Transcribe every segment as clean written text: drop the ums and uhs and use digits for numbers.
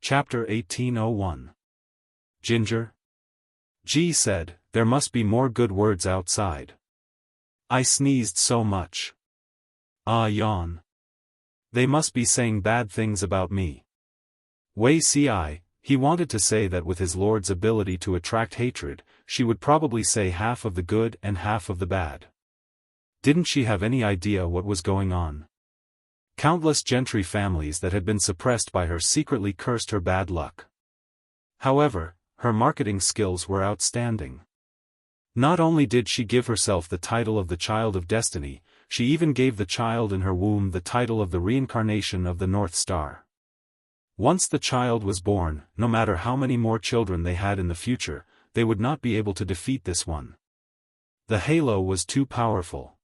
Chapter 1801. Ginger? G said, "There must be more good words outside. I sneezed so much. Ah, yawn. They must be saying bad things about me." Wei Ci, he wanted to say that with his lord's ability to attract hatred, she would probably say half of the good and half of the bad. Didn't she have any idea what was going on? Countless gentry families that had been suppressed by her secretly cursed her bad luck. However, her marketing skills were outstanding. Not only did she give herself the title of the Child of Destiny, she even gave the child in her womb the title of the reincarnation of the North Star. Once the child was born, no matter how many more children they had in the future, they would not be able to defeat this one. The halo was too powerful.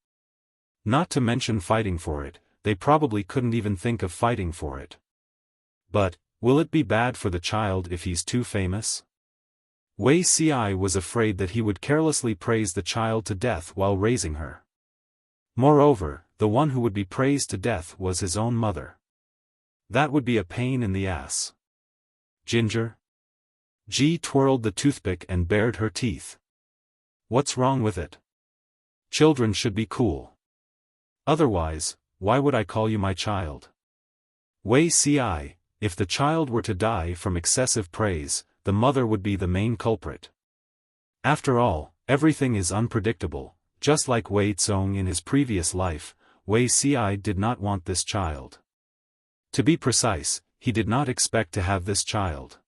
Not to mention fighting for it, they probably couldn't even think of fighting for it. But, will it be bad for the child if he's too famous? Wei Ci was afraid that he would carelessly praise the child to death while raising her. Moreover, the one who would be praised to death was his own mother. That would be a pain in the ass. Ginger? G twirled the toothpick and bared her teeth. What's wrong with it? Children should be cool. Otherwise, why would I call you my child? Wei Ci, if the child were to die from excessive praise, the mother would be the main culprit. After all, everything is unpredictable, just like Wei Zong in his previous life. Wei Ci did not want this child. To be precise, he did not expect to have this child.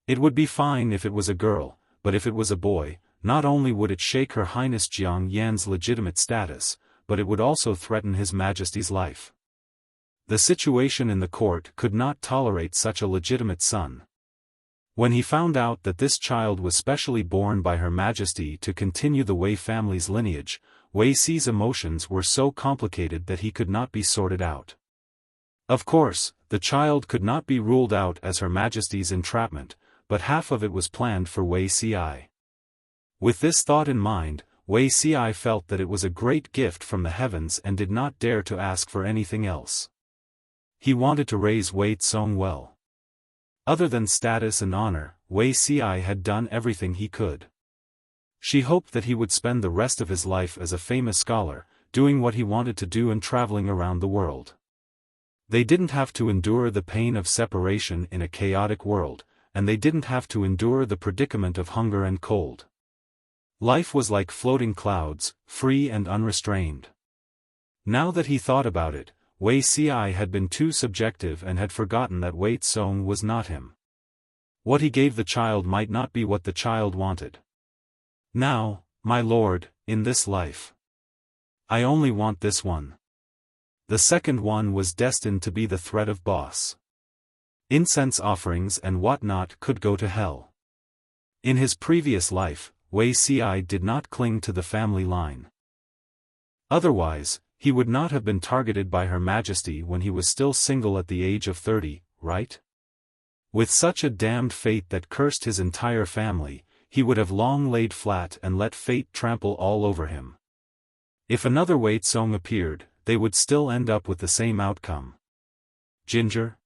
It would be fine if it was a girl, but if it was a boy, not only would it shake Her Highness Jiang Yan's legitimate status, but it would also threaten His Majesty's life. The situation in the court could not tolerate such a legitimate son. When he found out that this child was specially born by Her Majesty to continue the Wei family's lineage, Wei Ci's emotions were so complicated that he could not be sorted out. Of course, the child could not be ruled out as Her Majesty's entrapment, but half of it was planned for Wei Ci. With this thought in mind, Wei Ci felt that it was a great gift from the heavens and did not dare to ask for anything else. He wanted to raise Wei Zong well. Other than status and honor, Wei Ci had done everything he could. She hoped that he would spend the rest of his life as a famous scholar, doing what he wanted to do and traveling around the world. They didn't have to endure the pain of separation in a chaotic world, and they didn't have to endure the predicament of hunger and cold. Life was like floating clouds, free and unrestrained. Now that he thought about it, Wei Ci had been too subjective and had forgotten that Wei Zong was not him. What he gave the child might not be what the child wanted. Now, my lord, in this life, I only want this one. The second one was destined to be the threat of boss. Incense offerings and whatnot could go to hell. In his previous life, Wei Ci did not cling to the family line. Otherwise, he would not have been targeted by Her Majesty when he was still single at the age of 30, right? With such a damned fate that cursed his entire family, he would have long laid flat and let fate trample all over him. If another Wei Zong appeared, they would still end up with the same outcome. Ginger?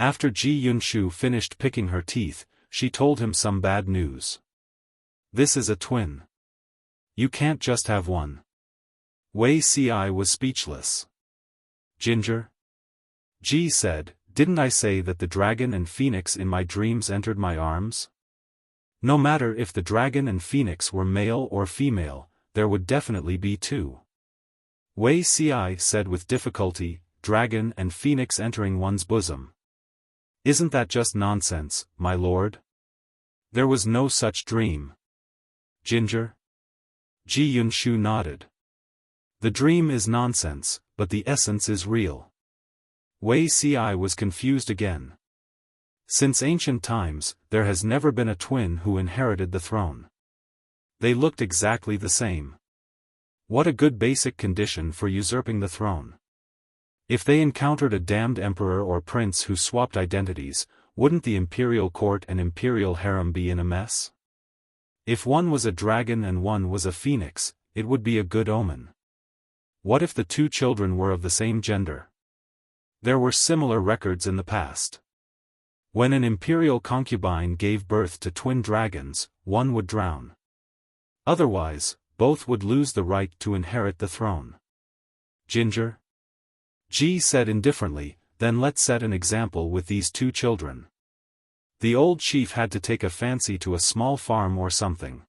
After Ji Yunshu finished picking her teeth, she told him some bad news. This is a twin. You can't just have one. Wei Ci was speechless. Ginger? Ji said, "Didn't I say that the dragon and phoenix in my dreams entered my arms? No matter if the dragon and phoenix were male or female, there would definitely be two." Wei Ci said with difficulty, "Dragon and phoenix entering one's bosom. Isn't that just nonsense, my lord? There was no such dream." Ginger? Ji Yunshu nodded. The dream is nonsense, but the essence is real. Wei Ci was confused again. Since ancient times, there has never been a twin who inherited the throne. They looked exactly the same. What a good basic condition for usurping the throne. If they encountered a damned emperor or prince who swapped identities, wouldn't the imperial court and imperial harem be in a mess? If one was a dragon and one was a phoenix, it would be a good omen. What if the two children were of the same gender? There were similar records in the past. When an imperial concubine gave birth to twin dragons, one would drown. Otherwise, both would lose the right to inherit the throne. Ginger? Ji said indifferently, then let's set an example with these two children. The old chief had to take a fancy to a small farm or something.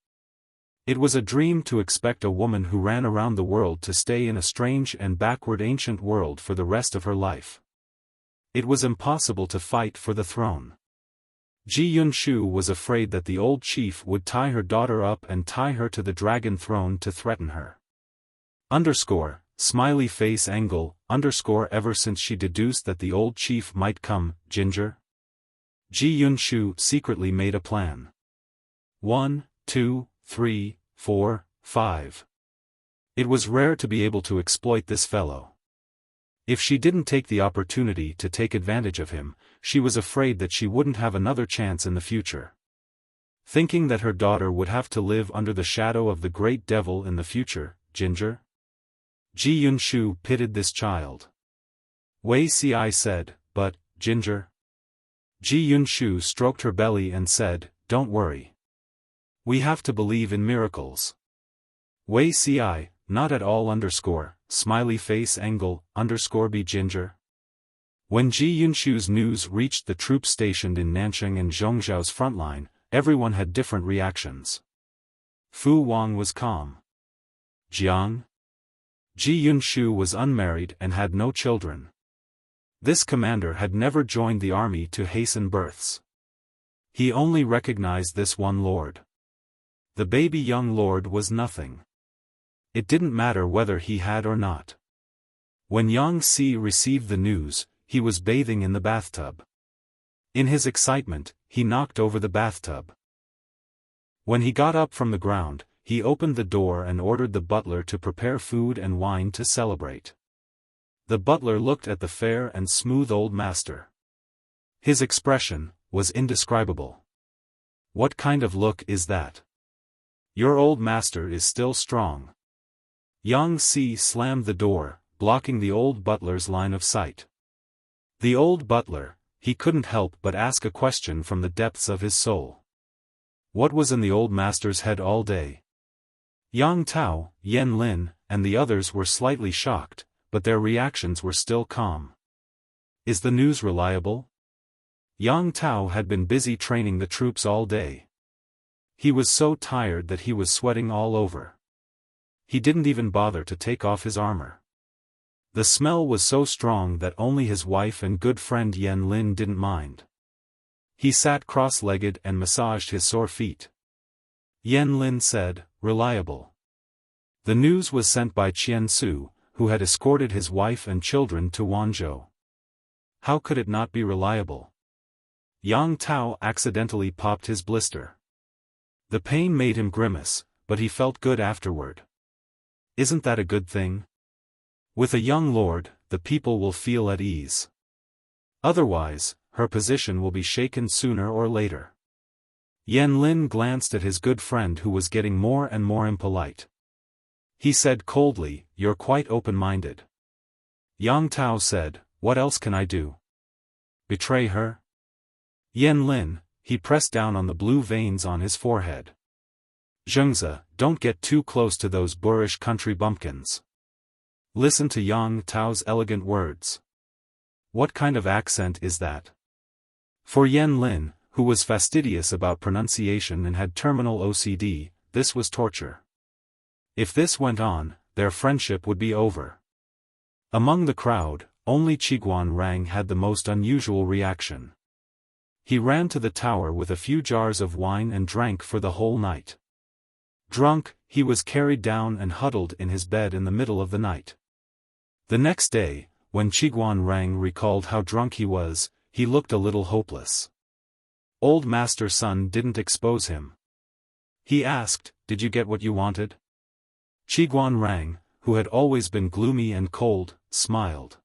It was a dream to expect a woman who ran around the world to stay in a strange and backward ancient world for the rest of her life. It was impossible to fight for the throne. Ji Yunshu was afraid that the old chief would tie her daughter up and tie her to the dragon throne to threaten her. Smiley face angle, ever since she deduced that the old chief might come, Ginger. Ji Yunshu secretly made a plan. 1, 2, 3, 4, 5. It was rare to be able to exploit this fellow. If she didn't take the opportunity to take advantage of him, she was afraid that she wouldn't have another chance in the future. Thinking that her daughter would have to live under the shadow of the great devil in the future, Ginger? Ji Yunshu pitied this child. Wei Ci said, but, Ginger. Ji Yunshu stroked her belly and said, don't worry. We have to believe in miracles. Wei Ci, not at all smiley face angle, be Ginger. When Ji Yunshu's news reached the troops stationed in Nanchang and Zhongzhou's front line, everyone had different reactions. Fu Wang was calm. Jiang? Ji Yunshu was unmarried and had no children. This commander had never joined the army to hasten births. He only recognized this one lord. The baby young lord was nothing. It didn't matter whether he had or not. When Yang Si received the news, he was bathing in the bathtub. In his excitement, he knocked over the bathtub. When he got up from the ground, he opened the door and ordered the butler to prepare food and wine to celebrate. The butler looked at the fair and smooth old master. His expression was indescribable. What kind of look is that? Your old master is still strong. Yang Si slammed the door, blocking the old butler's line of sight. The old butler, he couldn't help but ask a question from the depths of his soul. What was in the old master's head all day? Yang Tao, Yen Lin, and the others were slightly shocked, but their reactions were still calm. Is the news reliable? Yang Tao had been busy training the troops all day. He was so tired that he was sweating all over. He didn't even bother to take off his armor. The smell was so strong that only his wife and good friend Yen Lin didn't mind. He sat cross-legged and massaged his sore feet. Yen Lin said, reliable. The news was sent by Qian Su, who had escorted his wife and children to Wanzhou. How could it not be reliable? Yang Tao accidentally popped his blister. The pain made him grimace, but he felt good afterward. Isn't that a good thing? With a young lord, the people will feel at ease. Otherwise, her position will be shaken sooner or later. Yen Lin glanced at his good friend who was getting more and more impolite. He said coldly, you're quite open-minded. Yang Tao said, what else can I do? Betray her? Yen Lin, he pressed down on the blue veins on his forehead. Zhengzi, don't get too close to those boorish country bumpkins. Listen to Yang Tao's elegant words. What kind of accent is that? For Yen Lin, who was fastidious about pronunciation and had terminal OCD, this was torture. If this went on, their friendship would be over. Among the crowd, only Qiguan Rang had the most unusual reaction. He ran to the tower with a few jars of wine and drank for the whole night. Drunk, he was carried down and huddled in his bed in the middle of the night. The next day, when Qiguan Rang recalled how drunk he was, he looked a little hopeless. Old Master Sun didn't expose him. He asked, did you get what you wanted? Qiguan Rang, who had always been gloomy and cold, smiled.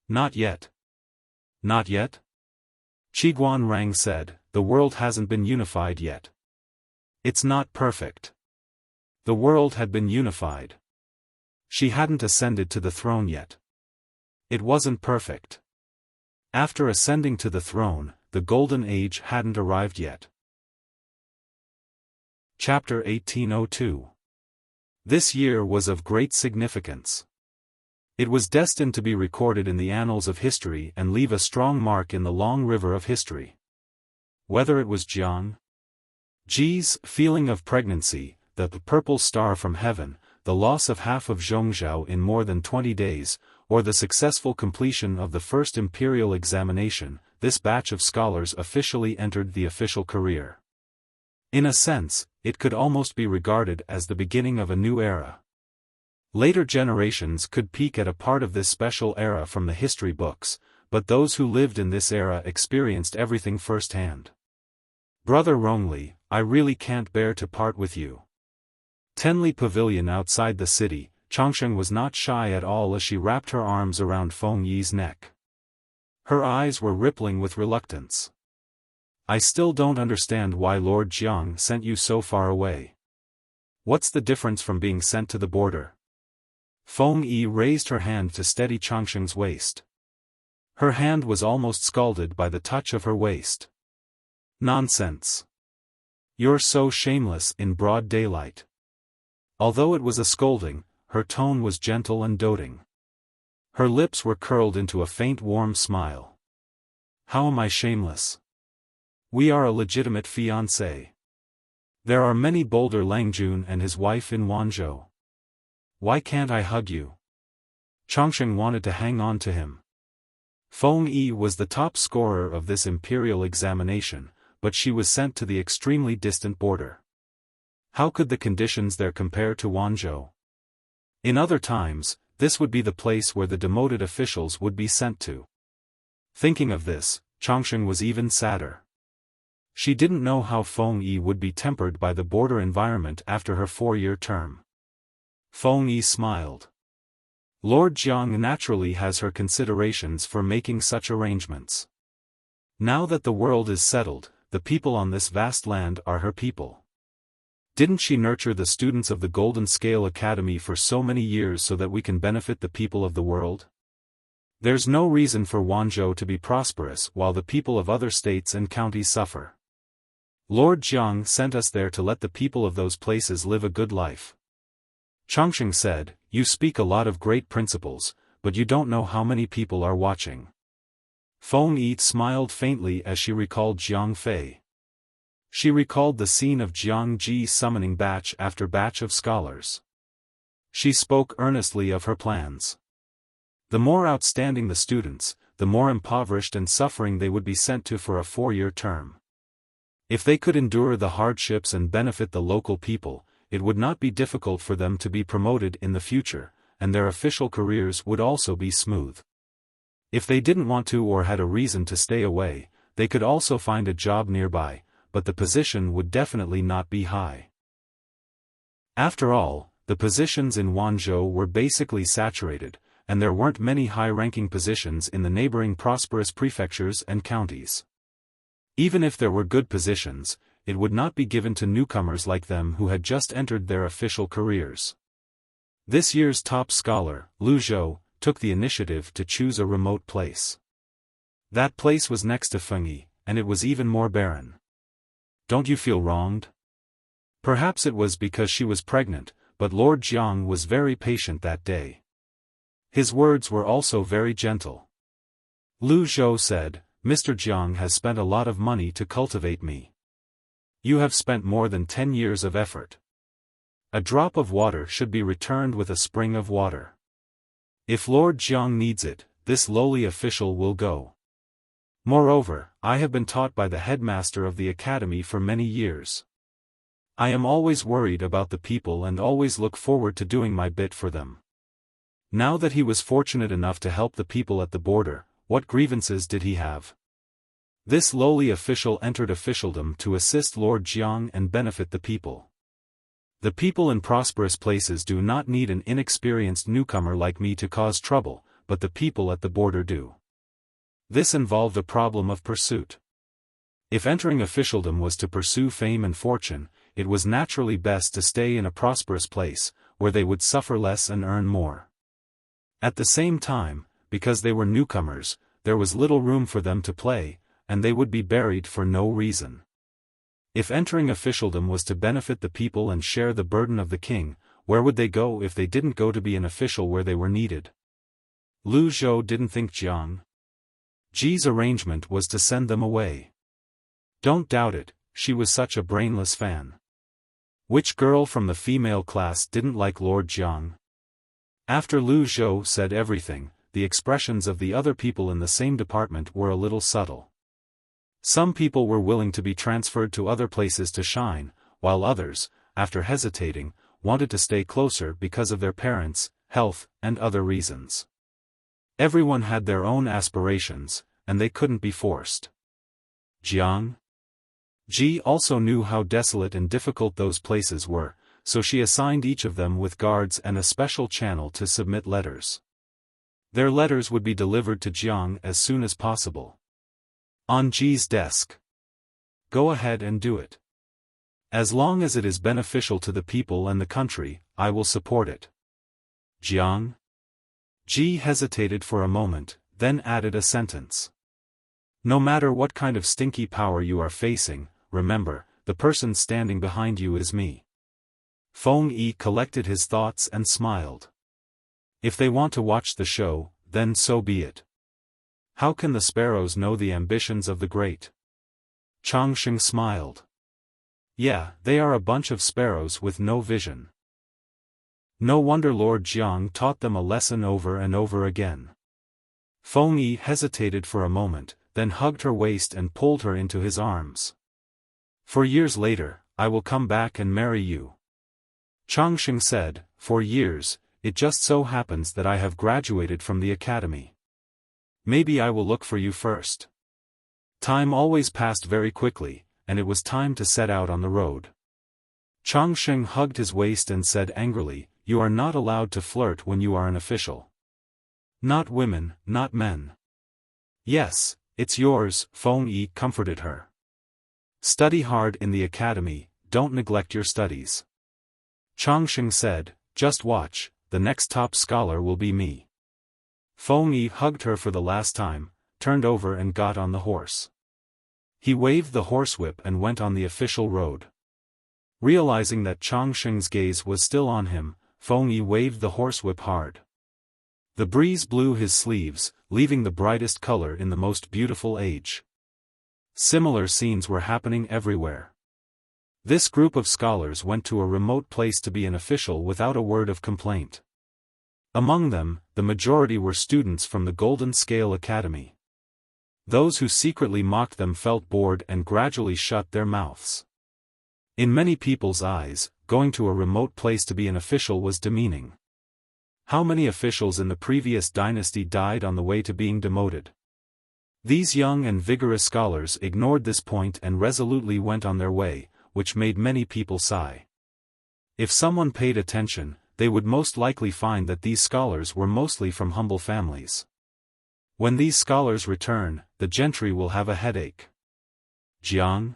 Not yet. Not yet? Qiguan Rang said, the world hasn't been unified yet. It's not perfect. The world had been unified. She hadn't ascended to the throne yet. It wasn't perfect. After ascending to the throne, the Golden Age hadn't arrived yet. Chapter 1802. This year was of great significance. It was destined to be recorded in the annals of history and leave a strong mark in the long river of history. Whether it was Jiang Ji's feeling of pregnancy, the purple star from heaven, the loss of half of Zhongzhou in more than 20 days, or the successful completion of the first imperial examination, this batch of scholars officially entered the official career. In a sense, it could almost be regarded as the beginning of a new era. Later generations could peek at a part of this special era from the history books, but those who lived in this era experienced everything firsthand. Brother Rongli, I really can't bear to part with you. Tenli Pavilion outside the city, Changsheng was not shy at all as she wrapped her arms around Feng Yi's neck. Her eyes were rippling with reluctance. I still don't understand why Lord Jiang sent you so far away. What's the difference from being sent to the border? Feng Yi raised her hand to steady Changsheng's waist. Her hand was almost scalded by the touch of her waist. Nonsense. You're so shameless in broad daylight. Although it was a scolding, her tone was gentle and doting. Her lips were curled into a faint warm smile. How am I shameless? We are a legitimate fiancé. There are many bolder Langjun and his wife in Wanzhou. Why can't I hug you? Changsheng wanted to hang on to him. Feng Yi was the top scorer of this imperial examination, but she was sent to the extremely distant border. How could the conditions there compare to Wanzhou? In other times, this would be the place where the demoted officials would be sent to. Thinking of this, Changsheng was even sadder. She didn't know how Feng Yi would be tempered by the border environment after her 4-year term. Feng Yi smiled. Lord Jiang naturally has her considerations for making such arrangements. Now that the world is settled, the people on this vast land are her people. Didn't she nurture the students of the Golden Scale Academy for so many years so that we can benefit the people of the world? There's no reason for Wanzhou to be prosperous while the people of other states and counties suffer. Lord Jiang sent us there to let the people of those places live a good life. Changsheng said, You speak a lot of great principles, but you don't know how many people are watching. Feng Yi smiled faintly as she recalled Jiang Fei. She recalled the scene of Jiang Ji summoning batch after batch of scholars. She spoke earnestly of her plans. The more outstanding the students, the more impoverished and suffering they would be sent to for a 4-year term. If they could endure the hardships and benefit the local people, it would not be difficult for them to be promoted in the future, and their official careers would also be smooth. If they didn't want to or had a reason to stay away, they could also find a job nearby, but the position would definitely not be high. After all, the positions in Wanzhou were basically saturated, and there weren't many high-ranking positions in the neighboring prosperous prefectures and counties. Even if there were good positions, it would not be given to newcomers like them who had just entered their official careers. This year's top scholar, Lu Zhou, took the initiative to choose a remote place. That place was next to Feng Yi, and it was even more barren. Don't you feel wronged? Perhaps it was because she was pregnant, but Lord Jiang was very patient that day. His words were also very gentle. Lu Zhou said, Mr. Jiang has spent a lot of money to cultivate me. You have spent more than 10 years of effort. A drop of water should be returned with a spring of water. If Lord Jiang needs it, this lowly official will go. Moreover, I have been taught by the headmaster of the academy for many years. I am always worried about the people and always look forward to doing my bit for them. Now that he was fortunate enough to help the people at the border, what grievances did he have? This lowly official entered officialdom to assist Lord Jiang and benefit the people. The people in prosperous places do not need an inexperienced newcomer like me to cause trouble, but the people at the border do. This involved a problem of pursuit. If entering officialdom was to pursue fame and fortune, it was naturally best to stay in a prosperous place, where they would suffer less and earn more. At the same time, because they were newcomers, there was little room for them to play, and they would be buried for no reason. If entering officialdom was to benefit the people and share the burden of the king, where would they go if they didn't go to be an official where they were needed? Lu Zhou didn't think Jiang Ji's arrangement was to send them away. Don't doubt it, she was such a brainless fan. Which girl from the female class didn't like Lord Jiang? After Lu Zhou said everything, the expressions of the other people in the same department were a little subtle. Some people were willing to be transferred to other places to shine, while others, after hesitating, wanted to stay closer because of their parents, health, and other reasons. Everyone had their own aspirations, and they couldn't be forced. Jiang Ji also knew how desolate and difficult those places were, so she assigned each of them with guards and a special channel to submit letters. Their letters would be delivered to Jiang as soon as possible. On Ji's desk. Go ahead and do it. As long as it is beneficial to the people and the country, I will support it. Jiang Ji hesitated for a moment, then added a sentence. No matter what kind of stinky power you are facing, remember, the person standing behind you is me. Feng Yi collected his thoughts and smiled. If they want to watch the show, then so be it. How can the sparrows know the ambitions of the great? Changsheng smiled. Yeah, they are a bunch of sparrows with no vision. No wonder Lord Jiang taught them a lesson over and over again. Feng Yi hesitated for a moment, then hugged her waist and pulled her into his arms. For years later, I will come back and marry you. Changsheng said, for years, it just so happens that I have graduated from the academy. Maybe I will look for you first. Time always passed very quickly, and it was time to set out on the road. Changsheng hugged his waist and said angrily, you are not allowed to flirt when you are an official. Not women, not men. Yes, it's yours, Feng Yi comforted her. Study hard in the academy, don't neglect your studies. Changsheng said, just watch, the next top scholar will be me. Feng Yi hugged her for the last time, turned over and got on the horse. He waved the horsewhip and went on the official road. Realizing that Changsheng's gaze was still on him, Feng Yi waved the horsewhip hard. The breeze blew his sleeves, leaving the brightest color in the most beautiful age. Similar scenes were happening everywhere. This group of scholars went to a remote place to be an official without a word of complaint. Among them, the majority were students from the Golden Scale Academy. Those who secretly mocked them felt bored and gradually shut their mouths. In many people's eyes, going to a remote place to be an official was demeaning. How many officials in the previous dynasty died on the way to being demoted? These young and vigorous scholars ignored this point and resolutely went on their way, which made many people sigh. If someone paid attention, they would most likely find that these scholars were mostly from humble families. When these scholars return, the gentry will have a headache. Jiang?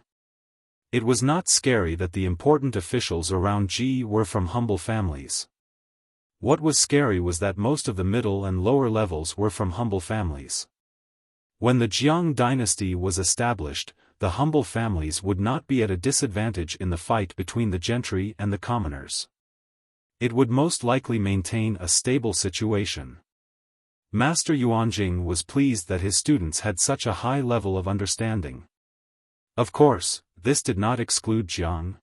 It was not scary that the important officials around Ji were from humble families. What was scary was that most of the middle and lower levels were from humble families. When the Jiang dynasty was established, the humble families would not be at a disadvantage in the fight between the gentry and the commoners. It would most likely maintain a stable situation. Master Yuanjing was pleased that his students had such a high level of understanding. Of course, this did not exclude Jiang.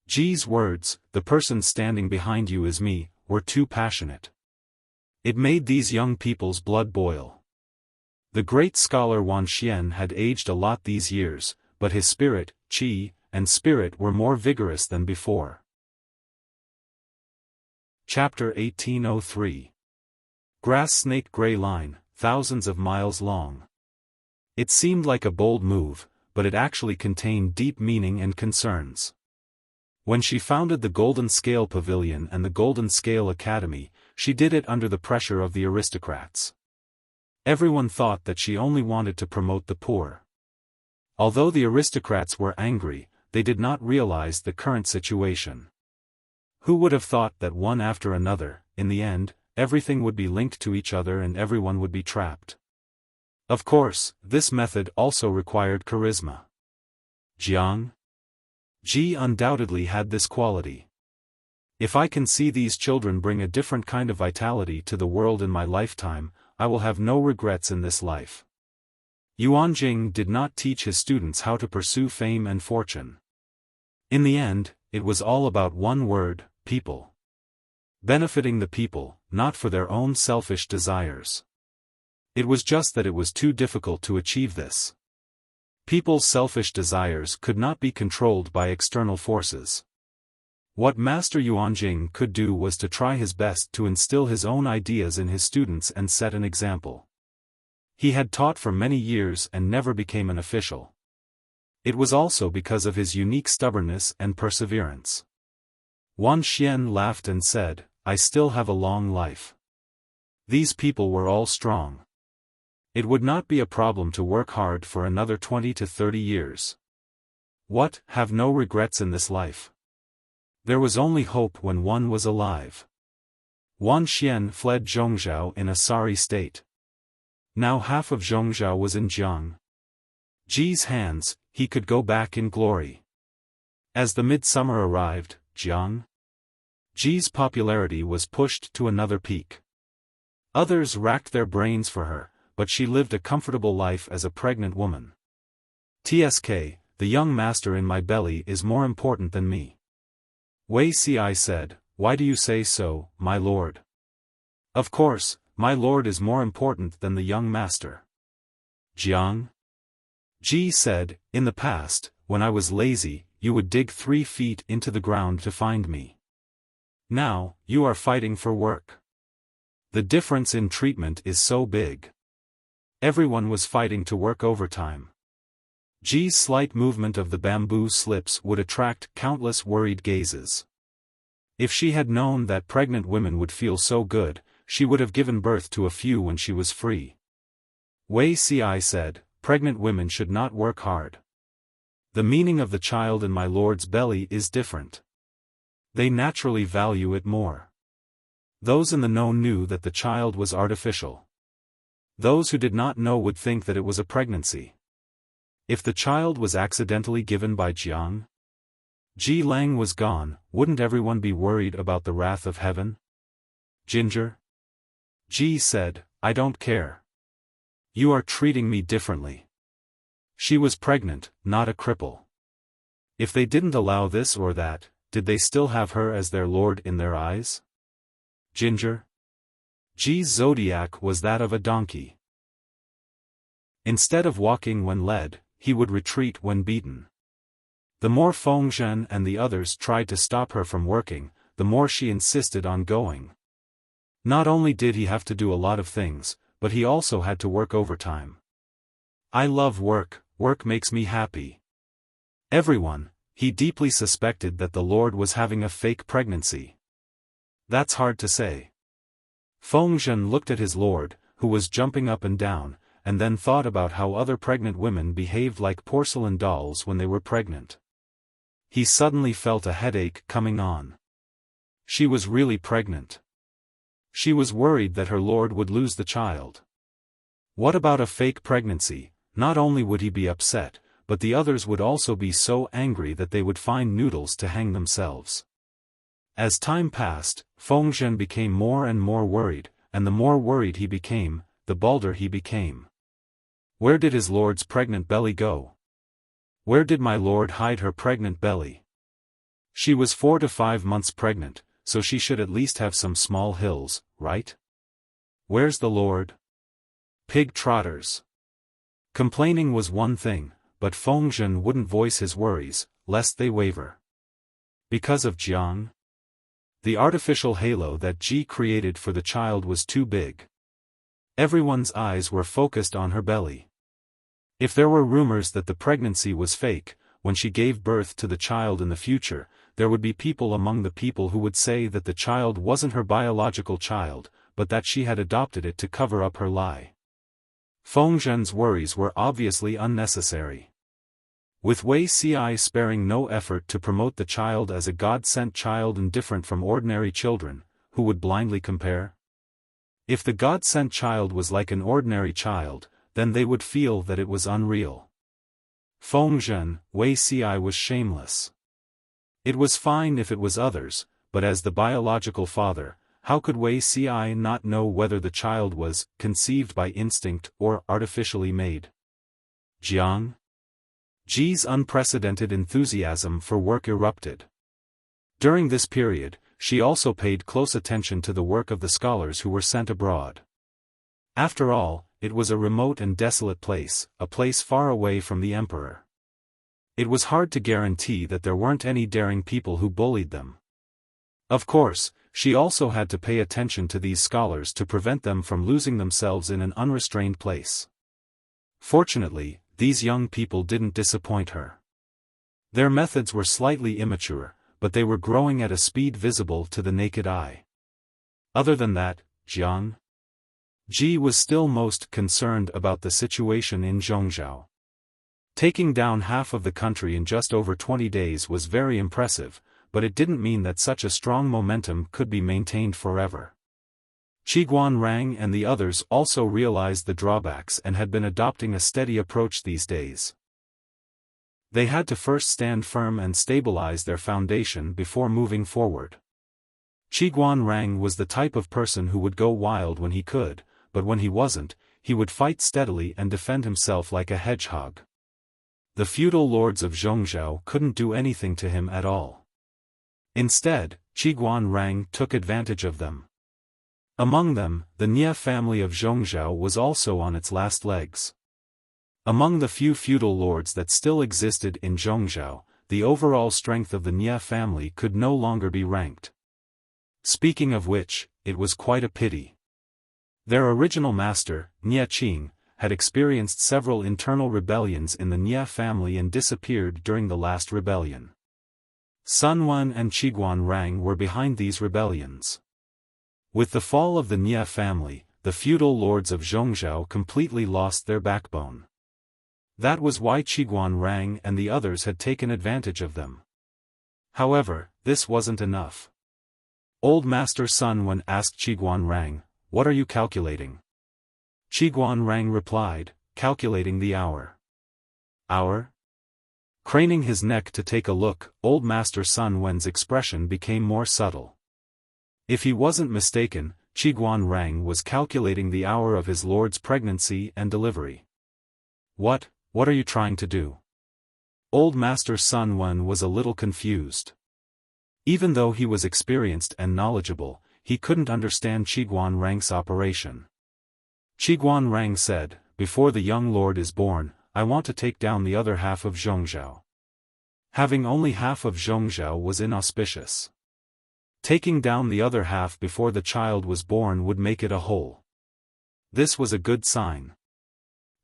Ji's words, the person standing behind you is me, were too passionate. It made these young people's blood boil. The great scholar Wan Xian had aged a lot these years, but his spirit, qi, and spirit were more vigorous than before. Chapter 1803. Grass snake gray line, thousands of miles long. It seemed like a bold move, but it actually contained deep meaning and concerns. When she founded the Golden Scale Pavilion and the Golden Scale Academy, she did it under the pressure of the aristocrats. Everyone thought that she only wanted to promote the poor. Although the aristocrats were angry, they did not realize the current situation. Who would have thought that one after another, in the end, everything would be linked to each other and everyone would be trapped? Of course, this method also required charisma. Jiang? Ji undoubtedly had this quality. If I can see these children bring a different kind of vitality to the world in my lifetime, I will have no regrets in this life. Yuanjing did not teach his students how to pursue fame and fortune. In the end, it was all about one word: people. Benefiting the people, not for their own selfish desires. It was just that it was too difficult to achieve this. People's selfish desires could not be controlled by external forces. What Master Yuanjing could do was to try his best to instill his own ideas in his students and set an example. He had taught for many years and never became an official. It was also because of his unique stubbornness and perseverance. Wan Xian laughed and said, "I still have a long life." These people were all strong. It would not be a problem to work hard for another 20 to 30 years. What, have no regrets in this life? There was only hope when one was alive. Wan Xian fled Zhongzhou in a sorry state. Now half of Zhongzhou was in Jiang. Ji's hands, he could go back in glory. As the midsummer arrived, Ji's popularity was pushed to another peak. Others racked their brains for her, but she lived a comfortable life as a pregnant woman. "TSK, the young master in my belly is more important than me." Wei Ci said, "Why do you say so, my lord?" "Of course, my lord is more important than the young master." Jiang? Ji said, "In the past, when I was lazy, you would dig 3 feet into the ground to find me. Now, you are fighting for work. The difference in treatment is so big." Everyone was fighting to work overtime. Ji's slight movement of the bamboo slips would attract countless worried gazes. If she had known that pregnant women would feel so good, she would have given birth to a few when she was free. Wei Ci said, "Pregnant women should not work hard. The meaning of the child in my lord's belly is different. They naturally value it more." Those in the know knew that the child was artificial. Those who did not know would think that it was a pregnancy. If the child was accidentally given by Jiang? Ji Lang was gone, wouldn't everyone be worried about the wrath of heaven? Ginger? Ji said, "I don't care. You are treating me differently." She was pregnant, not a cripple. If they didn't allow this or that, did they still have her as their lord in their eyes? Ginger? Ji's zodiac was that of a donkey. Instead of walking when led, he would retreat when beaten. The more Fengzhen and the others tried to stop her from working, the more she insisted on going. Not only did he have to do a lot of things, but he also had to work overtime. "I love work, work makes me happy." Everyone, he deeply suspected that the Lord was having a fake pregnancy. That's hard to say. Fengzhen looked at his lord, who was jumping up and down, and then thought about how other pregnant women behaved like porcelain dolls when they were pregnant. He suddenly felt a headache coming on. She was really pregnant. She was worried that her lord would lose the child. What about a fake pregnancy? Not only would he be upset, but the others would also be so angry that they would find noodles to hang themselves. As time passed, Fengzhen became more and more worried, and the more worried he became, the balder he became. Where did his lord's pregnant belly go? Where did my lord hide her pregnant belly? She was 4 to 5 months pregnant, so she should at least have some small hills, right? Where's the lord? Pig trotters. Complaining was one thing, but Fengzhen wouldn't voice his worries, lest they waver. Because of Jiang? The artificial halo that Ji created for the child was too big. Everyone's eyes were focused on her belly. If there were rumors that the pregnancy was fake, when she gave birth to the child in the future, there would be people among the people who would say that the child wasn't her biological child, but that she had adopted it to cover up her lie. Fengzhen's worries were obviously unnecessary. With Wei Ci sparing no effort to promote the child as a God-sent child and different from ordinary children, who would blindly compare? If the God-sent child was like an ordinary child, then they would feel that it was unreal. Fengzhen, Wei Ci was shameless. It was fine if it was others, but as the biological father, how could Wei Ci not know whether the child was conceived by instinct or artificially made? Jiang? Ji's unprecedented enthusiasm for work erupted. During this period, she also paid close attention to the work of the scholars who were sent abroad. After all, it was a remote and desolate place, a place far away from the emperor. It was hard to guarantee that there weren't any daring people who bullied them. Of course, she also had to pay attention to these scholars to prevent them from losing themselves in an unrestrained place. Fortunately, these young people didn't disappoint her. Their methods were slightly immature, but they were growing at a speed visible to the naked eye. Other than that, Ji was still most concerned about the situation in Zhongzhou. Taking down half of the country in just over 20 days was very impressive, but it didn't mean that such a strong momentum could be maintained forever. Qiguanrang and the others also realized the drawbacks and had been adopting a steady approach these days. They had to first stand firm and stabilize their foundation before moving forward. Qiguanrang was the type of person who would go wild when he could, but when he wasn't, he would fight steadily and defend himself like a hedgehog. The feudal lords of Zhongzhou couldn't do anything to him at all. Instead, Qiguanrang took advantage of them. Among them, the Nie family of Zhongzhou was also on its last legs. Among the few feudal lords that still existed in Zhongzhou, the overall strength of the Nie family could no longer be ranked. Speaking of which, it was quite a pity. Their original master, Nie Qing, had experienced several internal rebellions in the Nie family and disappeared during the last rebellion. Sun Wen and Qiguanrang were behind these rebellions. With the fall of the Nie family, the feudal lords of Zhongzhou completely lost their backbone. That was why Qiguanrang and the others had taken advantage of them. However, this wasn't enough. Old Master Sun Wen asked Qiguanrang, "What are you calculating?" Qiguanrang replied, "Calculating the hour." "Hour?" Craning his neck to take a look, Old Master Sun Wen's expression became more subtle. If he wasn't mistaken, Qiguanrang was calculating the hour of his lord's pregnancy and delivery. What are you trying to do?" Old Master Sun Wen was a little confused. Even though he was experienced and knowledgeable, he couldn't understand Qiguanrang's operation. Qiguanrang said, "Before the young lord is born, I want to take down the other half of Zhongzhou." Having only half of Zhongzhou was inauspicious. Taking down the other half before the child was born would make it a whole. This was a good sign.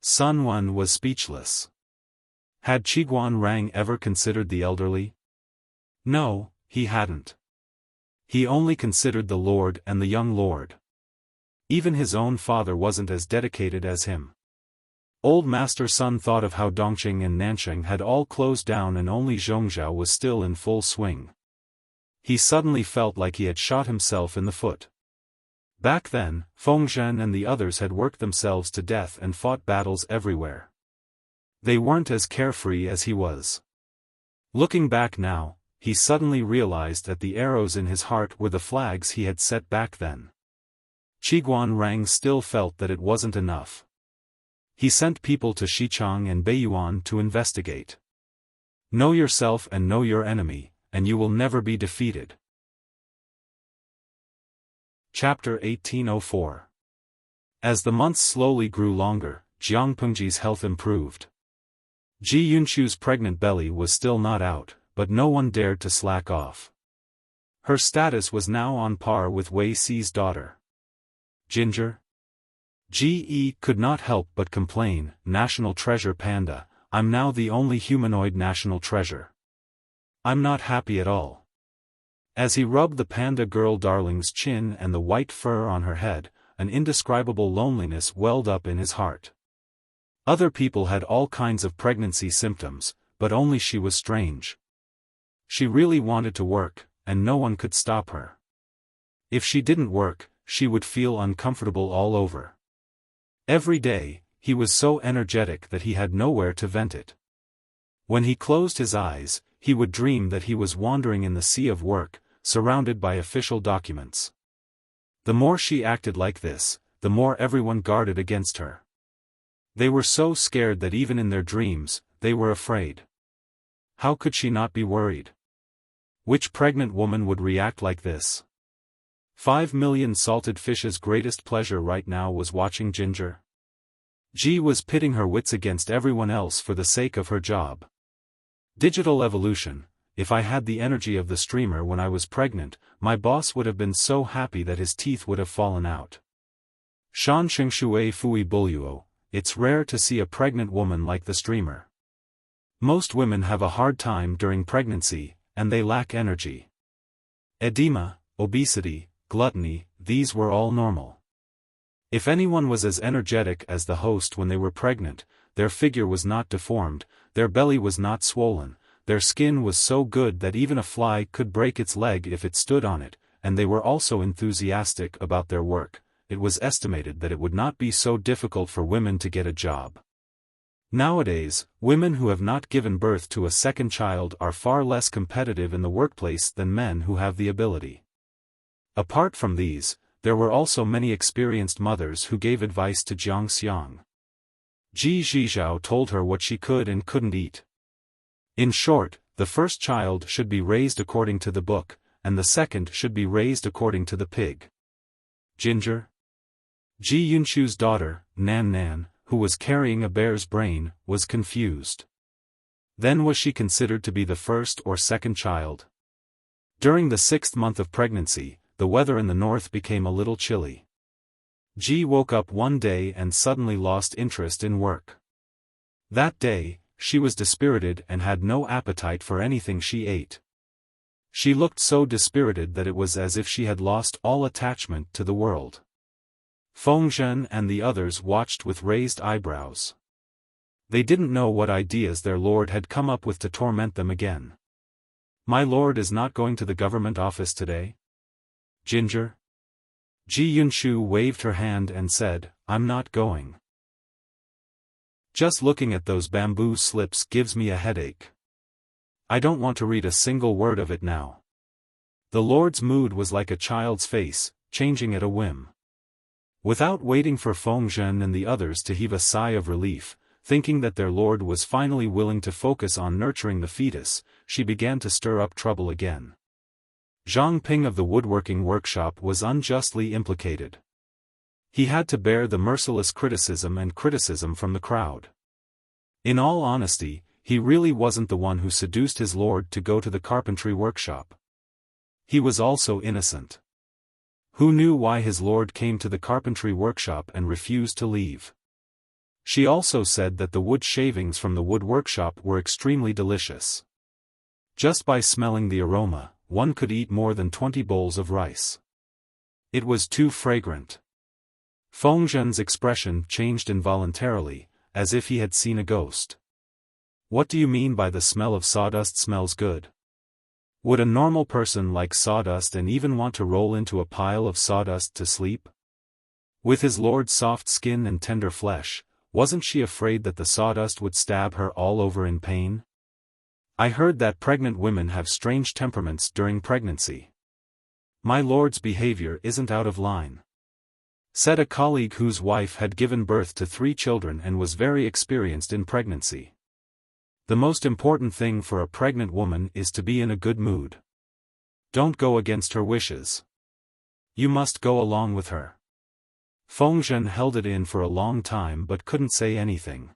Sun Wen was speechless. Had Qiguanrang ever considered the elderly? No, he hadn't. He only considered the lord and the young lord. Even his own father wasn't as dedicated as him. Old Master Sun thought of how Dongqing and Nansheng had all closed down and only Zhongzhou was still in full swing. He suddenly felt like he had shot himself in the foot. Back then, Fengzhen and the others had worked themselves to death and fought battles everywhere. They weren't as carefree as he was. Looking back now, he suddenly realized that the arrows in his heart were the flags he had set back then. Qiguanrang still felt that it wasn't enough. He sent people to Xichang and Beiyuan to investigate. Know yourself and know your enemy, and you will never be defeated. Chapter 1804. As the months slowly grew longer, Jiang Pengji's health improved. Ji Yunchu's pregnant belly was still not out, but no one dared to slack off. Her status was now on par with Wei Ci's daughter. Ginger? Ji could not help but complain, "National treasure panda, I'm now the only humanoid national treasure. I'm not happy at all." As he rubbed the panda girl darling's chin and the white fur on her head, an indescribable loneliness welled up in his heart. Other people had all kinds of pregnancy symptoms, but only she was strange. She really wanted to work, and no one could stop her. If she didn't work, she would feel uncomfortable all over. Every day, he was so energetic that he had nowhere to vent it. When he closed his eyes, he would dream that he was wandering in the sea of work, surrounded by official documents. The more she acted like this, the more everyone guarded against her. They were so scared that even in their dreams, they were afraid. How could she not be worried? Which pregnant woman would react like this? 5 million salted fish's greatest pleasure right now was watching Ginger. G was pitting her wits against everyone else for the sake of her job. Digital evolution. If I had the energy of the streamer when I was pregnant, my boss would have been so happy that his teeth would have fallen out. Shan Shui Fui Buluo. It's rare to see a pregnant woman like the streamer. Most women have a hard time during pregnancy, and they lack energy. Edema, obesity, gluttony, these were all normal. If anyone was as energetic as the host when they were pregnant, their figure was not deformed, their belly was not swollen, their skin was so good that even a fly could break its leg if it stood on it, and they were also enthusiastic about their work. It was estimated that it would not be so difficult for women to get a job. Nowadays, women who have not given birth to a second child are far less competitive in the workplace than men who have the ability. Apart from these, there were also many experienced mothers who gave advice to Jiang Xiang. Ji Zhizhao told her what she could and couldn't eat. In short, the first child should be raised according to the book, and the second should be raised according to the pig. Ginger? Ji Yunchu's daughter, Nan Nan, who was carrying a bear's brain, was confused. Then was she considered to be the first or second child? During the 6th month of pregnancy, the weather in the north became a little chilly. Ji woke up one day and suddenly lost interest in work. That day, she was dispirited and had no appetite for anything she ate. She looked so dispirited that it was as if she had lost all attachment to the world. Fengzhen and the others watched with raised eyebrows. They didn't know what ideas their lord had come up with to torment them again. My lord is not going to the government office today? Ginger? Ji Yunshu waved her hand and said, I'm not going. Just looking at those bamboo slips gives me a headache. I don't want to read a single word of it now. The lord's mood was like a child's face, changing at a whim. Without waiting for Fengzhen and the others to heave a sigh of relief, thinking that their lord was finally willing to focus on nurturing the fetus, she began to stir up trouble again. Zhang Ping of the woodworking workshop was unjustly implicated. He had to bear the merciless criticism from the crowd. In all honesty, he really wasn't the one who seduced his lord to go to the carpentry workshop. He was also innocent. Who knew why his lord came to the carpentry workshop and refused to leave? She also said that the wood shavings from the wood workshop were extremely delicious. Just by smelling the aroma, one could eat more than 20 bowls of rice. It was too fragrant. Fengzhen's expression changed involuntarily, as if he had seen a ghost. What do you mean by the smell of sawdust smells good? Would a normal person like sawdust and even want to roll into a pile of sawdust to sleep? With his lord's soft skin and tender flesh, wasn't she afraid that the sawdust would stab her all over in pain? I heard that pregnant women have strange temperaments during pregnancy. My lord's behavior isn't out of line, said a colleague whose wife had given birth to 3 children and was very experienced in pregnancy. The most important thing for a pregnant woman is to be in a good mood. Don't go against her wishes. You must go along with her. Fengzhen held it in for a long time but couldn't say anything.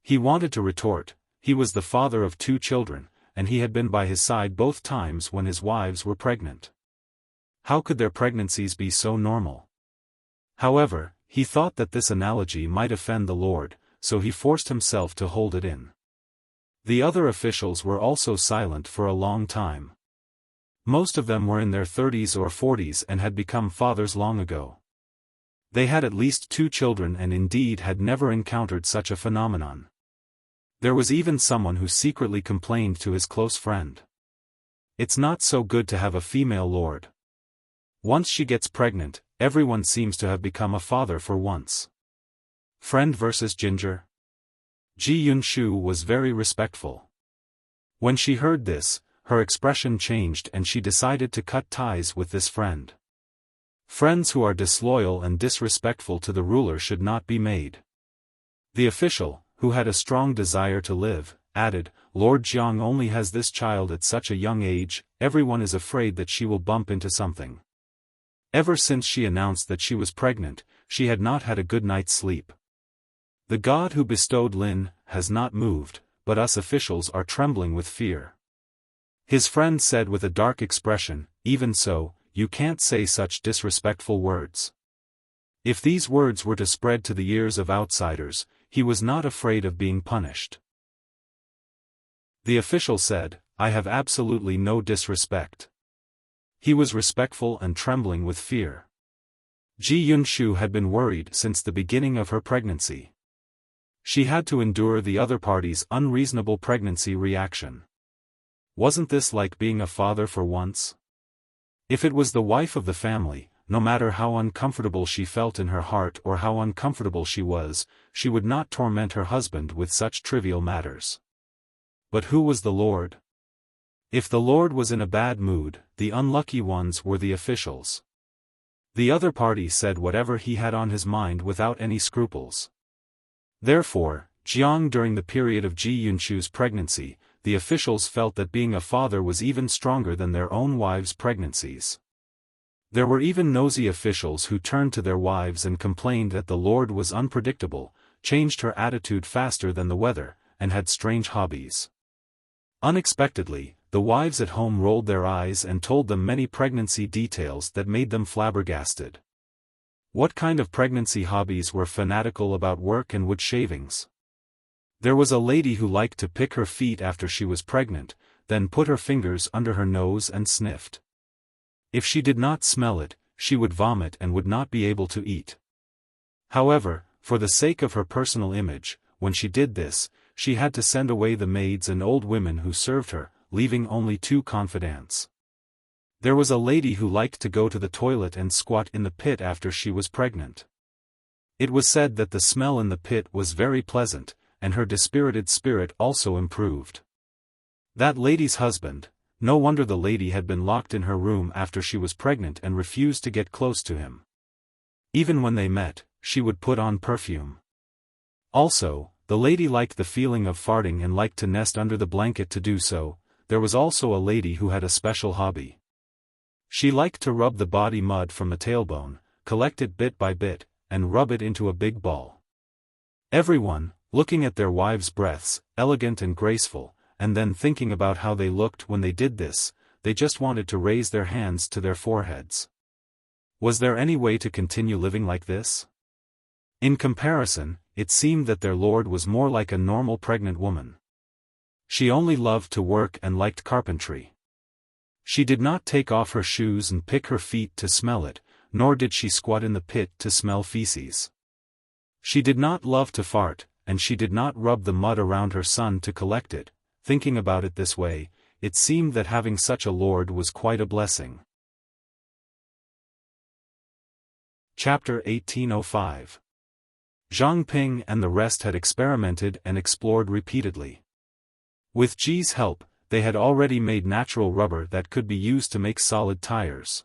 He wanted to retort. He was the father of 2 children, and he had been by his side both times when his wives were pregnant. How could their pregnancies be so normal? However, he thought that this analogy might offend the lord, so he forced himself to hold it in. The other officials were also silent for a long time. Most of them were in their 30s or 40s and had become fathers long ago. They had at least 2 children and indeed had never encountered such a phenomenon. There was even someone who secretly complained to his close friend. It's not so good to have a female lord. Once she gets pregnant, everyone seems to have become a father for once. Friend versus Ginger? Ji Yunshu was very respectful. When she heard this, her expression changed and she decided to cut ties with this friend. Friends who are disloyal and disrespectful to the ruler should not be made. The official, who had a strong desire to live, added, Lord Jiang only has this child at such a young age, everyone is afraid that she will bump into something. Ever since she announced that she was pregnant, she had not had a good night's sleep. The god who bestowed Lin has not moved, but us officials are trembling with fear. His friend said with a dark expression, even so, you can't say such disrespectful words. If these words were to spread to the ears of outsiders, he was not afraid of being punished. The official said, I have absolutely no disrespect. He was respectful and trembling with fear. Ji Yunshu had been worried since the beginning of her pregnancy. She had to endure the other party's unreasonable pregnancy reaction. Wasn't this like being a father for once? If it was the wife of the family, no matter how uncomfortable she felt in her heart or how uncomfortable she would not torment her husband with such trivial matters. But who was the Lord? If the Lord was in a bad mood, the unlucky ones were the officials. The other party said whatever he had on his mind without any scruples. Therefore, during the period of Ji Yunshu's pregnancy, the officials felt that being a father was even stronger than their own wives' pregnancies. There were even nosy officials who turned to their wives and complained that the Lord was unpredictable, changed her attitude faster than the weather, and had strange hobbies. Unexpectedly, the wives at home rolled their eyes and told them many pregnancy details that made them flabbergasted. What kind of pregnancy hobbies were fanatical about work and wood shavings? There was a lady who liked to pick her feet after she was pregnant, then put her fingers under her nose and sniffed. If she did not smell it, she would vomit and would not be able to eat. However, for the sake of her personal image, when she did this, she had to send away the maids and old women who served her, leaving only 2 confidantes. There was a lady who liked to go to the toilet and squat in the pit after she was pregnant. It was said that the smell in the pit was very pleasant, and her dispirited spirit also improved. That lady's husband, no wonder the lady had been locked in her room after she was pregnant and refused to get close to him. Even when they met, she would put on perfume. Also, the lady liked the feeling of farting and liked to nest under the blanket to do so. There was also a lady who had a special hobby. She liked to rub the body mud from the tailbone, collect it bit by bit, and rub it into a big ball. Everyone, looking at their wives' breaths, elegant and graceful, and then thinking about how they looked when they did this, they just wanted to raise their hands to their foreheads. Was there any way to continue living like this? In comparison, it seemed that their lord was more like a normal pregnant woman. She only loved to work and liked carpentry. She did not take off her shoes and pick her feet to smell it, nor did she squat in the pit to smell feces. She did not love to fart, and she did not rub the mud around her son to collect it. Thinking about it this way, it seemed that having such a lord was quite a blessing. Chapter 1805. Zhang Ping and the rest had experimented and explored repeatedly. With Ji's help, they had already made natural rubber that could be used to make solid tires.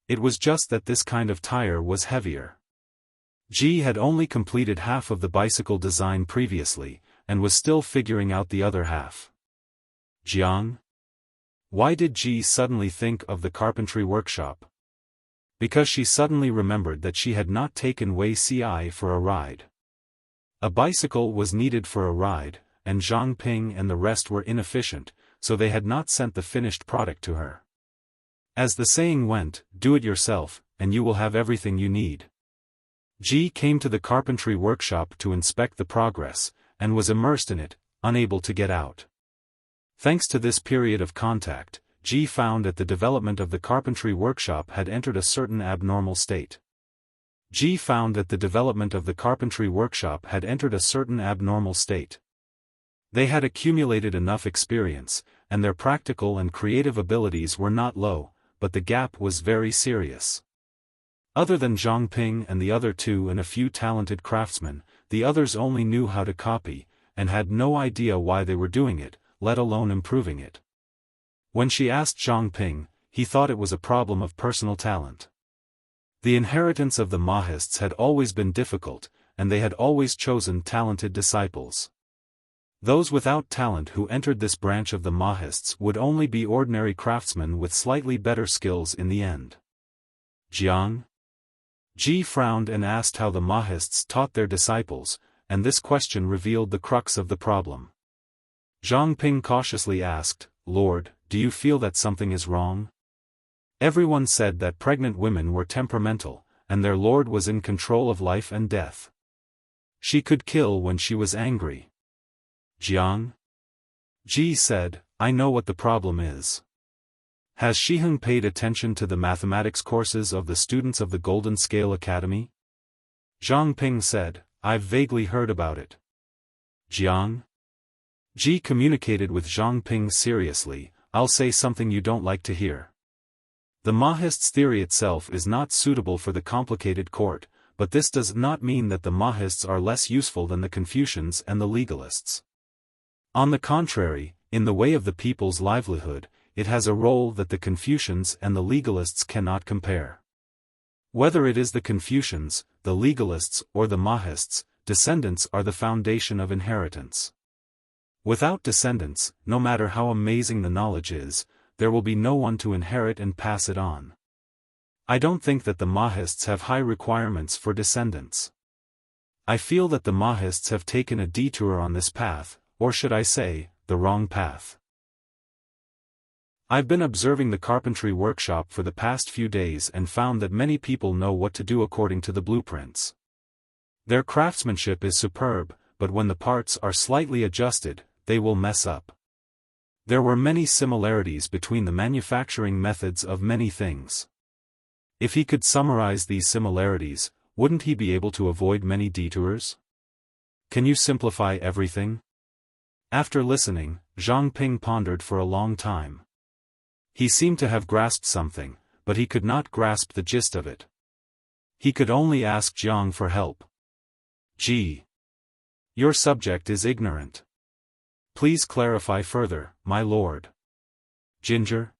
It was just that this kind of tire was heavier. Ji had only completed half of the bicycle design previously, and was still figuring out the other half. Jiang? Why did Ji suddenly think of the carpentry workshop? Because she suddenly remembered that she had not taken Wei Ci for a ride. A bicycle was needed for a ride, and Zhang Ping and the rest were inefficient, so they had not sent the finished product to her. As the saying went, do it yourself, and you will have everything you need. Ji came to the carpentry workshop to inspect the progress, and was immersed in it, unable to get out. Thanks to this period of contact, Ji found that the development of the carpentry workshop had entered a certain abnormal state. Ji found that the development of the carpentry workshop had entered a certain abnormal state. They had accumulated enough experience, and their practical and creative abilities were not low, but the gap was very serious. Other than Zhang Ping and the other two and a few talented craftsmen, the others only knew how to copy, and had no idea why they were doing it, let alone improving it. When she asked Zhang Ping, he thought it was a problem of personal talent. The inheritance of the Mahists had always been difficult, and they had always chosen talented disciples. Those without talent who entered this branch of the Mahists would only be ordinary craftsmen with slightly better skills in the end. Jiang? Ji frowned and asked how the Mahists taught their disciples, and this question revealed the crux of the problem. Zhang Ping cautiously asked, "Lord, do you feel that something is wrong?" Everyone said that pregnant women were temperamental, and their Lord was in control of life and death. She could kill when she was angry. Jiang? Ji said, "I know what the problem is. Has Shiheng paid attention to the mathematics courses of the students of the Golden Scale Academy?" Zhang Ping said, "I've vaguely heard about it." Jiang? Ji communicated with Zhang Ping seriously, "I'll say something you don't like to hear. The Mahists' theory itself is not suitable for the complicated court, but this does not mean that the Mahists are less useful than the Confucians and the legalists. On the contrary, in the way of the people's livelihood, it has a role that the Confucians and the legalists cannot compare. Whether it is the Confucians, the legalists or the Mahists, descendants are the foundation of inheritance. Without descendants, no matter how amazing the knowledge is, there will be no one to inherit and pass it on. I don't think that the Mahists have high requirements for descendants. I feel that the Mahists have taken a detour on this path, or should I say, the wrong path. I've been observing the carpentry workshop for the past few days and found that many people know what to do according to the blueprints. Their craftsmanship is superb, but when the parts are slightly adjusted, they will mess up. There were many similarities between the manufacturing methods of many things. If he could summarize these similarities, wouldn't he be able to avoid many detours? Can you simplify everything? After listening, Zhang Ping pondered for a long time. He seemed to have grasped something, but he could not grasp the gist of it. He could only ask Jiang for help. "Ji, your subject is ignorant. Please clarify further, my lord." Ginger?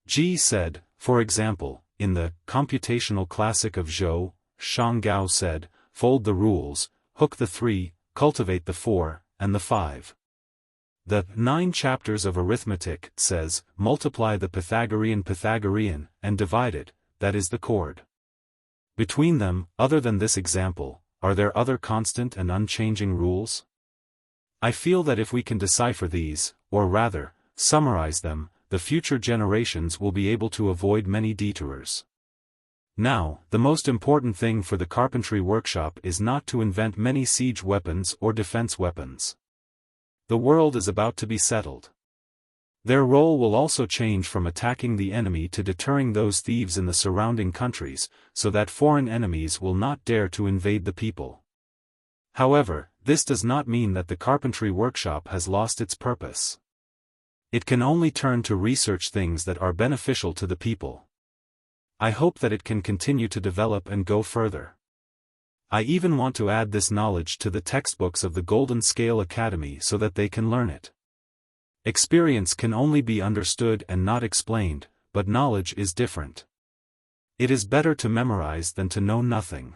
Ji said, "For example, in the computational classic of Zhou, Shanggao said, fold the rules, hook the 3, cultivate the 4, and the 5. The 9 chapters of arithmetic says, multiply the Pythagorean, and divide it, that is the chord. Between them, other than this example, are there other constant and unchanging rules? I feel that if we can decipher these, or rather, summarize them, the future generations will be able to avoid many detours. Now, the most important thing for the carpentry workshop is not to invent many siege weapons or defense weapons. The world is about to be settled. Their role will also change from attacking the enemy to deterring those thieves in the surrounding countries, so that foreign enemies will not dare to invade the people. However, this does not mean that the carpentry workshop has lost its purpose. It can only turn to research things that are beneficial to the people. I hope that it can continue to develop and go further. I even want to add this knowledge to the textbooks of the Golden Scale Academy so that they can learn it. Experience can only be understood and not explained, but knowledge is different. It is better to memorize than to know nothing."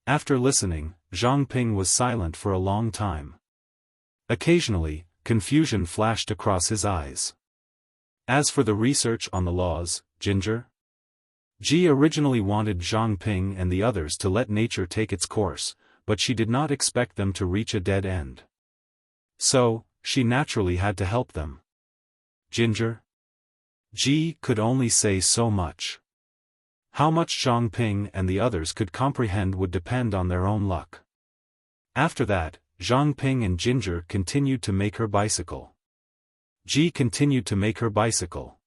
After listening, Zhang Ping was silent for a long time. Occasionally, confusion flashed across his eyes. As for the research on the laws, Ginger? Ji originally wanted Zhang Ping and the others to let nature take its course, but she did not expect them to reach a dead end. So, she naturally had to help them. Ginger? Ji could only say so much. How much Zhang Ping and the others could comprehend would depend on their own luck. After that, Zhang Ping and Ginger continued to make her bicycle. Ji continued to make her bicycle.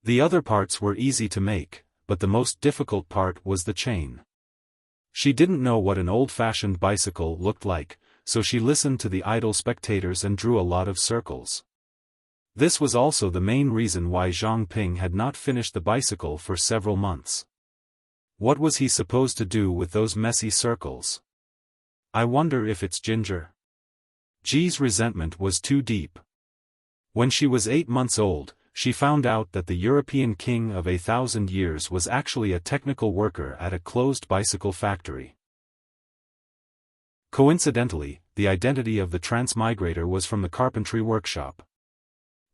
The other parts were easy to make, but the most difficult part was the chain. She didn't know what an old-fashioned bicycle looked like, so she listened to the idle spectators and drew a lot of circles. This was also the main reason why Zhang Ping had not finished the bicycle for several months. What was he supposed to do with those messy circles? I wonder if it's Ginger. Ji's resentment was too deep. When she was 8 months old, she found out that the European king of 1,000 years was actually a technical worker at a closed bicycle factory. Coincidentally, the identity of the transmigrator was from the carpentry workshop.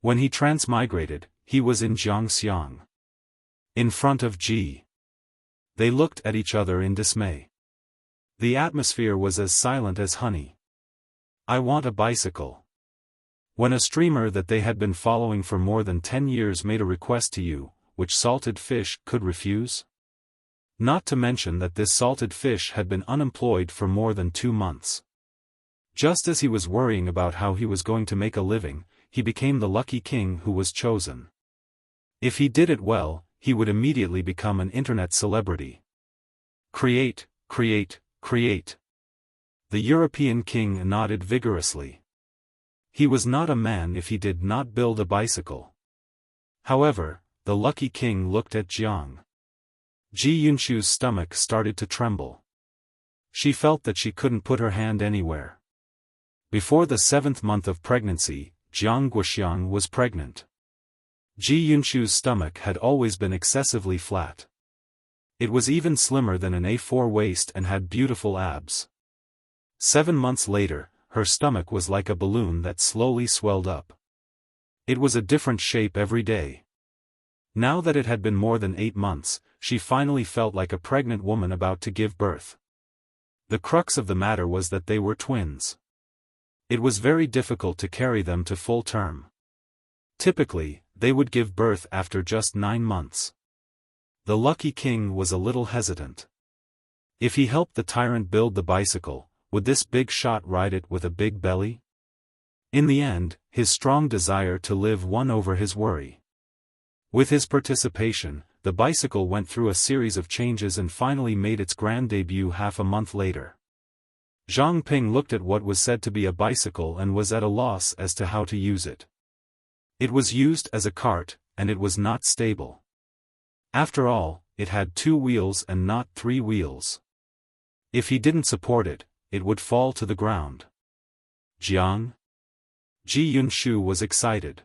When he transmigrated, he was in Jiangxiang. In front of Ji. They looked at each other in dismay. The atmosphere was as silent as honey. I want a bicycle. When a streamer that they had been following for more than 10 years made a request to you, which salted fish could refuse? Not to mention that this salted fish had been unemployed for more than 2 months. Just as he was worrying about how he was going to make a living, he became the lucky king who was chosen. If he did it well, he would immediately become an internet celebrity. Create, create, create. The European king nodded vigorously. He was not a man if he did not build a bicycle. However, the lucky king looked at Jiang. Ji Yunshu's stomach started to tremble. She felt that she couldn't put her hand anywhere. Before the 7th month of pregnancy, Jiang Guoxiang was pregnant. Ji Yunshu's stomach had always been excessively flat. It was even slimmer than an A4 waist and had beautiful abs. 7 months later, her stomach was like a balloon that slowly swelled up. It was a different shape every day. Now that it had been more than 8 months, she finally felt like a pregnant woman about to give birth. The crux of the matter was that they were twins. It was very difficult to carry them to full term. Typically, they would give birth after just 9 months. The lucky king was a little hesitant. If he helped the tyrant build the bicycle, would this big shot ride it with a big belly? In the end, his strong desire to live won over his worry. With his participation, the bicycle went through a series of changes and finally made its grand debut half a month later. Zhang Ping looked at what was said to be a bicycle and was at a loss as to how to use it. It was used as a cart, and it was not stable. After all, it had 2 wheels and not 3 wheels. If he didn't support it, it would fall to the ground. Jiang? Ji Yunshu was excited.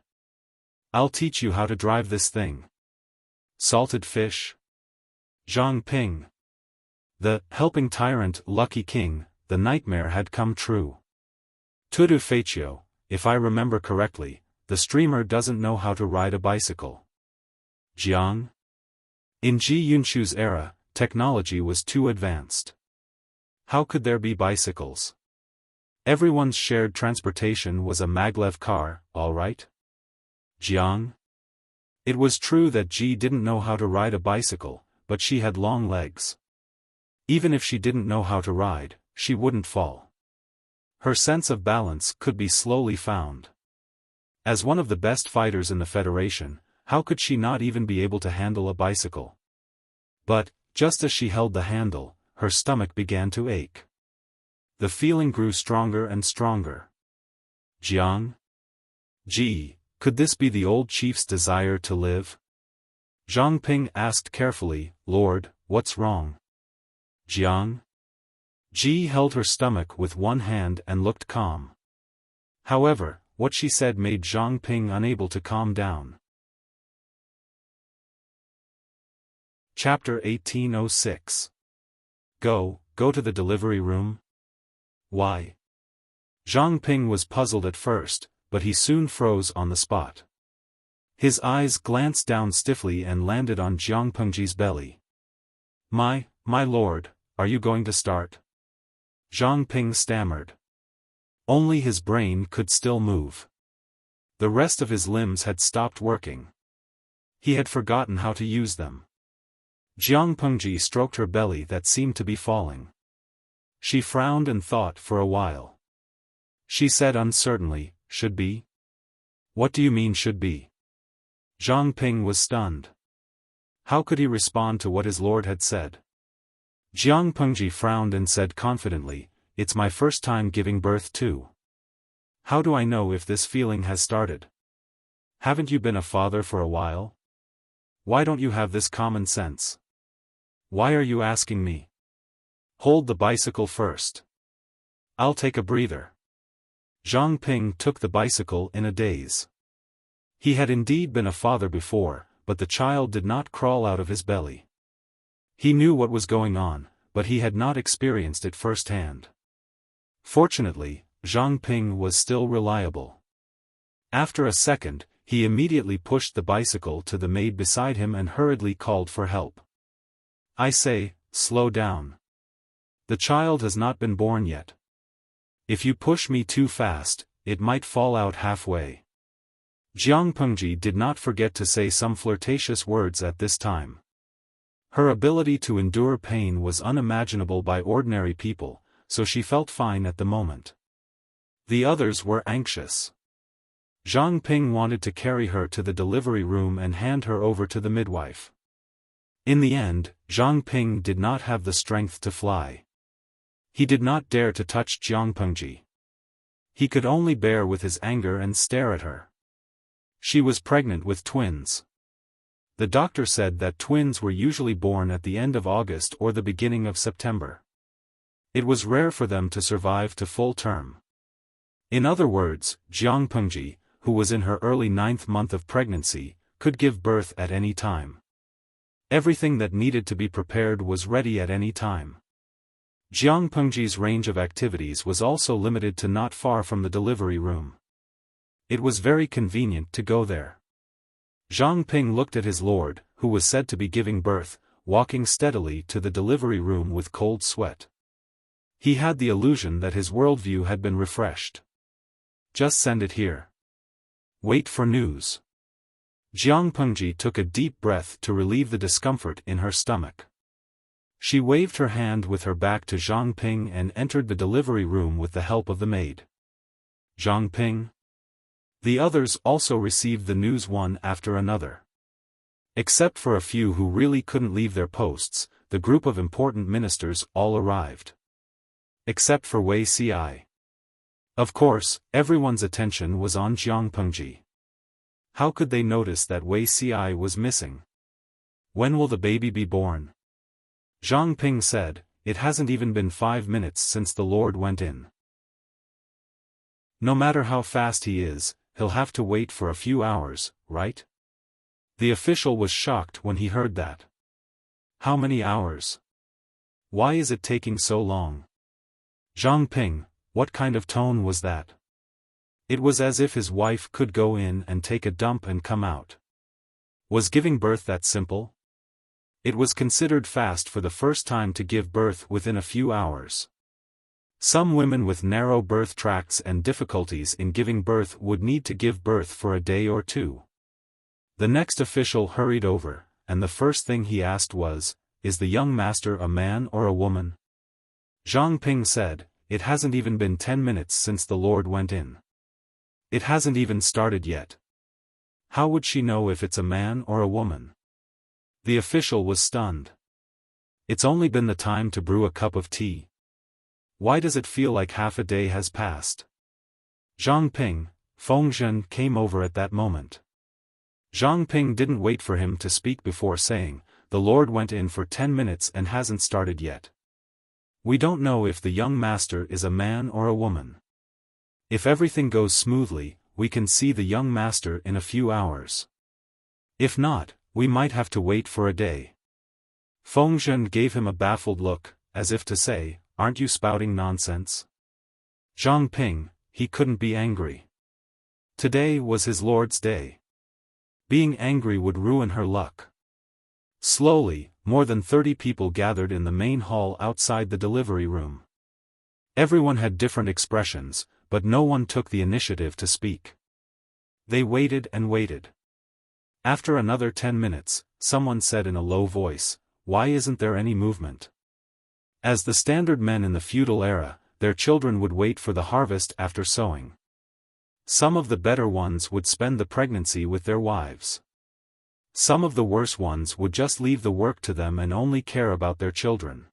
I'll teach you how to drive this thing. Salted fish? Zhang Ping. The helping tyrant lucky king, the nightmare had come true. Tudu Feichio, if I remember correctly, the streamer doesn't know how to ride a bicycle. Jiang? In Ji Yunshu's era, technology was too advanced. How could there be bicycles? Everyone's shared transportation was a maglev car, all right? Jiang? It was true that Ji didn't know how to ride a bicycle, but she had long legs. Even if she didn't know how to ride, she wouldn't fall. Her sense of balance could be slowly found. As one of the best fighters in the Federation, how could she not even be able to handle a bicycle? But, just as she held the handle, her stomach began to ache. The feeling grew stronger and stronger. Jiang? Ji, could this be the old chief's desire to live? Zhang Ping asked carefully, Lord, what's wrong? Jiang? Ji held her stomach with one hand and looked calm. However, what she said made Zhang Ping unable to calm down. Chapter 1806. Go to the delivery room? Why? Zhang Ping was puzzled at first, but he soon froze on the spot. His eyes glanced down stiffly and landed on Jiang Pengji's belly. My lord, are you going to start? Zhang Ping stammered. Only his brain could still move. The rest of his limbs had stopped working. He had forgotten how to use them. Jiang Pengji stroked her belly that seemed to be falling. She frowned and thought for a while. She said uncertainly, should be? What do you mean should be? Zhang Ping was stunned. How could he respond to what his lord had said? Jiang Pengji frowned and said confidently, it's my first time giving birth too. How do I know if this feeling has started? Haven't you been a father for a while? Why don't you have this common sense? Why are you asking me? Hold the bicycle first. I'll take a breather. Zhang Ping took the bicycle in a daze. He had indeed been a father before, but the child did not crawl out of his belly. He knew what was going on, but he had not experienced it firsthand. Fortunately, Zhang Ping was still reliable. After a second, he immediately pushed the bicycle to the maid beside him and hurriedly called for help. I say, slow down. The child has not been born yet. If you push me too fast, it might fall out halfway. Jiang Pengji did not forget to say some flirtatious words at this time. Her ability to endure pain was unimaginable by ordinary people, so she felt fine at the moment. The others were anxious. Zhang Ping wanted to carry her to the delivery room and hand her over to the midwife. In the end, Zhang Ping did not have the strength to fly. He did not dare to touch Jiang Pengji. He could only bear with his anger and stare at her. She was pregnant with twins. The doctor said that twins were usually born at the end of August or the beginning of September. It was rare for them to survive to full term. In other words, Jiang Pengji, who was in her early 9th month of pregnancy, could give birth at any time. Everything that needed to be prepared was ready at any time. Jiang Pengji's range of activities was also limited to not far from the delivery room. It was very convenient to go there. Zhang Ping looked at his lord, who was said to be giving birth, walking steadily to the delivery room with cold sweat. He had the illusion that his worldview had been refreshed. Just send it here. Wait for news. Jiang Pengji took a deep breath to relieve the discomfort in her stomach. She waved her hand with her back to Zhang Ping and entered the delivery room with the help of the maid. Zhang Ping? The others also received the news one after another. Except for a few who really couldn't leave their posts, the group of important ministers all arrived. Except for Wei Ci. Of course, everyone's attention was on Jiang Pengji. How could they notice that Wei Ci was missing? When will the baby be born? Zhang Ping said, it hasn't even been 5 minutes since the Lord went in. No matter how fast he is, he'll have to wait for a few hours, right? The official was shocked when he heard that. How many hours? Why is it taking so long? Zhang Ping, what kind of tone was that? It was as if his wife could go in and take a dump and come out. Was giving birth that simple? It was considered fast for the first time to give birth within a few hours. Some women with narrow birth tracts and difficulties in giving birth would need to give birth for a day or two. The next official hurried over, and the first thing he asked was, is the young master a man or a woman? Zhang Ping said, it hasn't even been 10 minutes since the Lord went in. It hasn't even started yet. How would she know if it's a man or a woman? The official was stunned. It's only been the time to brew a cup of tea. Why does it feel like half a day has passed? Zhang Ping, Fengzhen came over at that moment. Zhang Ping didn't wait for him to speak before saying, the Lord went in for 10 minutes and hasn't started yet. We don't know if the young master is a man or a woman. If everything goes smoothly, we can see the young master in a few hours. If not, we might have to wait for a day. Fengzhen gave him a baffled look, as if to say, aren't you spouting nonsense? Zhang Ping, he couldn't be angry. Today was his Lord's day. Being angry would ruin her luck. Slowly, more than 30 people gathered in the main hall outside the delivery room. Everyone had different expressions, but no one took the initiative to speak. They waited and waited. After another 10 minutes, someone said in a low voice, why isn't there any movement? As the standard men in the feudal era, their children would wait for the harvest after sowing. Some of the better ones would spend the pregnancy with their wives. Some of the worse ones would just leave the work to them and only care about their children.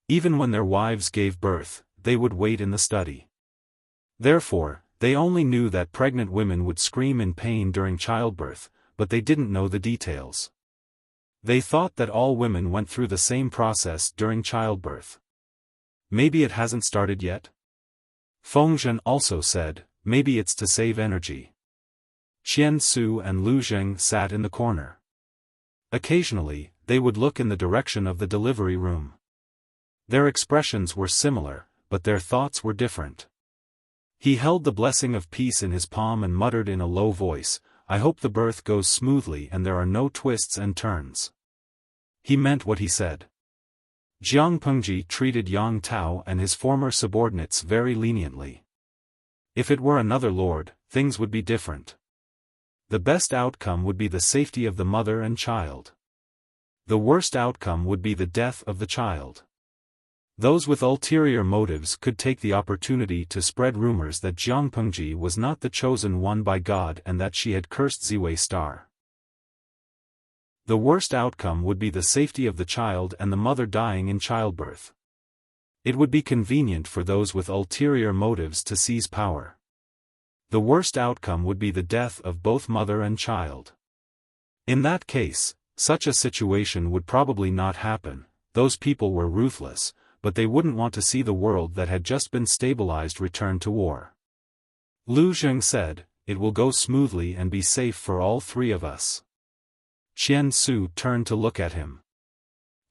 Even when their wives gave birth, they would wait in the study. Therefore, they only knew that pregnant women would scream in pain during childbirth, but they didn't know the details. They thought that all women went through the same process during childbirth. Maybe it hasn't started yet? Fengzhen also said, maybe it's to save energy. Qian Su and Lu Zheng sat in the corner. Occasionally, they would look in the direction of the delivery room. Their expressions were similar, but their thoughts were different. He held the blessing of peace in his palm and muttered in a low voice, I hope the birth goes smoothly and there are no twists and turns. He meant what he said. Jiang Pengji treated Yang Tao and his former subordinates very leniently. If it were another lord, things would be different. The best outcome would be the safety of the mother and child. The worst outcome would be the death of the child. Those with ulterior motives could take the opportunity to spread rumors that Jiang Pengji was not the chosen one by God and that she had cursed Ziwei Star. The worst outcome would be the safety of the child and the mother dying in childbirth. It would be convenient for those with ulterior motives to seize power. The worst outcome would be the death of both mother and child. In that case, such a situation would probably not happen. Those people were ruthless, but they wouldn't want to see the world that had just been stabilized return to war. Lu Zheng said, it will go smoothly and be safe for all three of us. Qian Su turned to look at him.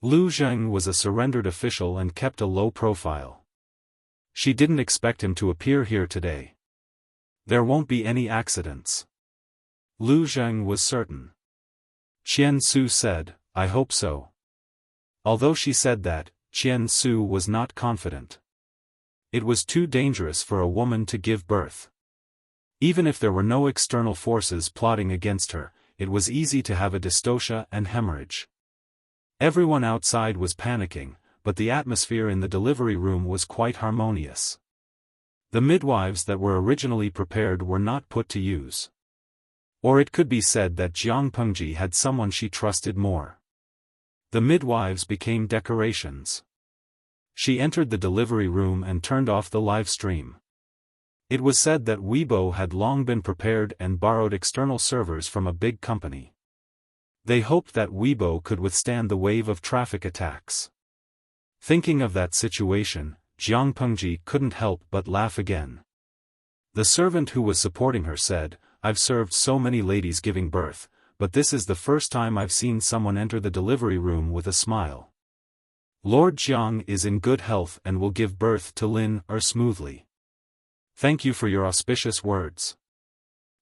Lu Zheng was a surrendered official and kept a low profile. She didn't expect him to appear here today. There won't be any accidents. Lu Zheng was certain. Qian Su said, I hope so. Although she said that, Qian Su was not confident. It was too dangerous for a woman to give birth. Even if there were no external forces plotting against her, it was easy to have a dystocia and hemorrhage. Everyone outside was panicking, but the atmosphere in the delivery room was quite harmonious. The midwives that were originally prepared were not put to use. Or it could be said that Jiang Pengji had someone she trusted more. The midwives became decorations. She entered the delivery room and turned off the live stream. It was said that Weibo had long been prepared and borrowed external servers from a big company. They hoped that Weibo could withstand the wave of traffic attacks. Thinking of that situation, Jiang Pengji couldn't help but laugh again. The servant who was supporting her said, I've served so many ladies giving birth, but this is the first time I've seen someone enter the delivery room with a smile. Lord Jiang is in good health and will give birth to Lin smoothly. Thank you for your auspicious words.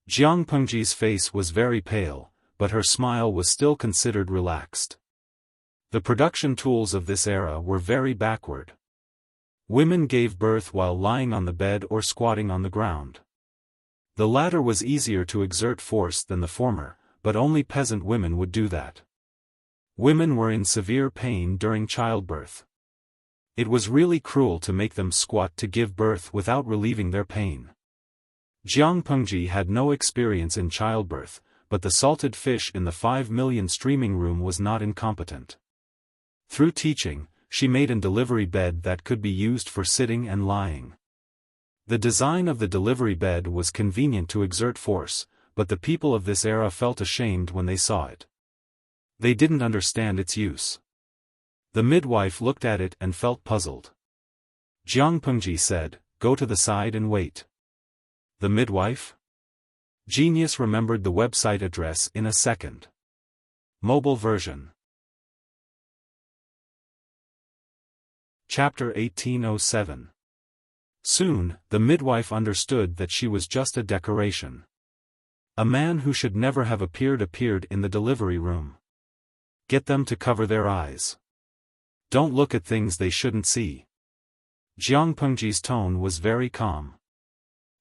Jiang Pengji's face was very pale, but her smile was still considered relaxed. The production tools of this era were very backward. Women gave birth while lying on the bed or squatting on the ground. The latter was easier to exert force than the former, but only peasant women would do that. Women were in severe pain during childbirth. It was really cruel to make them squat to give birth without relieving their pain. Jiang Pengji had no experience in childbirth, but the salted fish in the 5 million streaming room was not incompetent. Through teaching, she made a delivery bed that could be used for sitting and lying. The design of the delivery bed was convenient to exert force, but the people of this era felt ashamed when they saw it. They didn't understand its use. The midwife looked at it and felt puzzled. Jiang Pengji said, go to the side and wait. The midwife? Genius remembered the website address in a second. Mobile version. Chapter 1807. Soon, the midwife understood that she was just a decoration. A man who should never have appeared in the delivery room. Get them to cover their eyes. Don't look at things they shouldn't see. Jiang Pengji's tone was very calm.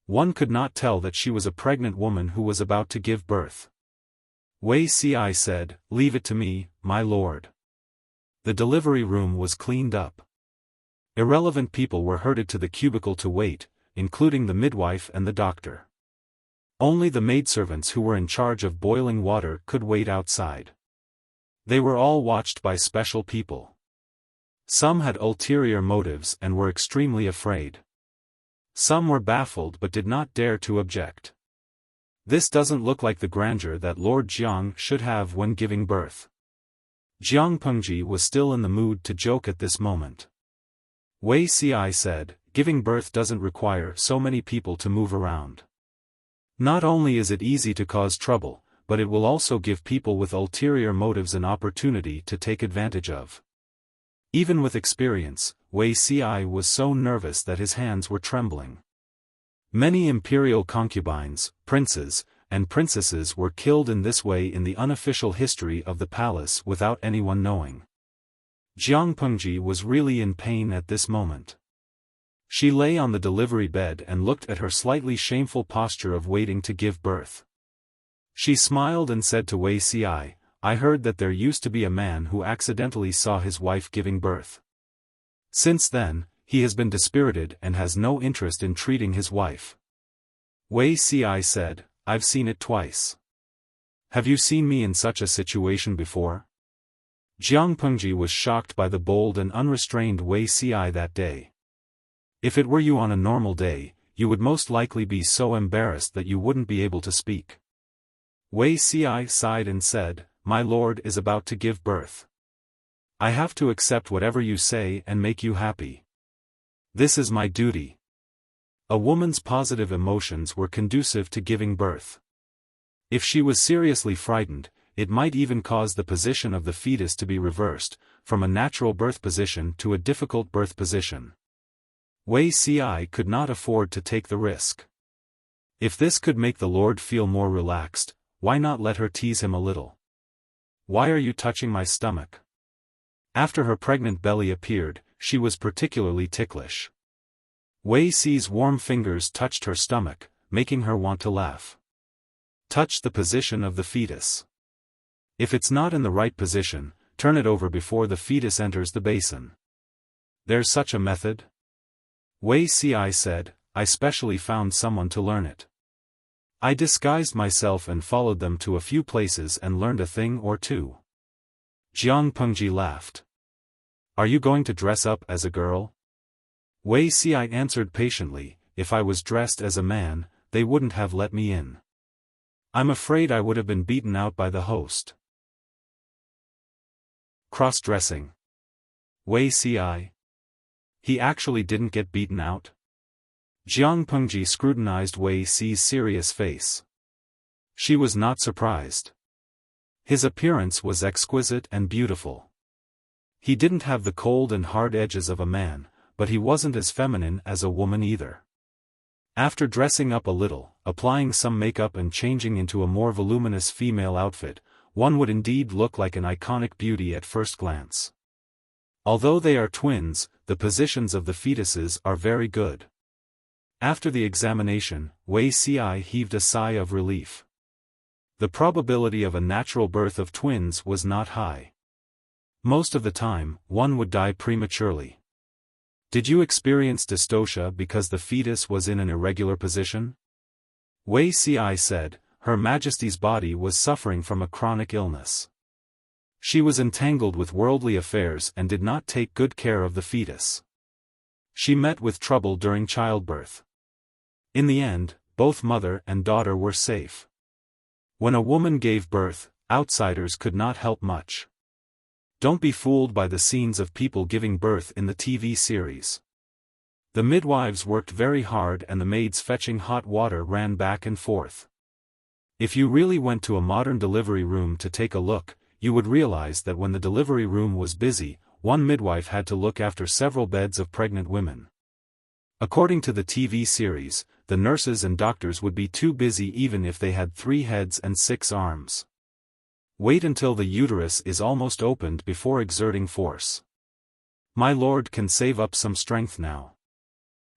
One could not tell that she was a pregnant woman who was about to give birth. Wei Ci said, leave it to me, my lord. The delivery room was cleaned up. Irrelevant people were herded to the cubicle to wait, including the midwife and the doctor. Only the maidservants who were in charge of boiling water could wait outside. They were all watched by special people. Some had ulterior motives and were extremely afraid. Some were baffled but did not dare to object. This doesn't look like the grandeur that Lord Jiang should have when giving birth. Jiang Pengji was still in the mood to joke at this moment. Wei Ci said, giving birth doesn't require so many people to move around. Not only is it easy to cause trouble, but it will also give people with ulterior motives an opportunity to take advantage of. Even with experience, Wei Ci was so nervous that his hands were trembling. Many imperial concubines, princes, and princesses were killed in this way in the unofficial history of the palace without anyone knowing. Jiang Pengji was really in pain at this moment. She lay on the delivery bed and looked at her slightly shameful posture of waiting to give birth. She smiled and said to Wei Ci, I heard that there used to be a man who accidentally saw his wife giving birth. Since then, he has been dispirited and has no interest in treating his wife. Wei Ci said, I've seen it twice. Have you seen me in such a situation before? Jiang Pengji was shocked by the bold and unrestrained Wei Ci that day. If it were you on a normal day, you would most likely be so embarrassed that you wouldn't be able to speak. Wei Ci sighed and said, My lord is about to give birth. I have to accept whatever you say and make you happy. This is my duty. A woman's positive emotions were conducive to giving birth. If she was seriously frightened, it might even cause the position of the fetus to be reversed, from a natural birth position to a difficult birth position. Wei Ci could not afford to take the risk. If this could make the Lord feel more relaxed, why not let her tease him a little? Why are you touching my stomach? After her pregnant belly appeared, she was particularly ticklish. Wei Ci's warm fingers touched her stomach, making her want to laugh. Touch the position of the fetus. If it's not in the right position, turn it over before the fetus enters the basin. There's such a method? Wei Ci said, I specially found someone to learn it. I disguised myself and followed them to a few places and learned a thing or two. Jiang Pengji laughed. Are you going to dress up as a girl? Wei Ci answered patiently, if I was dressed as a man, they wouldn't have let me in. I'm afraid I would have been beaten out by the host. Cross-dressing. Wei Ci. He actually didn't get beaten out? Jiang Pengji scrutinized Wei Ci's serious face. She was not surprised. His appearance was exquisite and beautiful. He didn't have the cold and hard edges of a man, but he wasn't as feminine as a woman either. After dressing up a little, applying some makeup and changing into a more voluminous female outfit, one would indeed look like an iconic beauty at first glance. Although they are twins, the positions of the fetuses are very good. After the examination, Wei Ci heaved a sigh of relief. The probability of a natural birth of twins was not high. Most of the time, one would die prematurely. Did you experience dystocia because the fetus was in an irregular position? Wei Ci said, Her Majesty's body was suffering from a chronic illness. She was entangled with worldly affairs and did not take good care of the fetus. She met with trouble during childbirth. In the end, both mother and daughter were safe. When a woman gave birth, outsiders could not help much. Don't be fooled by the scenes of people giving birth in the TV series. The midwives worked very hard and the maids fetching hot water ran back and forth. If you really went to a modern delivery room to take a look, you would realize that when the delivery room was busy, one midwife had to look after several beds of pregnant women. According to the TV series, the nurses and doctors would be too busy even if they had 3 heads and 6 arms. Wait until the uterus is almost opened before exerting force. My lord can save up some strength now.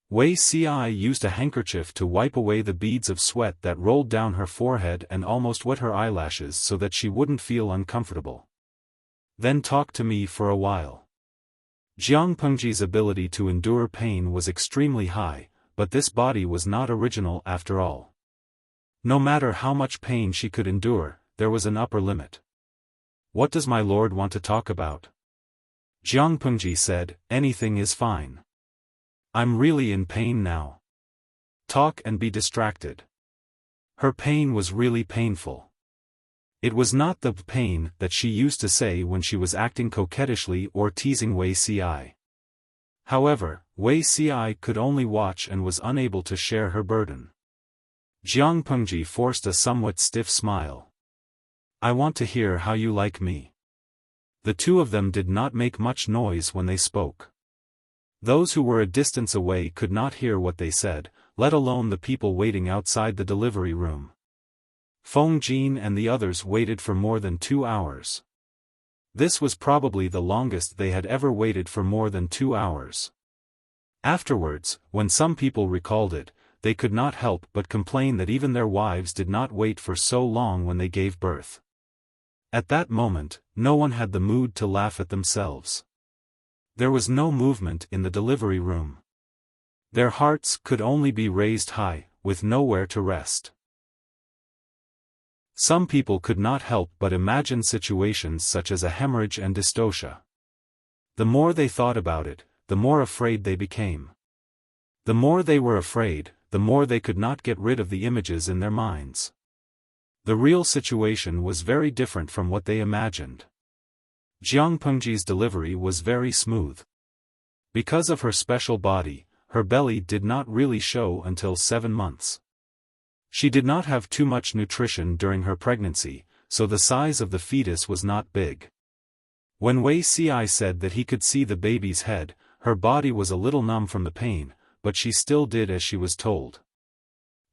Wei Ci used a handkerchief to wipe away the beads of sweat that rolled down her forehead and almost wet her eyelashes so that she wouldn't feel uncomfortable. Then talk to me for a while. Jiang Pengji's ability to endure pain was extremely high, but this body was not original after all. No matter how much pain she could endure, there was an upper limit. What does my lord want to talk about? Jiang Pengji said, anything is fine. I'm really in pain now. Talk and be distracted. Her pain was really painful. It was not the pain that she used to say when she was acting coquettishly or teasing Wei Ci. However, Wei Ci could only watch and was unable to share her burden. Jiang Pengji forced a somewhat stiff smile. I want to hear how you like me. The two of them did not make much noise when they spoke. Those who were a distance away could not hear what they said, let alone the people waiting outside the delivery room. Feng Jin and the others waited for more than 2 hours. This was probably the longest they had ever waited for more than 2 hours. Afterwards, when some people recalled it, they could not help but complain that even their wives did not wait for so long when they gave birth. At that moment, no one had the mood to laugh at themselves. There was no movement in the delivery room. Their hearts could only be raised high, with nowhere to rest. Some people could not help but imagine situations such as a hemorrhage and dystocia. The more they thought about it, the more afraid they became. The more they were afraid, the more they could not get rid of the images in their minds. The real situation was very different from what they imagined. Jiang Pengji's delivery was very smooth. Because of her special body, her belly did not really show until 7 months. She did not have too much nutrition during her pregnancy, so the size of the fetus was not big. When Wei Ci said that he could see the baby's head, her body was a little numb from the pain, but she still did as she was told.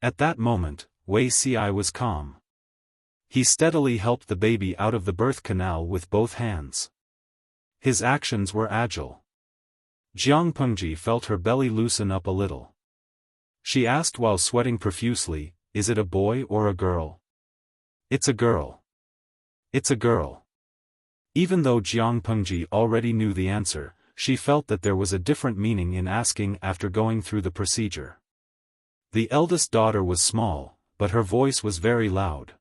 At that moment, Wei Ci was calm. He steadily helped the baby out of the birth canal with both hands. His actions were agile. Jiang Pengji felt her belly loosen up a little. She asked while sweating profusely, "Is it a boy or a girl?" "It's a girl. It's a girl." Even though Jiang Pengji already knew the answer, she felt that there was a different meaning in asking after going through the procedure. The eldest daughter was small, but her voice was very loud.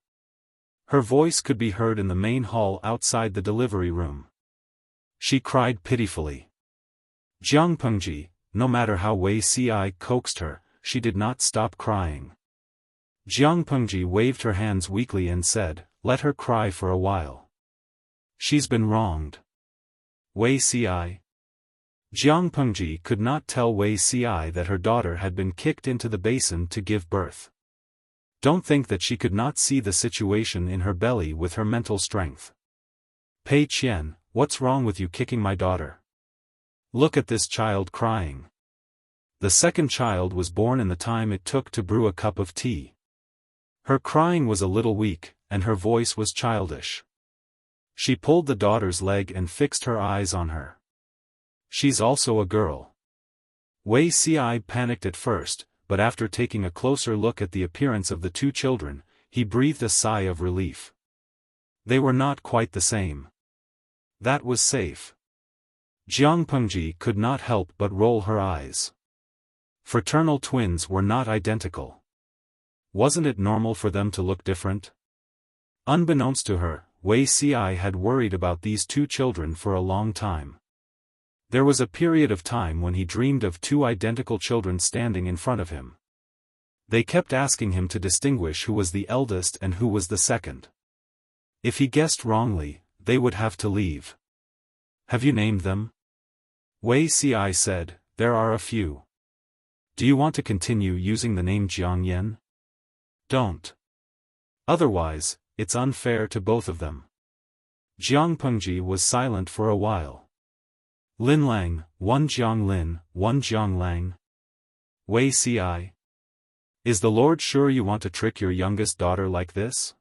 Her voice could be heard in the main hall outside the delivery room. She cried pitifully. Jiang Pengji, no matter how Wei Ci coaxed her, she did not stop crying. Jiang Pengji waved her hands weakly and said, "Let her cry for a while. She's been wronged." Wei Ci. Jiang Pengji could not tell Wei Ci that her daughter had been kicked into the basin to give birth. Don't think that she could not see the situation in her belly with her mental strength. "Pei Qian, what's wrong with you kicking my daughter? Look at this child crying." The second child was born in the time it took to brew a cup of tea. Her crying was a little weak, and her voice was childish. She pulled the daughter's leg and fixed her eyes on her. "She's also a girl." Wei Ci panicked at first, but after taking a closer look at the appearance of the two children, he breathed a sigh of relief. They were not quite the same. That was safe. Jiang Pengji could not help but roll her eyes. Fraternal twins were not identical. Wasn't it normal for them to look different? Unbeknownst to her, Wei Ci had worried about these two children for a long time. There was a period of time when he dreamed of two identical children standing in front of him. They kept asking him to distinguish who was the eldest and who was the second. If he guessed wrongly, they would have to leave. "Have you named them?" Wei Ci said, "There are a few." "Do you want to continue using the name Jiang Yan?" "Don't. Otherwise, it's unfair to both of them." Jiang Pengji was silent for a while. "Lin Lang, one Jiang Lin, one Jiang Lang." Wei Ci. "Is the Lord sure you want to trick your youngest daughter like this?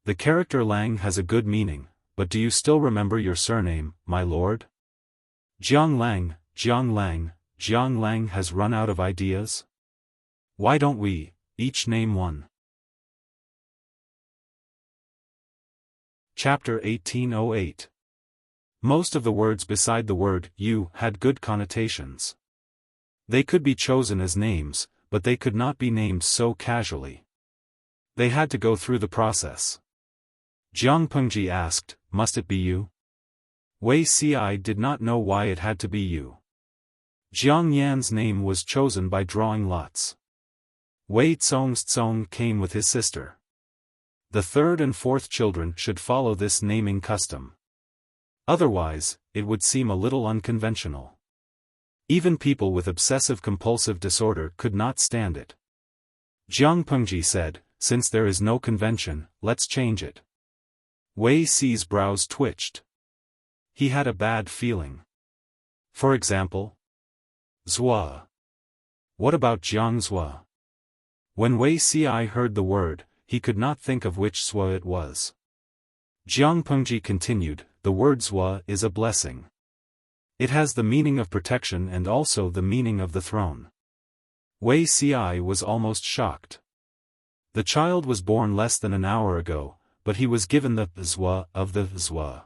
The character Lang has a good meaning, but do you still remember your surname, my lord?" "Jiang Lang, Jiang Lang, Jiang Lang has run out of ideas? Why don't we each name one?" Chapter 1808. Most of the words beside the word "you" had good connotations. They could be chosen as names, but they could not be named so casually. They had to go through the process. Jiang Pengji asked, "Must it be you?" Wei Ci did not know why it had to be you. Jiang Yan's name was chosen by drawing lots. Wei Tsong's Tsong came with his sister. The third and fourth children should follow this naming custom. Otherwise, it would seem a little unconventional. Even people with obsessive-compulsive disorder could not stand it. Jiang Pengji said, "Since there is no convention, let's change it." Wei Si's brows twitched. He had a bad feeling. For example, Zhua. What about Jiang Zhua? When Wei Si heard the word, he could not think of which Zhua it was. Jiang Pengji continued, "The word Zhua is a blessing. It has the meaning of protection and also the meaning of the throne." Wei Si was almost shocked. The child was born less than an hour ago, but he was given the Zhua of the Zhua.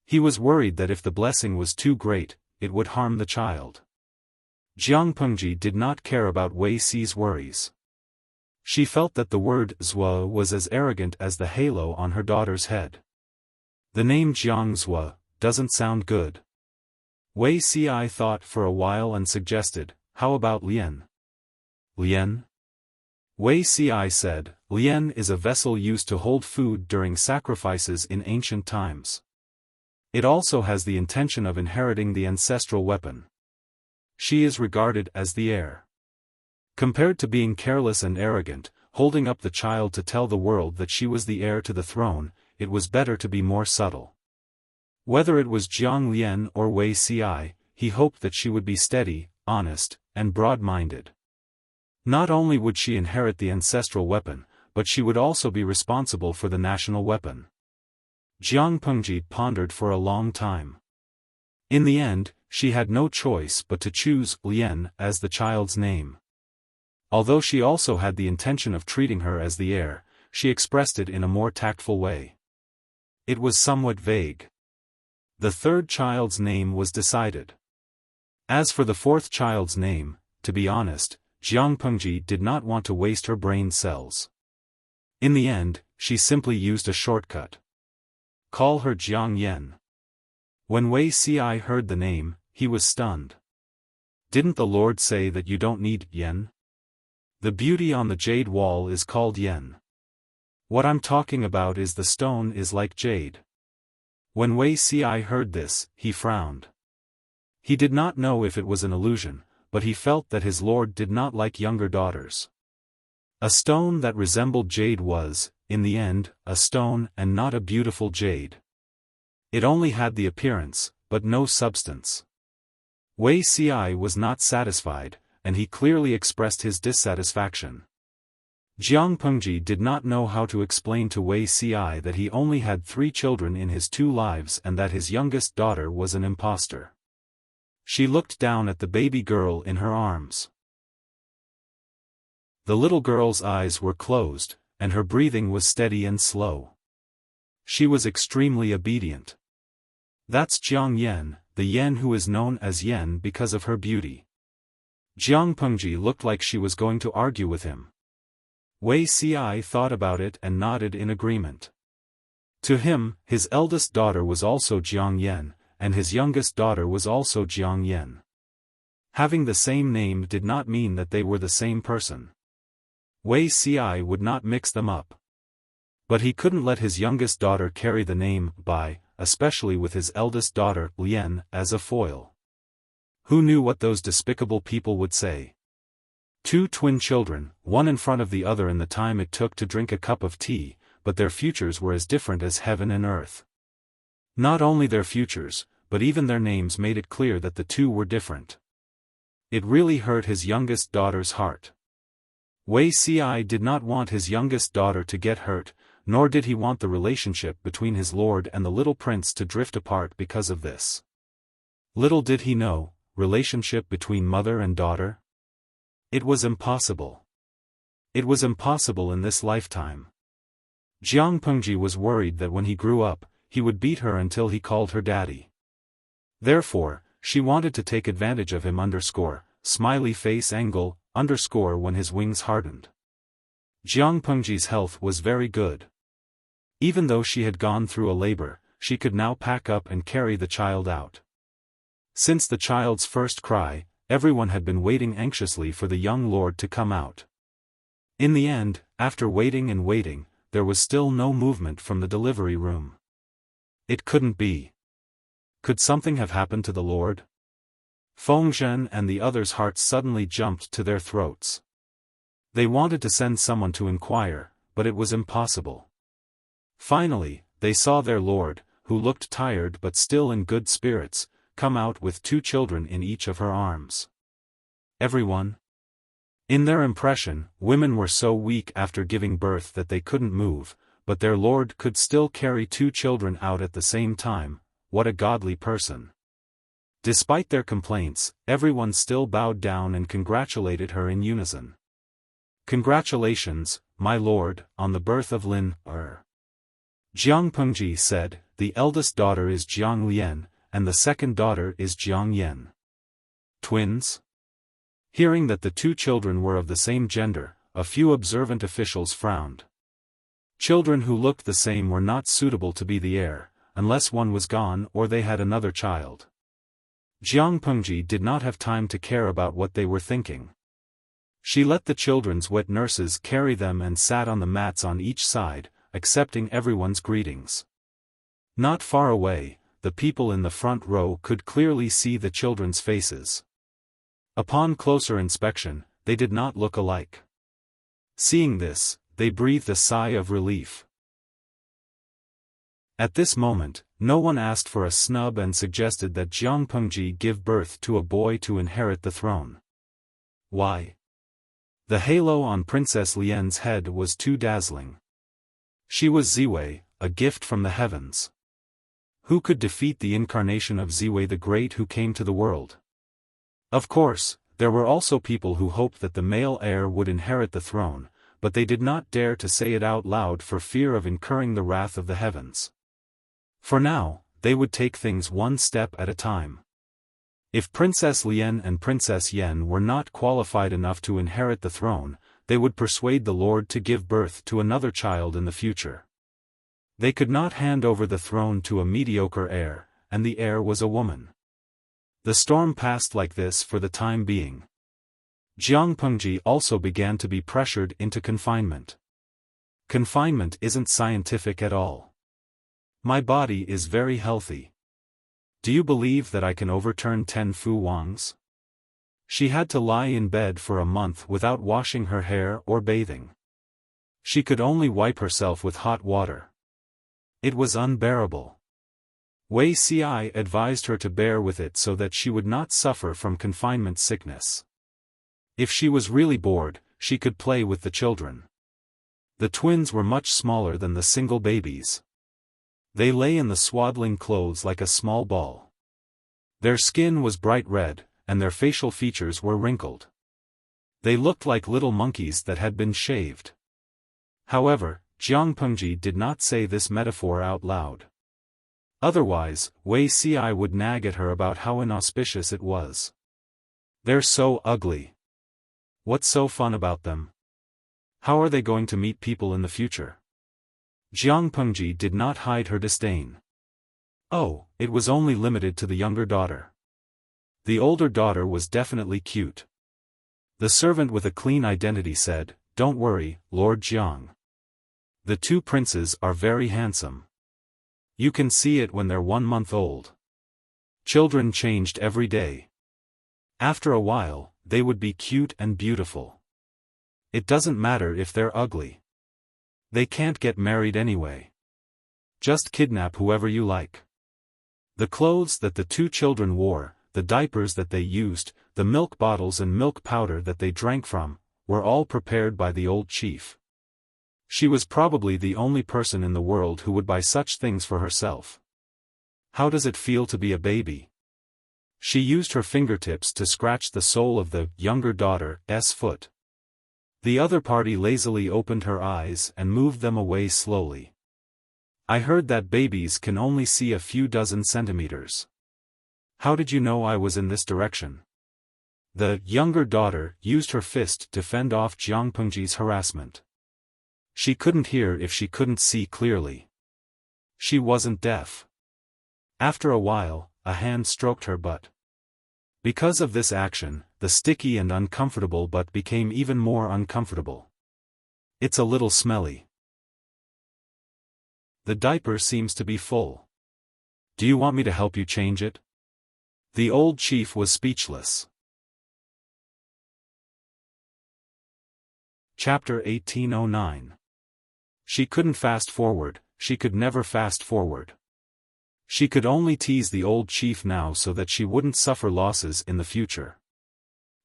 He was worried that if the blessing was too great, it would harm the child. Jiang Pengji did not care about Wei Si's worries. She felt that the word Zhua was as arrogant as the halo on her daughter's head. The name Jiang Zhua doesn't sound good. Wei Si thought for a while and suggested, "How about Lian?" Lian? Wei Si said, "Lian is a vessel used to hold food during sacrifices in ancient times. It also has the intention of inheriting the ancestral weapon. She is regarded as the heir. Compared to being careless and arrogant, holding up the child to tell the world that she was the heir to the throne, it was better to be more subtle." Whether it was Jiang Lian or Wei Si, he hoped that she would be steady, honest, and broad-minded. Not only would she inherit the ancestral weapon, but she would also be responsible for the national weapon. Jiang Pengji pondered for a long time. In the end, she had no choice but to choose Lian as the child's name. Although she also had the intention of treating her as the heir, she expressed it in a more tactful way. It was somewhat vague. The third child's name was decided. As for the fourth child's name, to be honest, Jiang Pengji did not want to waste her brain cells. In the end, she simply used a shortcut. Call her Jiang Yan. When Wei Si heard the name, he was stunned. Didn't the Lord say that you don't need Yan? The beauty on the jade wall is called Yan. What I'm talking about is the stone is like jade. When Wei Si heard this, he frowned. He did not know if it was an illusion, but he felt that his lord did not like younger daughters. A stone that resembled jade was, in the end, a stone and not a beautiful jade. It only had the appearance, but no substance. Wei Si was not satisfied, and he clearly expressed his dissatisfaction. Jiang Pengji did not know how to explain to Wei Si that he only had 3 children in his 2 lives and that his youngest daughter was an impostor. She looked down at the baby girl in her arms. The little girl's eyes were closed, and her breathing was steady and slow. She was extremely obedient. That's Jiang Yan, the Yan who is known as Yan because of her beauty. Jiang Pengji looked like she was going to argue with him. Wei Si thought about it and nodded in agreement. To him, his eldest daughter was also Jiang Yan, and his youngest daughter was also Jiang Yan. Having the same name did not mean that they were the same person. Wei Si would not mix them up. But he couldn't let his youngest daughter carry the name Bai, especially with his eldest daughter, Lian, as a foil. Who knew what those despicable people would say? 2 twin children, one in front of the other in the time it took to drink a cup of tea, but their futures were as different as heaven and earth. Not only their futures, but even their names made it clear that the 2 were different. It really hurt his youngest daughter's heart. Wei Si did not want his youngest daughter to get hurt, nor did he want the relationship between his lord and the little prince to drift apart because of this. Little did he know, relationship between mother and daughter? It was impossible. It was impossible in this lifetime. Jiang Pengji was worried that when he grew up, he would beat her until he called her daddy. Therefore, she wanted to take advantage of him smiley face angle, when his wings hardened. Jiang Pengji's health was very good. Even though she had gone through a labor, she could now pack up and carry the child out. Since the child's first cry, everyone had been waiting anxiously for the young lord to come out. In the end, after waiting and waiting, there was still no movement from the delivery room. It couldn't be. Could something have happened to the Lord? Fengzhen and the others' hearts suddenly jumped to their throats. They wanted to send someone to inquire, but it was impossible. Finally, they saw their Lord, who looked tired but still in good spirits, come out with 2 children in each of her arms. Everyone? In their impression, women were so weak after giving birth that they couldn't move, but their Lord could still carry 2 children out at the same time. What a godly person. Despite their complaints, everyone still bowed down and congratulated her in unison. Congratulations, my lord, on the birth of Lin Er. Jiang Pengji said, the eldest daughter is Jiang Lian, and the second daughter is Jiang Yan. Twins? Hearing that the 2 children were of the same gender, a few observant officials frowned. Children who looked the same were not suitable to be the heir, unless one was gone or they had another child. Jiang Pengji did not have time to care about what they were thinking. She let the children's wet nurses carry them and sat on the mats on each side, accepting everyone's greetings. Not far away, the people in the front row could clearly see the children's faces. Upon closer inspection, they did not look alike. Seeing this, they breathed a sigh of relief. At this moment, no one asked for a snub and suggested that Jiang Pengji give birth to a boy to inherit the throne. Why? The halo on Princess Lian's head was too dazzling. She was Ziwei, a gift from the heavens. Who could defeat the incarnation of Ziwei the Great who came to the world? Of course, there were also people who hoped that the male heir would inherit the throne, but they did not dare to say it out loud for fear of incurring the wrath of the heavens. For now, they would take things one step at a time. If Princess Lian and Princess Yan were not qualified enough to inherit the throne, they would persuade the Lord to give birth to another child in the future. They could not hand over the throne to a mediocre heir, and the heir was a woman. The storm passed like this for the time being. Jiang Pengji also began to be pressured into confinement. Confinement isn't scientific at all. My body is very healthy. Do you believe that I can overturn 10 Fu Wangs? She had to lie in bed for a month without washing her hair or bathing. She could only wipe herself with hot water. It was unbearable. Wei Ci advised her to bear with it so that she would not suffer from confinement sickness. If she was really bored, she could play with the children. The twins were much smaller than the single babies. They lay in the swaddling clothes like a small ball. Their skin was bright red, and their facial features were wrinkled. They looked like little monkeys that had been shaved. However, Jiang Pengji did not say this metaphor out loud. Otherwise, Wei Ci would nag at her about how inauspicious it was. They're so ugly. What's so fun about them? How are they going to meet people in the future? Jiang Pengji did not hide her disdain. Oh, it was only limited to the younger daughter. The older daughter was definitely cute. The servant with a clean identity said, "Don't worry, Lord Jiang. The 2 princes are very handsome. You can see it when they're 1 month old. Children changed every day. After a while, they would be cute and beautiful. It doesn't matter if they're ugly. They can't get married anyway. Just kidnap whoever you like." The clothes that the 2 children wore, the diapers that they used, the milk bottles and milk powder that they drank from, were all prepared by the old chief. She was probably the only person in the world who would buy such things for herself. How does it feel to be a baby? She used her fingertips to scratch the sole of the younger daughter's foot. The other party lazily opened her eyes and moved them away slowly. I heard that babies can only see a few dozen centimeters. How did you know I was in this direction? The younger daughter used her fist to fend off Jiang Pengji's harassment. She couldn't hear if she couldn't see clearly. She wasn't deaf. After a while, a hand stroked her butt. Because of this action, the sticky and uncomfortable butt became even more uncomfortable. It's a little smelly. The diaper seems to be full. Do you want me to help you change it? The old chief was speechless. Chapter 1809. She couldn't fast forward, she could never fast forward. She could only tease the old chief now so that she wouldn't suffer losses in the future.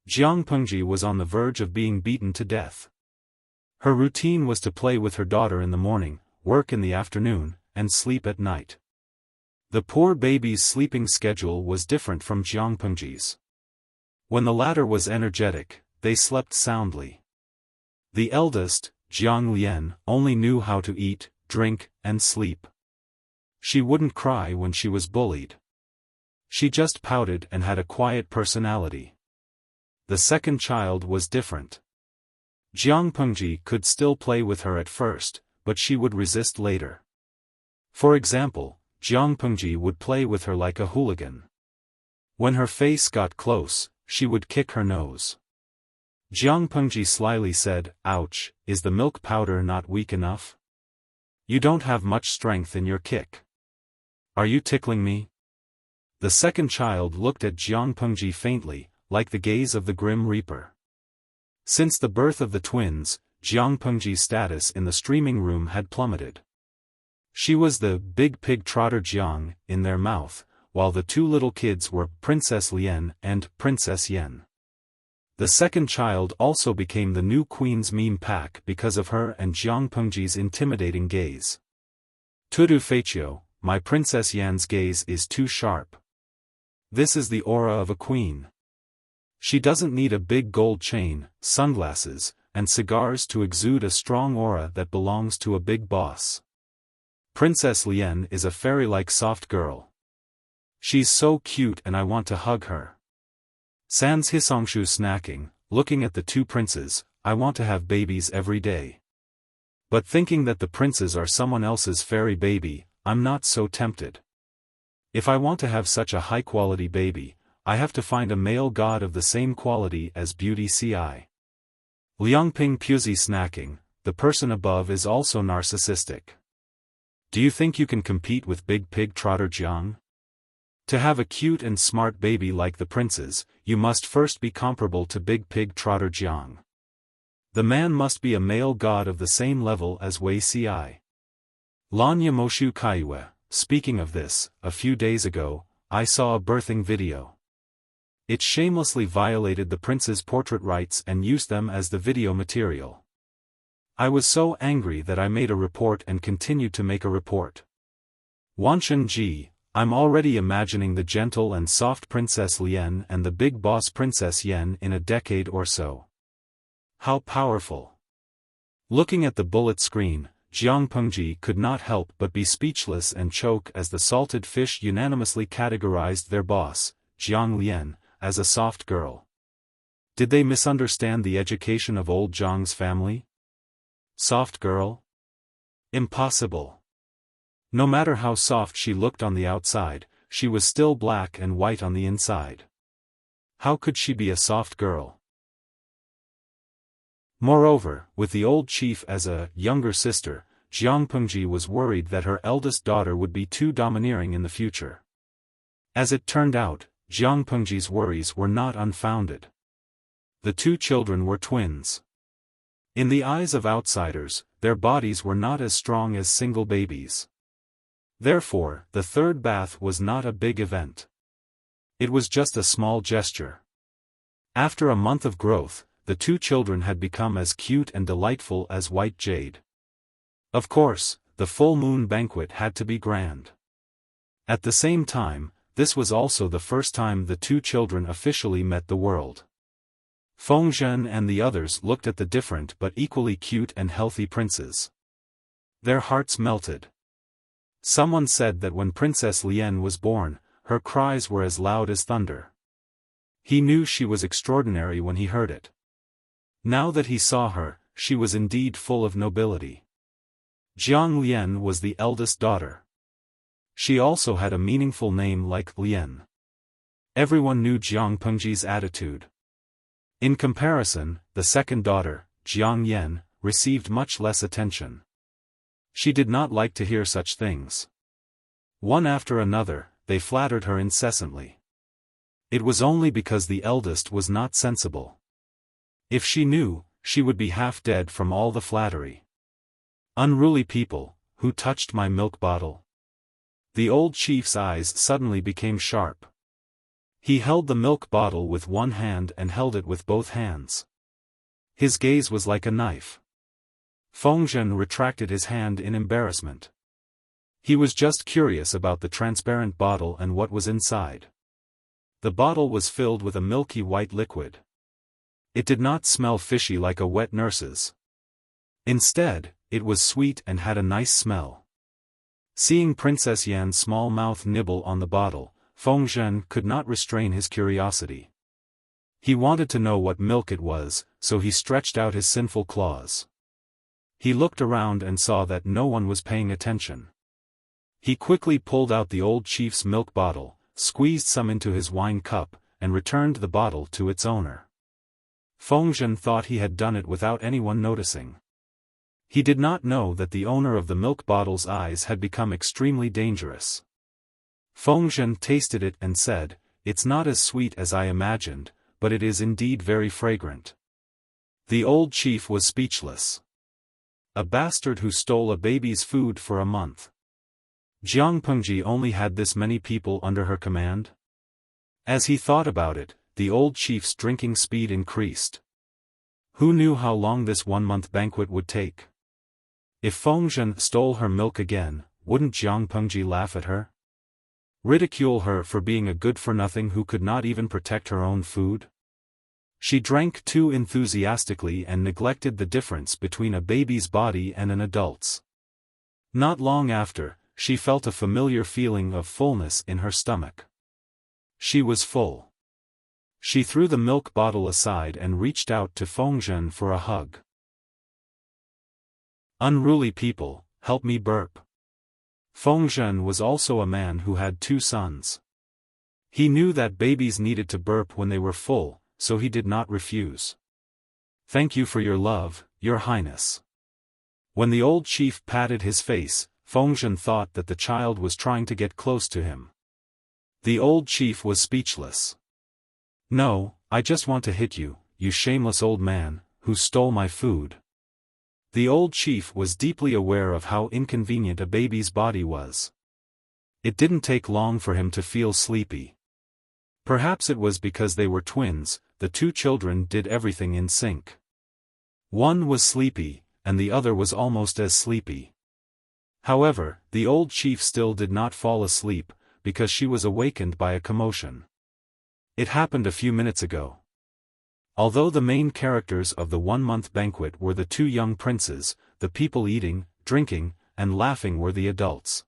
Jiang Pengji was on the verge of being beaten to death. Her routine was to play with her daughter in the morning, work in the afternoon, and sleep at night. The poor baby's sleeping schedule was different from Jiang Pengji's. When the latter was energetic, they slept soundly. The eldest, Jiang Lian, only knew how to eat, drink, and sleep. She wouldn't cry when she was bullied. She just pouted and had a quiet personality. The second child was different. Jiang Pengji could still play with her at first, but she would resist later. For example, Jiang Pengji would play with her like a hooligan. When her face got close, she would kick her nose. Jiang Pengji slyly said, "Ouch, is the milk powder not weak enough? You don't have much strength in your kick. Are you tickling me?" The second child looked at Jiang Pengji faintly, like the gaze of the Grim Reaper. Since the birth of the twins, Jiang Pengji's status in the streaming room had plummeted. She was the big pig trotter Jiang in their mouth, while the two little kids were Princess Lian and Princess Yen. The second child also became the new queen's meme pack because of her and Jiang Pengji's intimidating gaze. Tudu Feiqiu, my Princess Yan's gaze is too sharp. This is the aura of a queen. She doesn't need a big gold chain, sunglasses, and cigars to exude a strong aura that belongs to a big boss. Princess Lian is a fairy-like soft girl. She's so cute and I want to hug her. Sans Hisongshu snacking, looking at the two princes, I want to have babies every day. But thinking that the princes are someone else's fairy baby, I'm not so tempted. If I want to have such a high-quality baby, I have to find a male god of the same quality as Beauty Ci. Liangping Puzi snacking, the person above is also narcissistic. Do you think you can compete with Big Pig Trotter Jiang? To have a cute and smart baby like the princes, you must first be comparable to Big Pig Trotter Jiang. The man must be a male god of the same level as Wei Ci. Lanya Moshu Kaiwe, speaking of this, a few days ago, I saw a birthing video. It shamelessly violated the prince's portrait rights and used them as the video material. I was so angry that I made a report and continued to make a report. Wanshan Ji, I'm already imagining the gentle and soft Princess Lian and the big boss Princess Yen in a decade or so. How powerful. Looking at the bullet screen, Jiang Pengji could not help but be speechless and choke as the salted fish unanimously categorized their boss, Jiang Lian, as a soft girl. Did they misunderstand the education of old Jiang's family? Soft girl? Impossible. No matter how soft she looked on the outside, she was still black and white on the inside. How could she be a soft girl? Moreover, with the old chief as a younger sister, Jiang Pengji was worried that her eldest daughter would be too domineering in the future. As it turned out, Jiang Pengji's worries were not unfounded. The two children were twins. In the eyes of outsiders, their bodies were not as strong as single babies. Therefore, the third bath was not a big event. It was just a small gesture. After a month of growth, the two children had become as cute and delightful as white jade. Of course, the full moon banquet had to be grand. At the same time, this was also the first time the two children officially met the world. Feng Zhen and the others looked at the different but equally cute and healthy princes. Their hearts melted. Someone said that when Princess Lian was born, her cries were as loud as thunder. He knew she was extraordinary when he heard it. Now that he saw her, she was indeed full of nobility. Jiang Lian was the eldest daughter. She also had a meaningful name like Lian. Everyone knew Jiang Pengji's attitude. In comparison, the second daughter, Jiang Yen, received much less attention. She did not like to hear such things. One after another, they flattered her incessantly. It was only because the eldest was not sensible. If she knew, she would be half dead from all the flattery. Unruly people, who touched my milk bottle? The old chief's eyes suddenly became sharp. He held the milk bottle with one hand and held it with both hands. His gaze was like a knife. Fengzhen retracted his hand in embarrassment. He was just curious about the transparent bottle and what was inside. The bottle was filled with a milky white liquid. It did not smell fishy like a wet nurse's. Instead, it was sweet and had a nice smell. Seeing Princess Yan's small mouth nibble on the bottle, Fengzhen could not restrain his curiosity. He wanted to know what milk it was, so he stretched out his sinful claws. He looked around and saw that no one was paying attention. He quickly pulled out the old chief's milk bottle, squeezed some into his wine cup, and returned the bottle to its owner. Fengzhen thought he had done it without anyone noticing. He did not know that the owner of the milk bottle's eyes had become extremely dangerous. Fengzhen tasted it and said, "It's not as sweet as I imagined, but it is indeed very fragrant." The old chief was speechless. A bastard who stole a baby's food for a month. Jiang Pengji only had this many people under her command? As he thought about it, the old chief's drinking speed increased. Who knew how long this one-month banquet would take? If Fengzhen stole her milk again, wouldn't Jiang Pengji laugh at her? Ridicule her for being a good-for-nothing who could not even protect her own food? She drank too enthusiastically and neglected the difference between a baby's body and an adult's. Not long after, she felt a familiar feeling of fullness in her stomach. She was full. She threw the milk bottle aside and reached out to Fengzhen for a hug. Unruly people, help me burp. Fengzhen was also a man who had 2 sons. He knew that babies needed to burp when they were full, so he did not refuse. Thank you for your love, Your Highness. When the old chief patted his face, Fengzhen thought that the child was trying to get close to him. The old chief was speechless. No, I just want to hit you, you shameless old man, who stole my food. The old chief was deeply aware of how inconvenient a baby's body was. It didn't take long for him to feel sleepy. Perhaps it was because they were twins, the 2 children did everything in sync. One was sleepy, and the other was almost as sleepy. However, the old chief still did not fall asleep, because she was awakened by a commotion. It happened a few minutes ago. Although the main characters of the one-month banquet were the 2 young princes, the people eating, drinking, and laughing were the adults.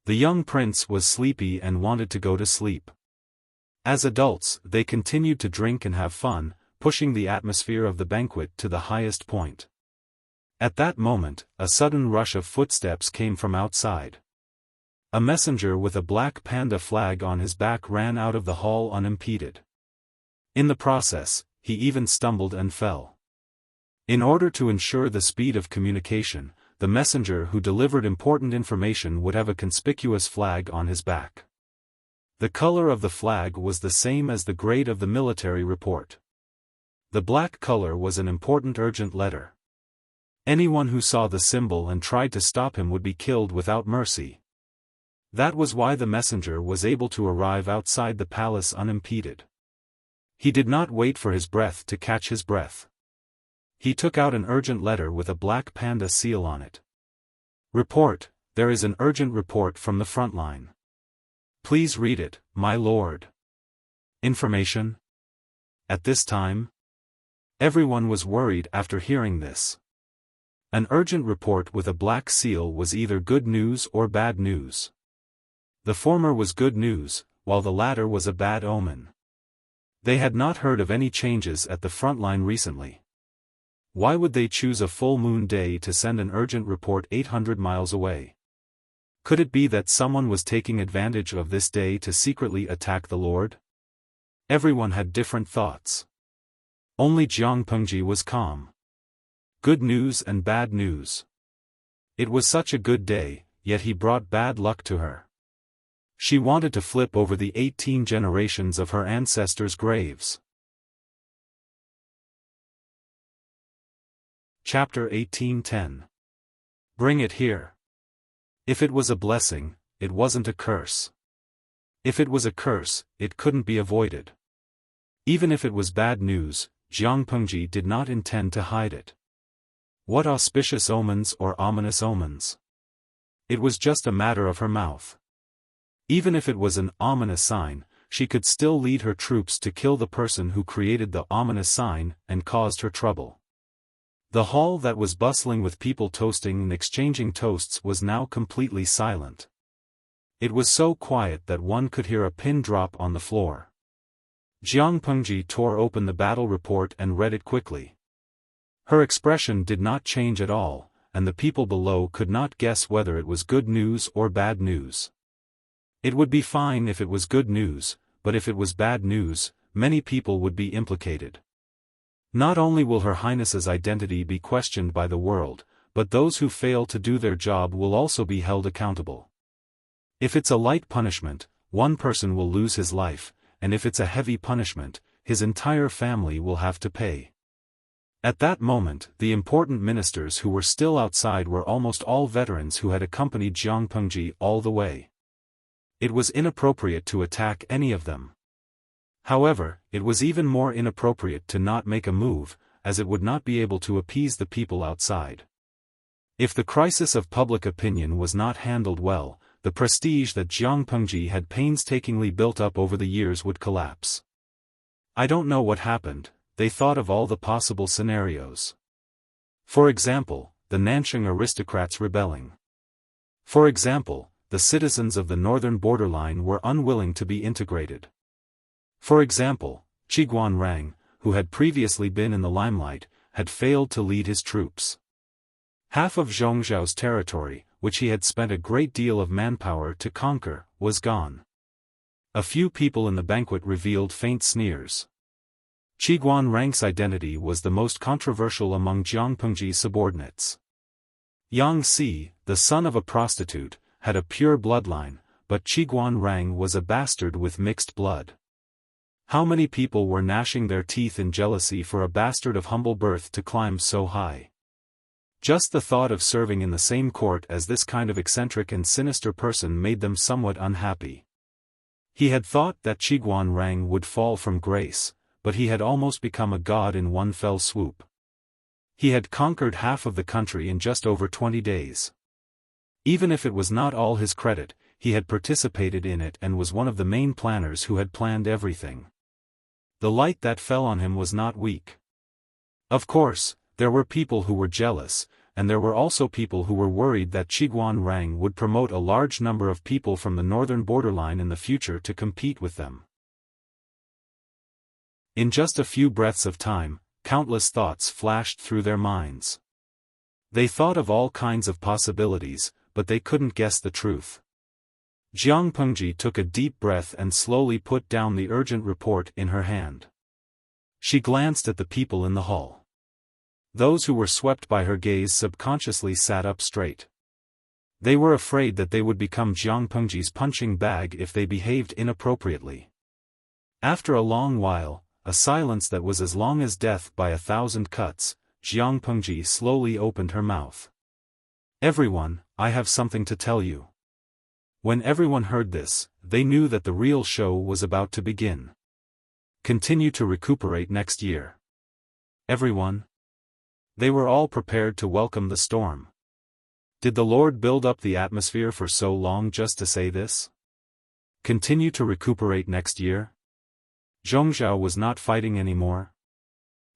The young prince was sleepy and wanted to go to sleep. As adults, they continued to drink and have fun, pushing the atmosphere of the banquet to the highest point. At that moment, a sudden rush of footsteps came from outside. A messenger with a black panda flag on his back ran out of the hall unimpeded. In the process, he even stumbled and fell. In order to ensure the speed of communication, the messenger who delivered important information would have a conspicuous flag on his back. The color of the flag was the same as the grade of the military report. The black color was an important urgent letter. Anyone who saw the symbol and tried to stop him would be killed without mercy. That was why the messenger was able to arrive outside the palace unimpeded. He did not wait for his breath to catch his breath. He took out an urgent letter with a black panda seal on it. Report, there is an urgent report from the front line. Please read it, my lord. Information? At this time? Everyone was worried after hearing this. An urgent report with a black seal was either good news or bad news. The former was good news, while the latter was a bad omen. They had not heard of any changes at the front line recently. Why would they choose a full moon day to send an urgent report 800 miles away? Could it be that someone was taking advantage of this day to secretly attack the Lord? Everyone had different thoughts. Only Jiang Pengji was calm. Good news and bad news. It was such a good day, yet he brought bad luck to her. She wanted to flip over the 18 generations of her ancestors' graves. Chapter 18:10. Bring it here. If it was a blessing, it wasn't a curse. If it was a curse, it couldn't be avoided. Even if it was bad news, Jiang Pengji did not intend to hide it. What auspicious omens or ominous omens? It was just a matter of her mouth. Even if it was an ominous sign, she could still lead her troops to kill the person who created the ominous sign and caused her trouble. The hall that was bustling with people toasting and exchanging toasts was now completely silent. It was so quiet that one could hear a pin drop on the floor. Jiang Pengji tore open the battle report and read it quickly. Her expression did not change at all, and the people below could not guess whether it was good news or bad news. It would be fine if it was good news, but if it was bad news, many people would be implicated. Not only will Her Highness's identity be questioned by the world, but those who fail to do their job will also be held accountable. If it's a light punishment, one person will lose his life, and if it's a heavy punishment, his entire family will have to pay. At that moment, the important ministers who were still outside were almost all veterans who had accompanied Jiang Pengji all the way. It was inappropriate to attack any of them. However, it was even more inappropriate to not make a move, as it would not be able to appease the people outside. If the crisis of public opinion was not handled well, the prestige that Jiang Pengji had painstakingly built up over the years would collapse. I don't know what happened. They thought of all the possible scenarios. For example, the Nanxing aristocrats rebelling. For example, the citizens of the northern borderline were unwilling to be integrated. For example, Qiguan Rang, who had previously been in the limelight, had failed to lead his troops. Half of Zhongzhao's territory, which he had spent a great deal of manpower to conquer, was gone. A few people in the banquet revealed faint sneers. Qiguan Rang's identity was the most controversial among Jiang Pengji's subordinates. Yang Si, the son of a prostitute, had a pure bloodline, but Qiguan Rang was a bastard with mixed blood. How many people were gnashing their teeth in jealousy for a bastard of humble birth to climb so high? Just the thought of serving in the same court as this kind of eccentric and sinister person made them somewhat unhappy. He had thought that Qiguan Rang would fall from grace, but he had almost become a god in one fell swoop. He had conquered half of the country in just over 20 days. Even if it was not all his credit, he had participated in it and was one of the main planners who had planned everything. The light that fell on him was not weak. Of course, there were people who were jealous, and there were also people who were worried that Qiguan Rang would promote a large number of people from the northern borderline in the future to compete with them. In just a few breaths of time, countless thoughts flashed through their minds. They thought of all kinds of possibilities, but they couldn't guess the truth. Jiang Pengji took a deep breath and slowly put down the urgent report in her hand. She glanced at the people in the hall. Those who were swept by her gaze subconsciously sat up straight. They were afraid that they would become Jiang Pengji's punching bag if they behaved inappropriately. After a long while, a silence that was as long as death by 1,000 cuts, Jiang Pengji slowly opened her mouth. "Everyone, I have something to tell you." When everyone heard this, they knew that the real show was about to begin. Continue to recuperate next year. Everyone? They were all prepared to welcome the storm. Did the Lord build up the atmosphere for so long just to say this? Continue to recuperate next year? Zhongzhao was not fighting anymore.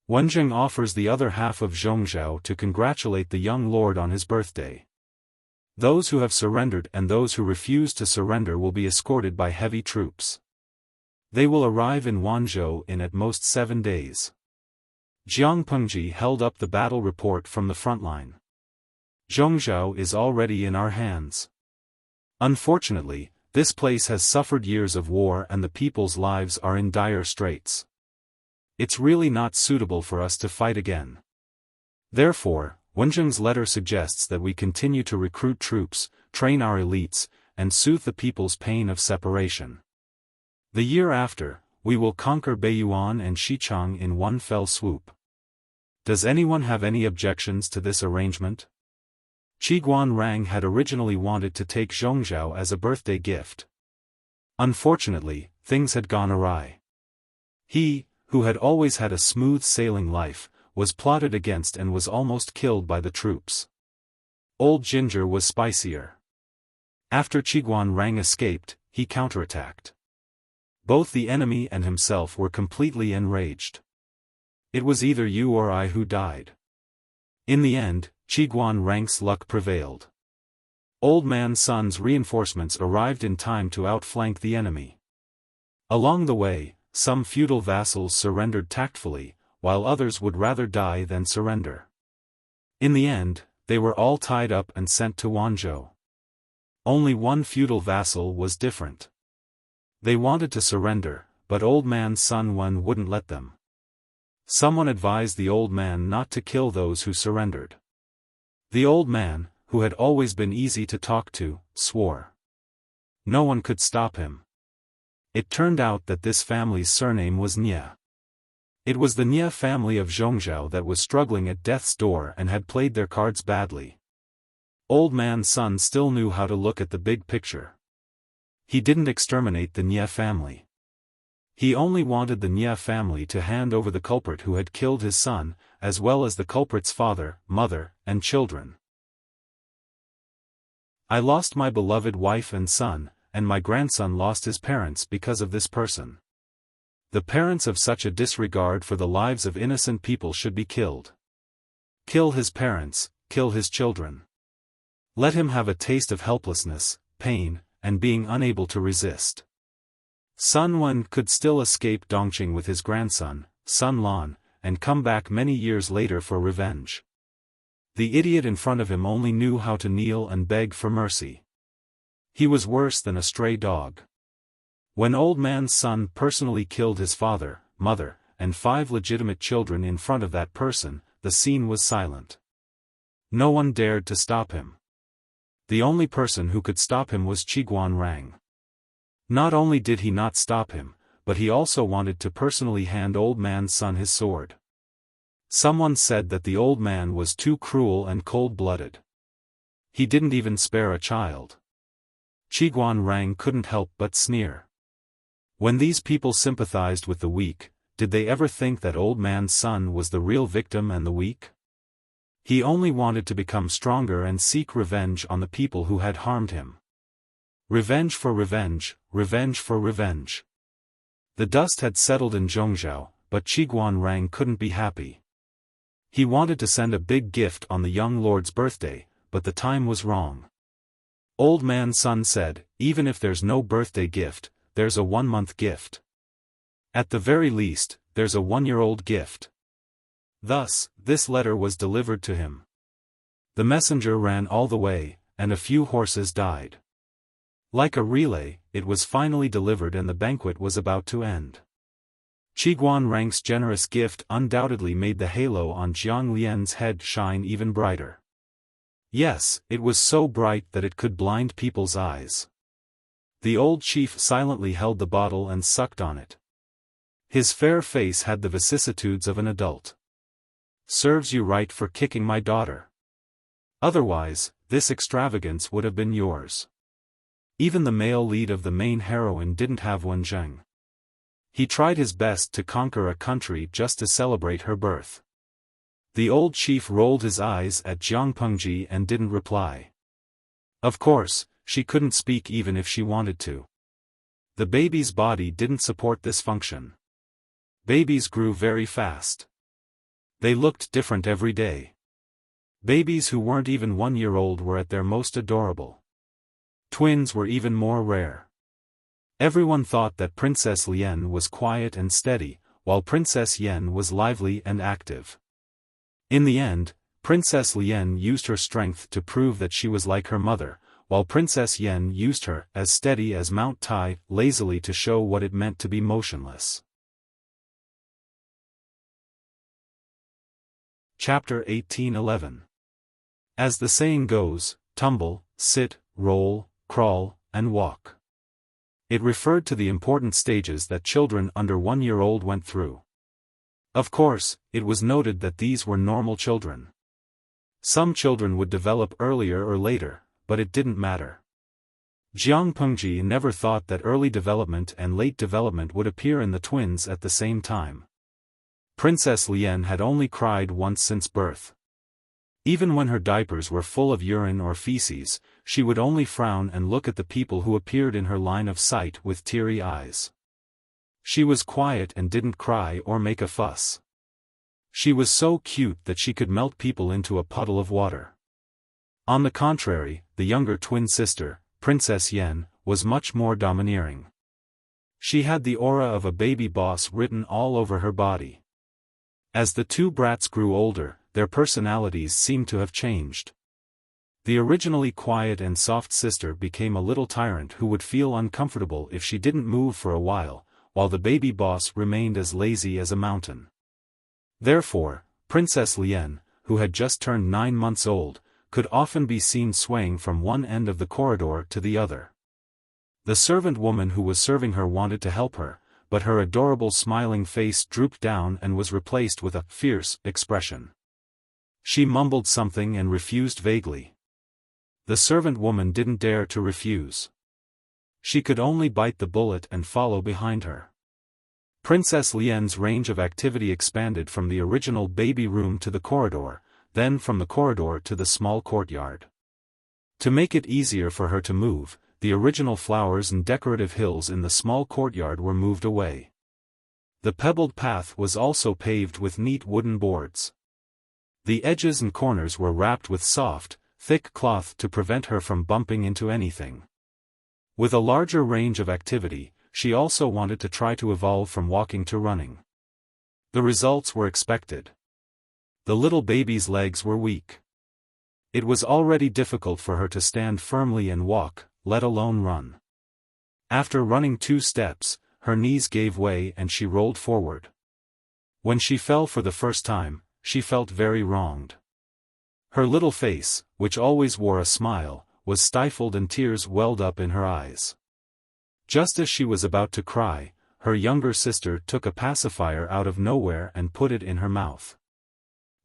Wenjing offers the other half of Zhongzhao to congratulate the young lord on his birthday. Those who have surrendered and those who refuse to surrender will be escorted by heavy troops. They will arrive in Wanzhou in at most 7 days. Jiang Pengji held up the battle report from the front line. Zhongzhou is already in our hands. Unfortunately, this place has suffered years of war and the people's lives are in dire straits. It's really not suitable for us to fight again. Therefore, Wenzheng's letter suggests that we continue to recruit troops, train our elites, and soothe the people's pain of separation. The year after, we will conquer Beiyuan and Xichang in one fell swoop. Does anyone have any objections to this arrangement? Qiguan Rang had originally wanted to take Zhongzhou as a birthday gift. Unfortunately, things had gone awry. He, who had always had a smooth sailing life, was plotted against and was almost killed by the troops. Old Ginger was spicier. After Qiguan Rang escaped, he counterattacked. Both the enemy and himself were completely enraged. It was either you or I who died. In the end, Qiguan Rang's luck prevailed. Old Man Sun's reinforcements arrived in time to outflank the enemy. Along the way, some feudal vassals surrendered tactfully, while others would rather die than surrender. In the end, they were all tied up and sent to Wanzhou. Only one feudal vassal was different. They wanted to surrender, but Old Man Sun Wen wouldn't let them. Someone advised the old man not to kill those who surrendered. The old man, who had always been easy to talk to, swore. No one could stop him. It turned out that this family's surname was Nie. It was the Nie family of Zhongzhou that was struggling at death's door and had played their cards badly. Old Man Sun still knew how to look at the big picture. He didn't exterminate the Nie family. He only wanted the Nie family to hand over the culprit who had killed his son, as well as the culprit's father, mother, and children. I lost my beloved wife and son, and my grandson lost his parents because of this person. The parents of such a disregard for the lives of innocent people should be killed. Kill his parents, kill his children. Let him have a taste of helplessness, pain, and being unable to resist. Sun Wen could still escape Dongqing with his grandson, Sun Lan, and come back many years later for revenge. The idiot in front of him only knew how to kneel and beg for mercy. He was worse than a stray dog. When Old Man Sun personally killed his father, mother, and 5 legitimate children in front of that person, the scene was silent. No one dared to stop him. The only person who could stop him was Qiguan Rang. Not only did he not stop him, but he also wanted to personally hand Old Man Sun his sword. Someone said that the old man was too cruel and cold-blooded. He didn't even spare a child. Qiguan Rang couldn't help but sneer. When these people sympathized with the weak, did they ever think that Old Man Sun was the real victim and the weak? He only wanted to become stronger and seek revenge on the people who had harmed him. Revenge for revenge, revenge for revenge. The dust had settled in Zhongzhou, but Qiguan Rang couldn't be happy. He wanted to send a big gift on the young lord's birthday, but the time was wrong. Old Man Sun said, even if there's no birthday gift, there's a 1-month gift. At the very least, there's a 1-year-old gift. Thus, this letter was delivered to him. The messenger ran all the way, and a few horses died. Like a relay, it was finally delivered and the banquet was about to end. Qiguan Rang's generous gift undoubtedly made the halo on Jiang Lian's head shine even brighter. Yes, it was so bright that it could blind people's eyes. The old chief silently held the bottle and sucked on it. His fair face had the vicissitudes of an adult. Serves you right for kicking my daughter. Otherwise, this extravagance would have been yours. Even the male lead of the main heroine didn't have Wenzheng. He tried his best to conquer a country just to celebrate her birth. The old chief rolled his eyes at Jiang Pengji and didn't reply. Of course, she couldn't speak even if she wanted to. The baby's body didn't support this function. Babies grew very fast. They looked different every day. Babies who weren't even 1-year-old were at their most adorable. Twins were even more rare. Everyone thought that Princess Lian was quiet and steady, while Princess Yen was lively and active. In the end, Princess Lian used her strength to prove that she was like her mother, while Princess Yen used her as steady as Mount Tai, lazily to show what it meant to be motionless. Chapter 1811 As the saying goes, tumble, sit, roll, crawl, and walk. It referred to the important stages that children under 1 year old went through. Of course, it was noted that these were normal children. Some children would develop earlier or later, but it didn't matter. Jiang Pengji never thought that early development and late development would appear in the twins at the same time. Princess Lian had only cried once since birth. Even when her diapers were full of urine or feces, she would only frown and look at the people who appeared in her line of sight with teary eyes. She was quiet and didn't cry or make a fuss. She was so cute that she could melt people into a puddle of water. On the contrary, the younger twin sister, Princess Yen, was much more domineering. She had the aura of a baby boss written all over her body. As the two brats grew older, their personalities seemed to have changed. The originally quiet and soft sister became a little tyrant who would feel uncomfortable if she didn't move for a while the baby boss remained as lazy as a mountain. Therefore, Princess Lian, who had just turned 9 months old, could often be seen swaying from one end of the corridor to the other. The servant woman who was serving her wanted to help her, but her adorable smiling face drooped down and was replaced with a fierce expression. She mumbled something and refused vaguely. The servant woman didn't dare to refuse. She could only bite the bullet and follow behind her. Princess Lian's range of activity expanded from the original baby room to the corridor, then from the corridor to the small courtyard. To make it easier for her to move, the original flowers and decorative hills in the small courtyard were moved away. The pebbled path was also paved with neat wooden boards. The edges and corners were wrapped with soft, thick cloth to prevent her from bumping into anything. With a larger range of activity, she also wanted to try to evolve from walking to running. The results were expected. The little baby's legs were weak. It was already difficult for her to stand firmly and walk, let alone run. After running 2 steps, her knees gave way and she rolled forward. When she fell for the first time, she felt very wronged. Her little face, which always wore a smile, was stifled and tears welled up in her eyes. Just as she was about to cry, her younger sister took a pacifier out of nowhere and put it in her mouth.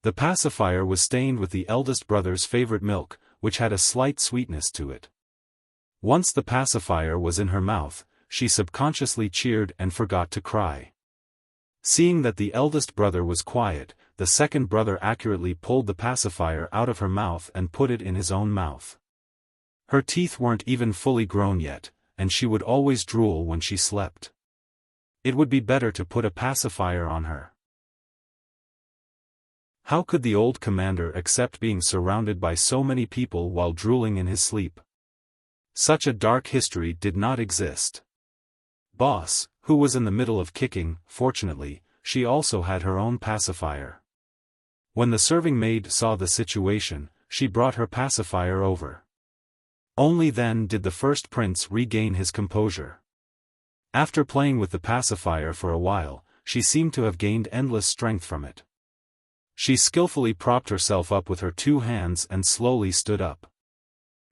The pacifier was stained with the eldest brother's favorite milk, which had a slight sweetness to it. Once the pacifier was in her mouth, she subconsciously cheered and forgot to cry. Seeing that the eldest brother was quiet, the second brother accurately pulled the pacifier out of her mouth and put it in his own mouth. Her teeth weren't even fully grown yet, and she would always drool when she slept. It would be better to put a pacifier on her. How could the old commander accept being surrounded by so many people while drooling in his sleep? Such a dark history did not exist. Boss, who was in the middle of kicking, fortunately, she also had her own pacifier. When the serving maid saw the situation, she brought her pacifier over. Only then did the first prince regain his composure. After playing with the pacifier for a while, she seemed to have gained endless strength from it. She skillfully propped herself up with her 2 hands and slowly stood up.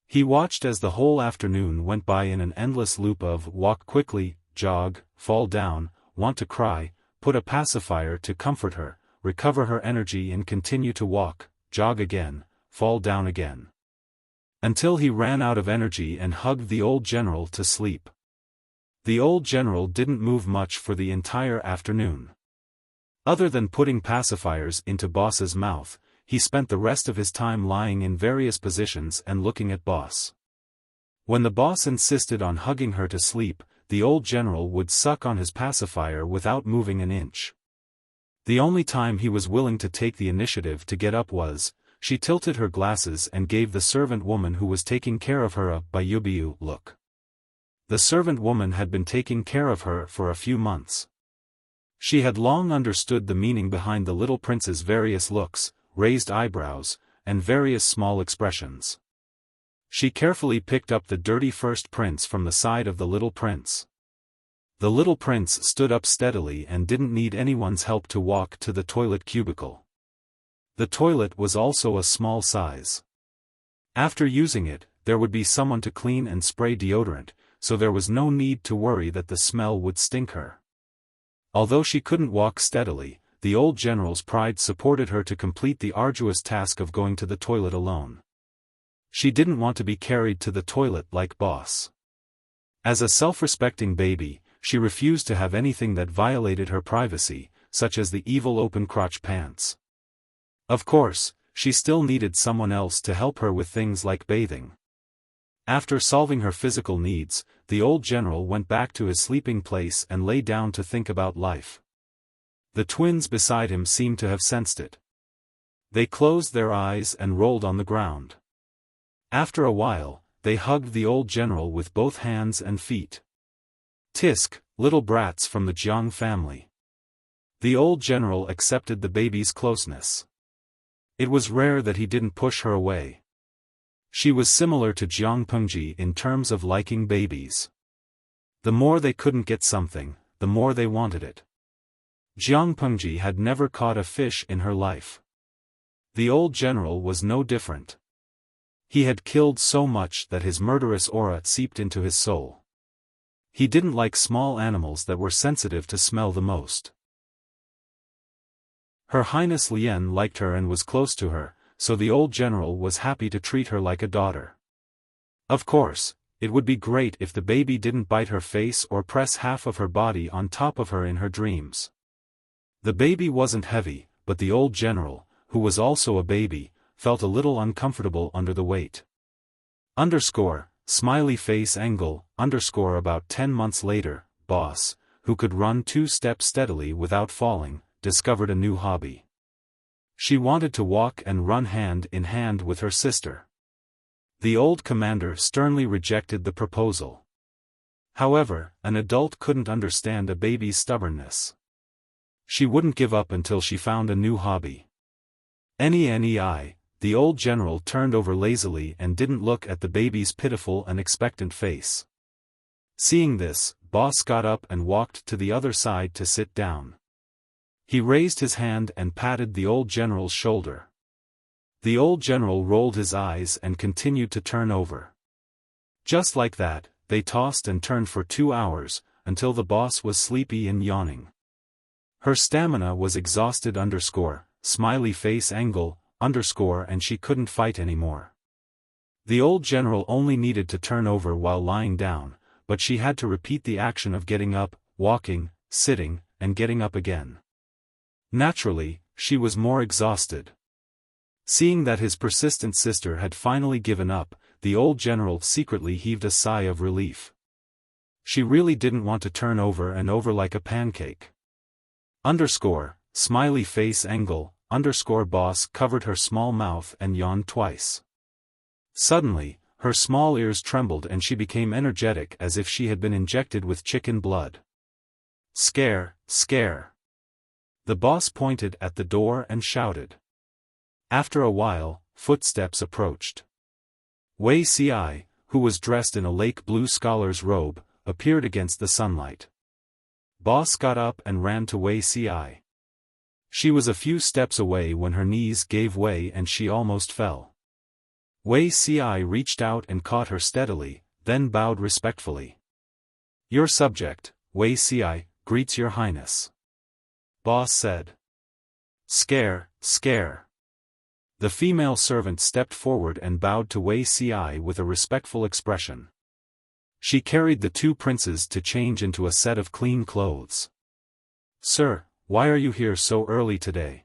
He watched as the whole afternoon went by in an endless loop of walk quickly, jog, fall down, want to cry, put a pacifier to comfort her, recover her energy and continue to walk, jog again, fall down again. Until he ran out of energy and hugged the old general to sleep. The old general didn't move much for the entire afternoon. Other than putting pacifiers into boss's mouth, he spent the rest of his time lying in various positions and looking at boss. When the boss insisted on hugging her to sleep, the old general would suck on his pacifier without moving an inch. The only time he was willing to take the initiative to get up was, she tilted her glasses and gave the servant woman who was taking care of her a "Bayubiu" look. The servant woman had been taking care of her for a few months. She had long understood the meaning behind the little prince's various looks, raised eyebrows, and various small expressions. She carefully picked up the dirty first prince from the side of the little prince. The little prince stood up steadily and didn't need anyone's help to walk to the toilet cubicle. The toilet was also a small size. After using it, there would be someone to clean and spray deodorant, so there was no need to worry that the smell would stink her. Although she couldn't walk steadily, the old general's pride supported her to complete the arduous task of going to the toilet alone. She didn't want to be carried to the toilet like Boss. As a self-respecting baby, she refused to have anything that violated her privacy, such as the evil open-crotch pants. Of course, she still needed someone else to help her with things like bathing. After solving her physical needs, the old general went back to his sleeping place and lay down to think about life. The twins beside him seemed to have sensed it. They closed their eyes and rolled on the ground. After a while, they hugged the old general with both hands and feet. Tisk, little brats from the Jiang family. The old general accepted the baby's closeness. It was rare that he didn't push her away. She was similar to Jiang Pengji in terms of liking babies. The more they couldn't get something, the more they wanted it. Jiang Pengji had never caught a fish in her life. The old general was no different. He had killed so much that his murderous aura seeped into his soul. He didn't like small animals that were sensitive to smell the most. Her Highness Lian liked her and was close to her, so the old general was happy to treat her like a daughter. Of course, it would be great if the baby didn't bite her face or press half of her body on top of her in her dreams. The baby wasn't heavy, but the old general, who was also a baby, felt a little uncomfortable under the weight. Smiley face angle, about 10 months later, Boss, who could run 2 steps steadily without falling, discovered a new hobby. She wanted to walk and run hand in hand with her sister. The old commander sternly rejected the proposal. However, an adult couldn't understand a baby's stubbornness. She wouldn't give up until she found a new hobby. The old general turned over lazily and didn't look at the baby's pitiful and expectant face. Seeing this, Boss got up and walked to the other side to sit down. He raised his hand and patted the old general's shoulder. The old general rolled his eyes and continued to turn over. Just like that, they tossed and turned for 2 hours, until the boss was sleepy and yawning. Her stamina was exhausted smiley face angle, and she couldn't fight anymore. The old general only needed to turn over while lying down, but she had to repeat the action of getting up, walking, sitting, and getting up again. Naturally, she was more exhausted. Seeing that his persistent sister had finally given up, the old general secretly heaved a sigh of relief. She really didn't want to turn over and over like a pancake. Smiley face angle, boss covered her small mouth and yawned twice. Suddenly, her small ears trembled and she became energetic as if she had been injected with chicken blood. Scare. The boss pointed at the door and shouted. After a while, footsteps approached. Wei Ci, who was dressed in a lake blue scholar's robe, appeared against the sunlight. Boss got up and ran to Wei Ci. She was a few steps away when her knees gave way and she almost fell. Wei Ci reached out and caught her steadily, then bowed respectfully. Your subject, Wei Ci, greets your highness. Boss said. Scare. The female servant stepped forward and bowed to Wei Ci with a respectful expression. She carried the 2 princes to change into a set of clean clothes. Sir, why are you here so early today?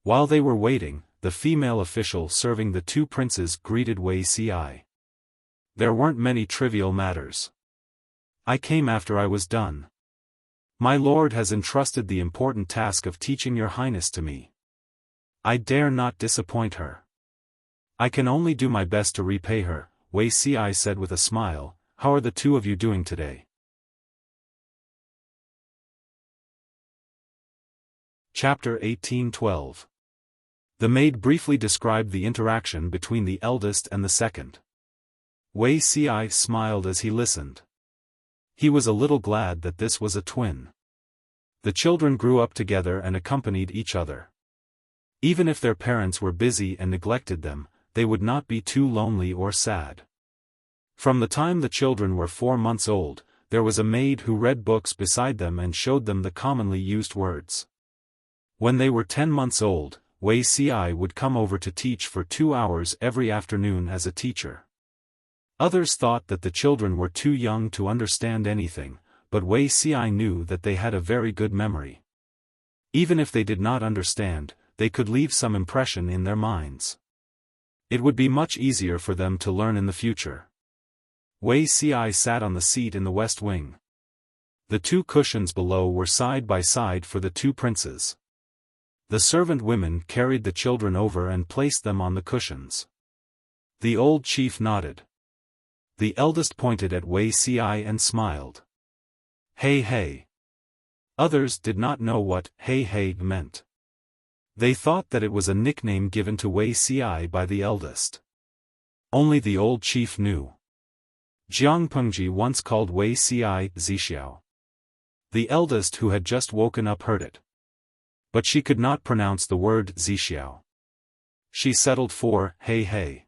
While they were waiting, the female official serving the 2 princes greeted Wei Ci. There weren't many trivial matters. I came after I was done. My lord has entrusted the important task of teaching your highness to me. I dare not disappoint her. I can only do my best to repay her, Wei Ci said with a smile. How are the 2 of you doing today? Chapter 1812. The maid briefly described the interaction between the eldest and the second. Wei Ci smiled as he listened. He was a little glad that this was a twin. The children grew up together and accompanied each other. Even if their parents were busy and neglected them, they would not be too lonely or sad. From the time the children were 4 months old, there was a maid who read books beside them and showed them the commonly used words. When they were 10 months old, Wuxia would come over to teach for 2 hours every afternoon as a teacher. Others thought that the children were too young to understand anything, but Wuxia knew that they had a very good memory. Even if they did not understand, they could leave some impression in their minds. It would be much easier for them to learn in the future. Wuxia sat on the seat in the west wing. The 2 cushions below were side by side for the 2 princes. The servant women carried the children over and placed them on the cushions. The old chief nodded. The eldest pointed at Wuxia and smiled. Hey hey. Others did not know what hey hey meant. They thought that it was a nickname given to Wuxia by the eldest. Only the old chief knew. Jiang Pengji once called Wuxia Zixiao. The eldest who had just woken up heard it. But she could not pronounce the word Zixiao. She settled for hey hey.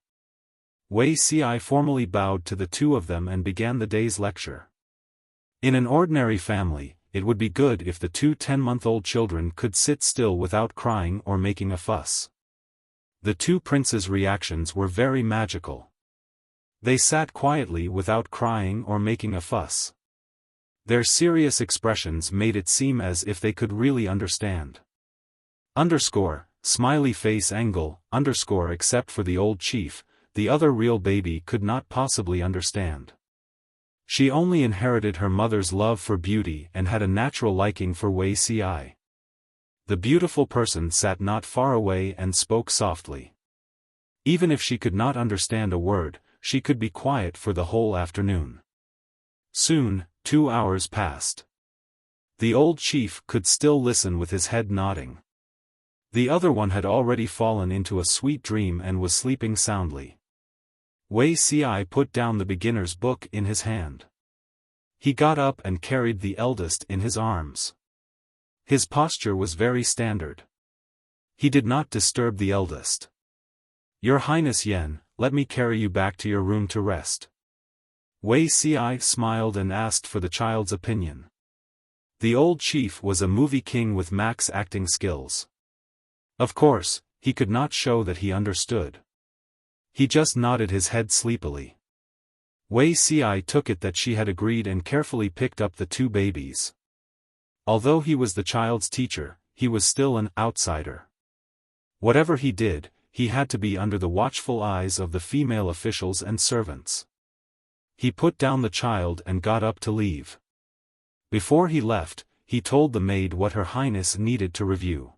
Wuxia formally bowed to the 2 of them and began the day's lecture. In an ordinary family, it would be good if the 2 10-month-old children could sit still without crying or making a fuss. The 2 princes' reactions were very magical. They sat quietly without crying or making a fuss. Their serious expressions made it seem as if they could really understand. Smiley face angle, except for the old chief, the other real baby could not possibly understand. She only inherited her mother's love for beauty and had a natural liking for Wuxia. The beautiful person sat not far away and spoke softly. Even if she could not understand a word, she could be quiet for the whole afternoon. Soon, 2 hours passed. The old chief could still listen with his head nodding. The other one had already fallen into a sweet dream and was sleeping soundly. Wuxia put down the beginner's book in his hand. He got up and carried the eldest in his arms. His posture was very standard. He did not disturb the eldest. Your Highness Yen, let me carry you back to your room to rest. Wuxia smiled and asked for the child's opinion. The old chief was a movie king with max acting skills. Of course, he could not show that he understood. He just nodded his head sleepily. Wuxia took it that she had agreed and carefully picked up the 2 babies. Although he was the child's teacher, he was still an outsider. Whatever he did, he had to be under the watchful eyes of the female officials and servants. He put down the child and got up to leave. Before he left, he told the maid what Her Highness needed to review.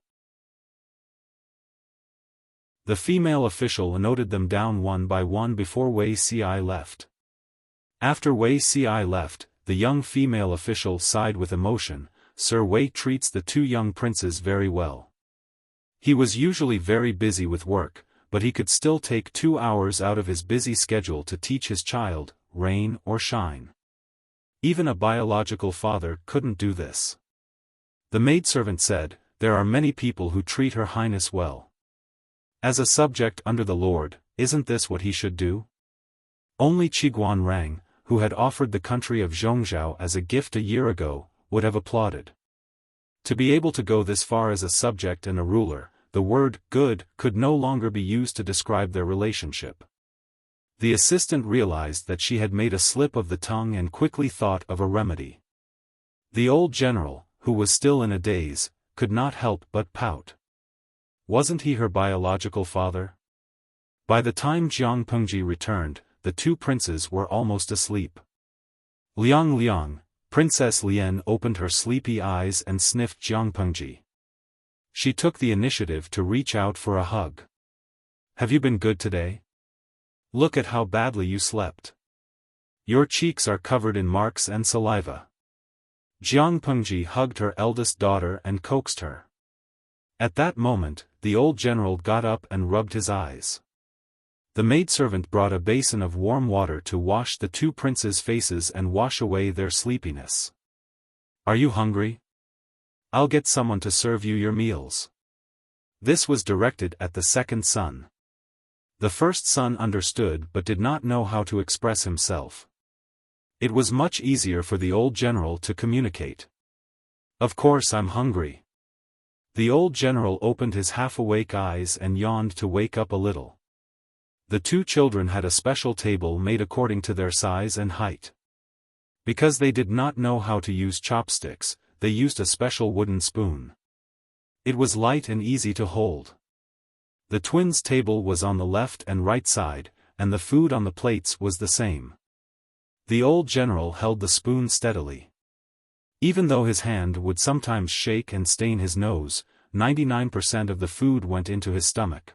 The female official noted them down one by one before Wuxia left. After Wuxia left, the young female official sighed with emotion. Sir Wei treats the 2 young princes very well. He was usually very busy with work, but he could still take 2 hours out of his busy schedule to teach his child, rain or shine. Even a biological father couldn't do this. The maidservant said, there are many people who treat Her Highness well. As a subject under the Lord, isn't this what he should do? Only Qiguan Rang, who had offered the country of Zhongzhou as a gift a year ago, would have applauded. To be able to go this far as a subject and a ruler, the word good could no longer be used to describe their relationship. The assistant realized that she had made a slip of the tongue and quickly thought of a remedy. The old general, who was still in a daze, could not help but pout. Wasn't he her biological father? By the time Jiang Pengji returned, the 2 princes were almost asleep. Liang, Princess Lian opened her sleepy eyes and sniffed Jiang Pengji. She took the initiative to reach out for a hug. Have you been good today? Look at how badly you slept. Your cheeks are covered in marks and saliva. Jiang Pengji hugged her eldest daughter and coaxed her. At that moment, the old general got up and rubbed his eyes. The maidservant brought a basin of warm water to wash the 2 princes' faces and wash away their sleepiness. Are you hungry? I'll get someone to serve you your meals. This was directed at the second son. The first son understood but did not know how to express himself. It was much easier for the old general to communicate. Of course I'm hungry. The old general opened his half-awake eyes and yawned to wake up a little. The two children had a special table made according to their size and height. Because they did not know how to use chopsticks, they used a special wooden spoon. It was light and easy to hold. The twins' table was on the left and right side, and the food on the plates was the same. The old general held the spoon steadily. Even though his hand would sometimes shake and stain his nose, 99% of the food went into his stomach.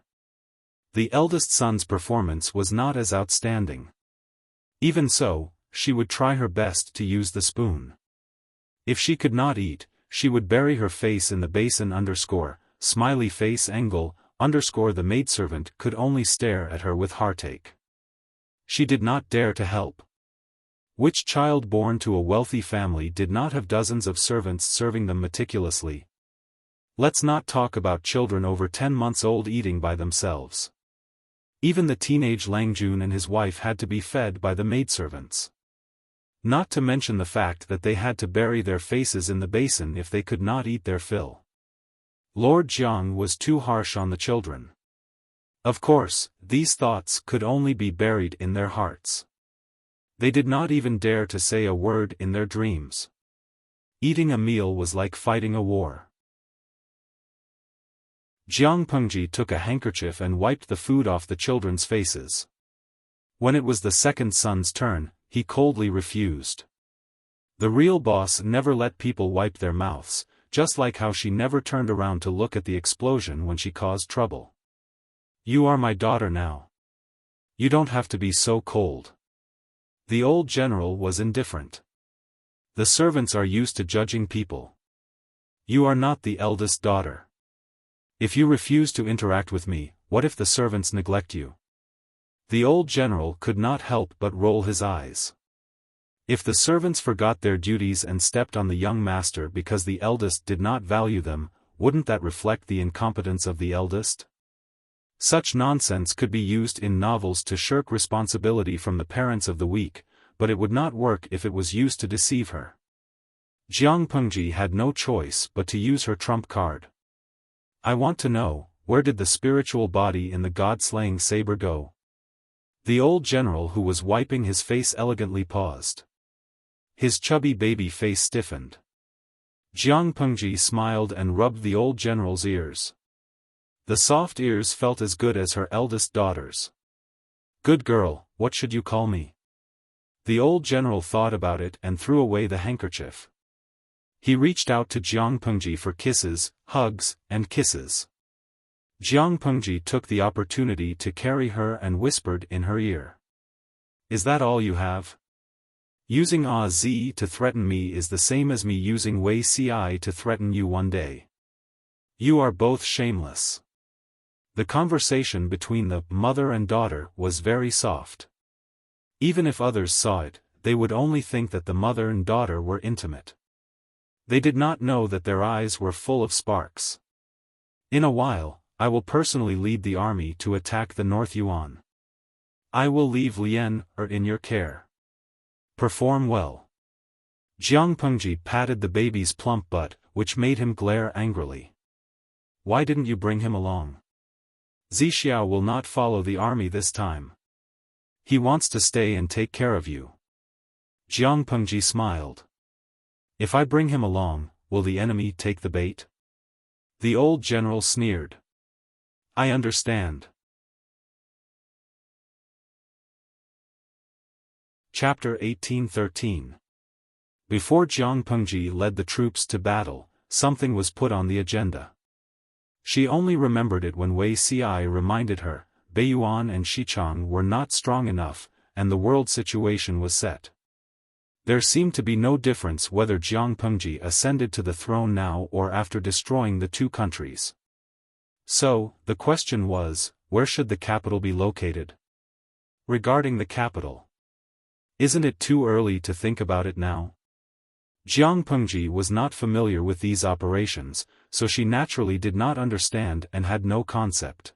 The eldest son's performance was not as outstanding. Even so, she would try her best to use the spoon. If she could not eat, she would bury her face in the basin _ smiley face angle _ the maidservant could only stare at her with heartache. She did not dare to help. Which child born to a wealthy family did not have dozens of servants serving them meticulously? Let's not talk about children over 10 months old eating by themselves. Even the teenage Langjun and his wife had to be fed by the maidservants. Not to mention the fact that they had to bury their faces in the basin if they could not eat their fill. Lord Jiang was too harsh on the children. Of course, these thoughts could only be buried in their hearts. They did not even dare to say a word in their dreams. Eating a meal was like fighting a war. Jiang Pengji took a handkerchief and wiped the food off the children's faces. When it was the second son's turn, he coldly refused. The real boss never let people wipe their mouths, just like how she never turned around to look at the explosion when she caused trouble. You are my daughter now. You don't have to be so cold. The old general was indifferent. The servants are used to judging people. You are not the eldest daughter. If you refuse to interact with me, what if the servants neglect you? The old general could not help but roll his eyes. If the servants forgot their duties and stepped on the young master because the eldest did not value them, wouldn't that reflect the incompetence of the eldest? Such nonsense could be used in novels to shirk responsibility from the parents of the weak, but it would not work if it was used to deceive her. Jiang Pengji had no choice but to use her trump card. I want to know, where did the spiritual body in the god-slaying saber go? The old general who was wiping his face elegantly paused. His chubby baby face stiffened. Jiang Pengji smiled and rubbed the old general's ears. The soft ears felt as good as her eldest daughter's. Good girl, what should you call me? The old general thought about it and threw away the handkerchief. He reached out to Jiang Pengji for kisses, hugs, and kisses. Jiang Pengji took the opportunity to carry her and whispered in her ear. Is that all you have? Using Z to threaten me is the same as me using Wei Ci to threaten you one day. You are both shameless. The conversation between the mother and daughter was very soft. Even if others saw it, they would only think that the mother and daughter were intimate. They did not know that their eyes were full of sparks. In a while, I will personally lead the army to attack the North Yuan. I will leave Lian in your care. Perform well. Jiang Pengji patted the baby's plump butt, which made him glare angrily. Why didn't you bring him along? Zixiao will not follow the army this time. He wants to stay and take care of you. Jiang Pengji smiled. If I bring him along, will the enemy take the bait? The old general sneered. I understand. Chapter 1813. Before Jiang Pengji led the troops to battle, something was put on the agenda. She only remembered it when Wei Ci reminded her, Beiyuan and Xichang were not strong enough, and the world situation was set. There seemed to be no difference whether Jiang Pengji ascended to the throne now or after destroying the two countries. So, the question was, where should the capital be located? Regarding the capital. Isn't it too early to think about it now? Jiang Pengji was not familiar with these operations, so she naturally did not understand and had no concept.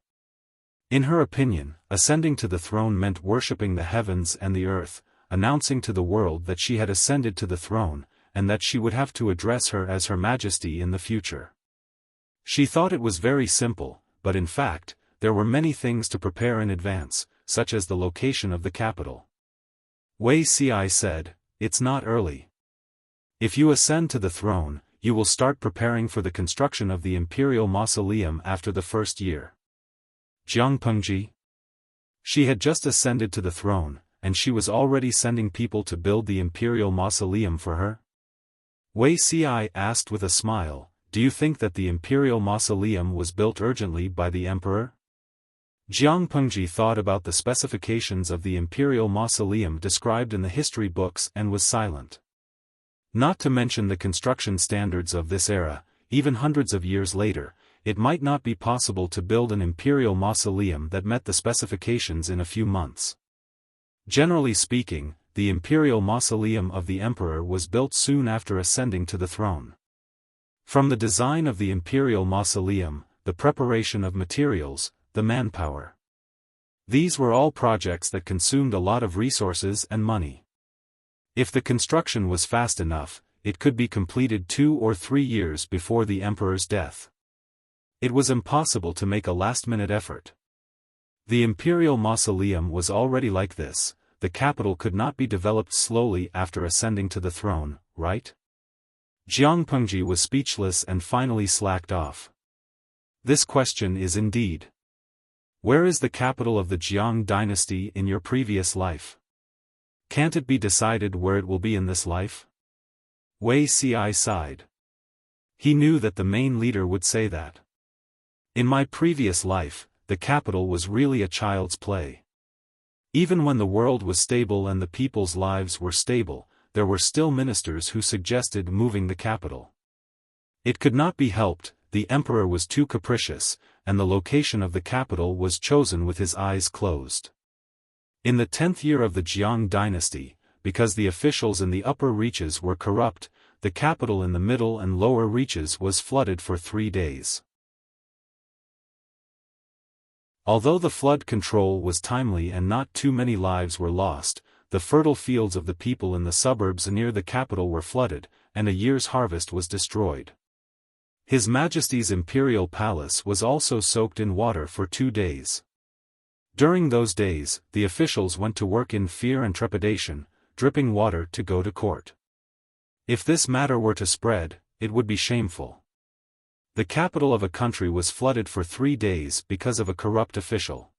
In her opinion, ascending to the throne meant worshipping the heavens and the earth, announcing to the world that she had ascended to the throne, and that she would have to address her as Her Majesty in the future. She thought it was very simple, but in fact, there were many things to prepare in advance, such as the location of the capital. Wei Ci said, "It's not early. If you ascend to the throne, you will start preparing for the construction of the imperial mausoleum after the first year." Jiang Pengji? She had just ascended to the throne, and she was already sending people to build the imperial mausoleum for her? Wei Ci asked with a smile, "Do you think that the imperial mausoleum was built urgently by the emperor?" Jiang Pengji thought about the specifications of the imperial mausoleum described in the history books and was silent. Not to mention the construction standards of this era, even hundreds of years later, it might not be possible to build an imperial mausoleum that met the specifications in a few months. Generally speaking, the imperial mausoleum of the emperor was built soon after ascending to the throne. From the design of the imperial mausoleum, the preparation of materials, the manpower. These were all projects that consumed a lot of resources and money. If the construction was fast enough, it could be completed 2 or 3 years before the emperor's death. It was impossible to make a last-minute effort. The imperial mausoleum was already like this. The capital could not be developed slowly after ascending to the throne, right? Jiang Pengji was speechless and finally slacked off. This question is indeed. Where is the capital of the Jiang dynasty in your previous life? Can't it be decided where it will be in this life? Wei Ci sighed. He knew that the main leader would say that. In my previous life, the capital was really a child's play. Even when the world was stable and the people's lives were stable, there were still ministers who suggested moving the capital. It could not be helped, the emperor was too capricious, and the location of the capital was chosen with his eyes closed. In the 10th year of the Jiang dynasty, because the officials in the upper reaches were corrupt, the capital in the middle and lower reaches was flooded for 3 days. Although the flood control was timely and not too many lives were lost, the fertile fields of the people in the suburbs near the capital were flooded, and a year's harvest was destroyed. His Majesty's imperial palace was also soaked in water for 2 days. During those days, the officials went to work in fear and trepidation, dripping water to go to court. If this matter were to spread, it would be shameful. The capital of a country was flooded for 3 days because of a corrupt official.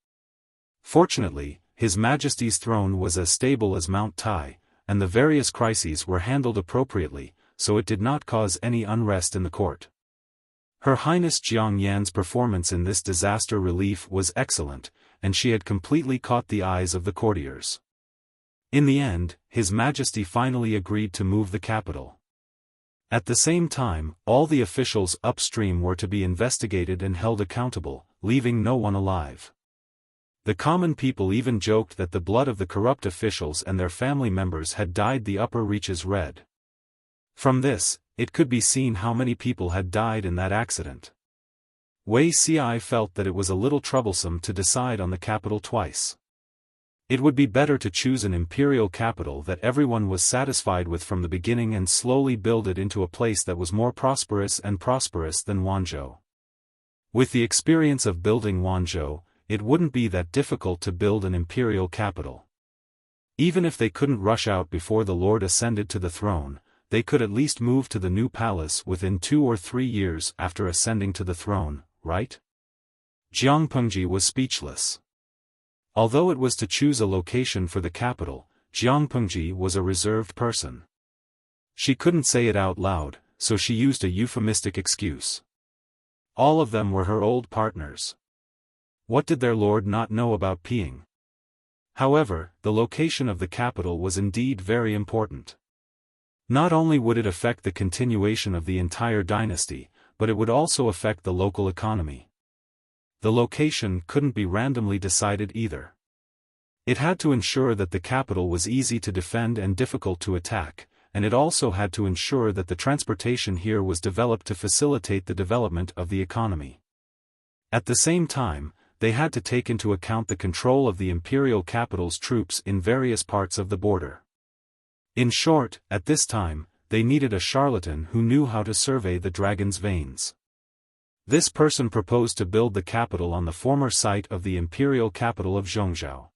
Fortunately, His Majesty's throne was as stable as Mount Tai, and the various crises were handled appropriately, so it did not cause any unrest in the court. Her Highness Jiang Yan's performance in this disaster relief was excellent, and she had completely caught the eyes of the courtiers. In the end, His Majesty finally agreed to move the capital. At the same time, all the officials upstream were to be investigated and held accountable, leaving no one alive. The common people even joked that the blood of the corrupt officials and their family members had dyed the upper reaches red. From this, it could be seen how many people had died in that accident. Wei Ci felt that it was a little troublesome to decide on the capital twice. It would be better to choose an imperial capital that everyone was satisfied with from the beginning and slowly build it into a place that was more prosperous than Wanzhou. With the experience of building Wanzhou, it wouldn't be that difficult to build an imperial capital. Even if they couldn't rush out before the Lord ascended to the throne, they could at least move to the new palace within 2 or 3 years after ascending to the throne, right? Jiang Pengji was speechless. Although it was to choose a location for the capital, Jiang Pengji was a reserved person. She couldn't say it out loud, so she used a euphemistic excuse. All of them were her old partners. What did their lord not know about peeing? However, the location of the capital was indeed very important. Not only would it affect the continuation of the entire dynasty, but it would also affect the local economy. The location couldn't be randomly decided either. It had to ensure that the capital was easy to defend and difficult to attack, and it also had to ensure that the transportation here was developed to facilitate the development of the economy. At the same time, they had to take into account the control of the imperial capital's troops in various parts of the border. In short, at this time, they needed a charlatan who knew how to survey the dragon's veins. This person proposed to build the capital on the former site of the imperial capital of Zhongzhou.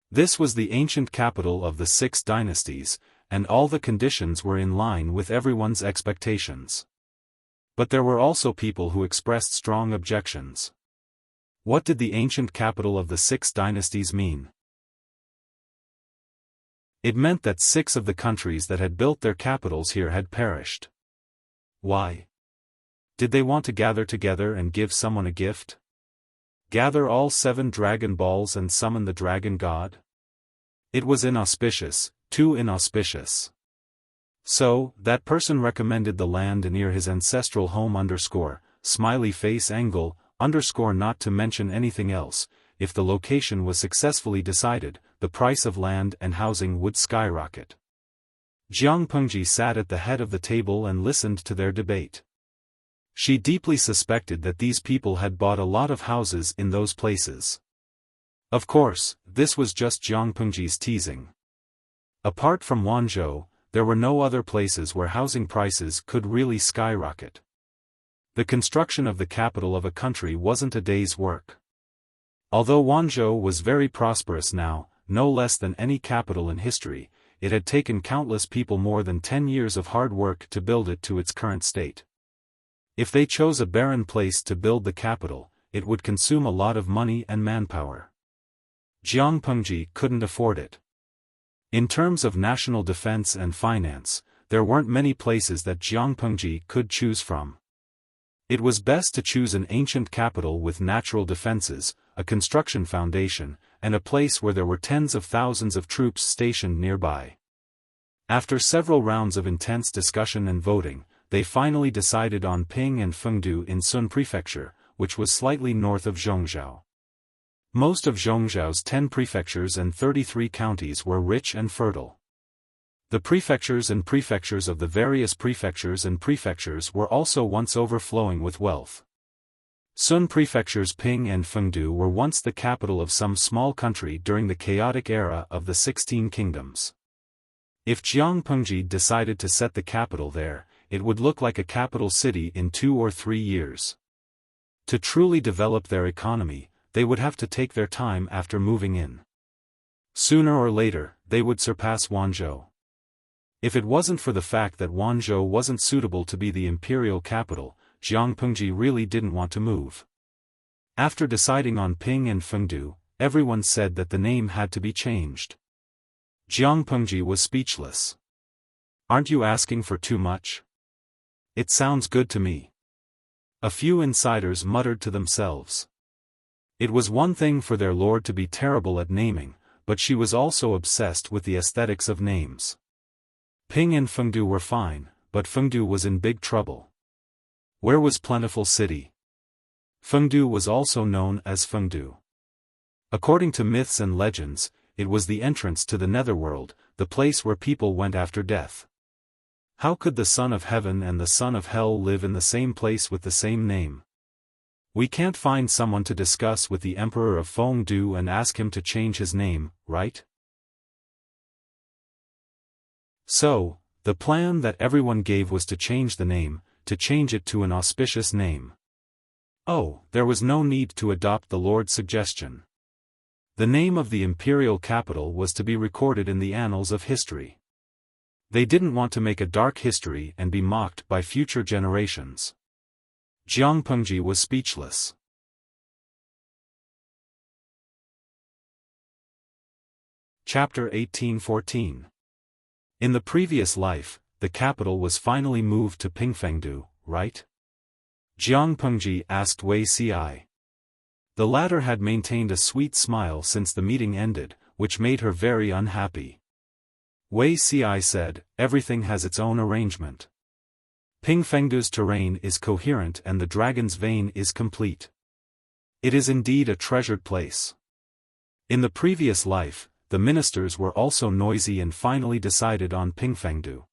This was the ancient capital of the 6 dynasties, and all the conditions were in line with everyone's expectations. But there were also people who expressed strong objections. What did the ancient capital of the 6 dynasties mean? It meant that 6 of the countries that had built their capitals here had perished. Why? Did they want to gather together and give someone a gift? Gather all 7 dragon balls and summon the dragon god? It was inauspicious, too inauspicious. So, that person recommended the land near his ancestral home smiley face angle, not to mention anything else. If the location was successfully decided, the price of land and housing would skyrocket. Jiang Pengji sat at the head of the table and listened to their debate. She deeply suspected that these people had bought a lot of houses in those places. Of course, this was just Jiang Pengji's teasing. Apart from Wanzhou, there were no other places where housing prices could really skyrocket. The construction of the capital of a country wasn't a day's work. Although Wanzhou was very prosperous now, no less than any capital in history, it had taken countless people more than 10 years of hard work to build it to its current state. If they chose a barren place to build the capital, it would consume a lot of money and manpower. Jiang Pengji couldn't afford it. In terms of national defense and finance, there weren't many places that Jiang Pengji could choose from. It was best to choose an ancient capital with natural defenses, a construction foundation, and a place where there were tens of thousands of troops stationed nearby. After several rounds of intense discussion and voting, they finally decided on Ping and Fengdu in Sun Prefecture, which was slightly north of Zhongzhou. Most of Zhongzhou's 10 prefectures and 33 counties were rich and fertile. The prefectures and prefectures of the various prefectures and prefectures were also once overflowing with wealth. Sun Prefecture's Ping and Fengdu were once the capital of some small country during the chaotic era of the 16 kingdoms. If Jiang Pengji decided to set the capital there, it would look like a capital city in 2 or 3 years. To truly develop their economy, they would have to take their time after moving in. Sooner or later, they would surpass Wanzhou. If it wasn't for the fact that Wanzhou wasn't suitable to be the imperial capital, Jiang Pengji really didn't want to move. After deciding on Ping and Fengdu, everyone said that the name had to be changed. Jiang Pengji was speechless. Aren't you asking for too much? It sounds good to me. A few insiders muttered to themselves. It was one thing for their lord to be terrible at naming, but she was also obsessed with the aesthetics of names. Ping and Fengdu were fine, but Fengdu was in big trouble. Where was Plentiful City? Fengdu was also known as Fengdu. According to myths and legends, it was the entrance to the netherworld, the place where people went after death. How could the Son of Heaven and the Son of Hell live in the same place with the same name? We can't find someone to discuss with the Emperor of Fengdu and ask him to change his name, right? So, the plan that everyone gave was to change the name, to change it to an auspicious name. Oh, there was no need to adopt the Lord's suggestion. The name of the imperial capital was to be recorded in the annals of history. They didn't want to make a dark history and be mocked by future generations. Jiang Pengji was speechless. Chapter 1814. In the previous life, the capital was finally moved to Pingfengdu, right? Jiang Pengji asked Wei Ci. The latter had maintained a sweet smile since the meeting ended, which made her very unhappy. Wei Ci said, everything has its own arrangement. Pingfengdu's terrain is coherent and the dragon's vein is complete. It is indeed a treasured place. In the previous life, the ministers were also noisy and finally decided on Pingfengdu.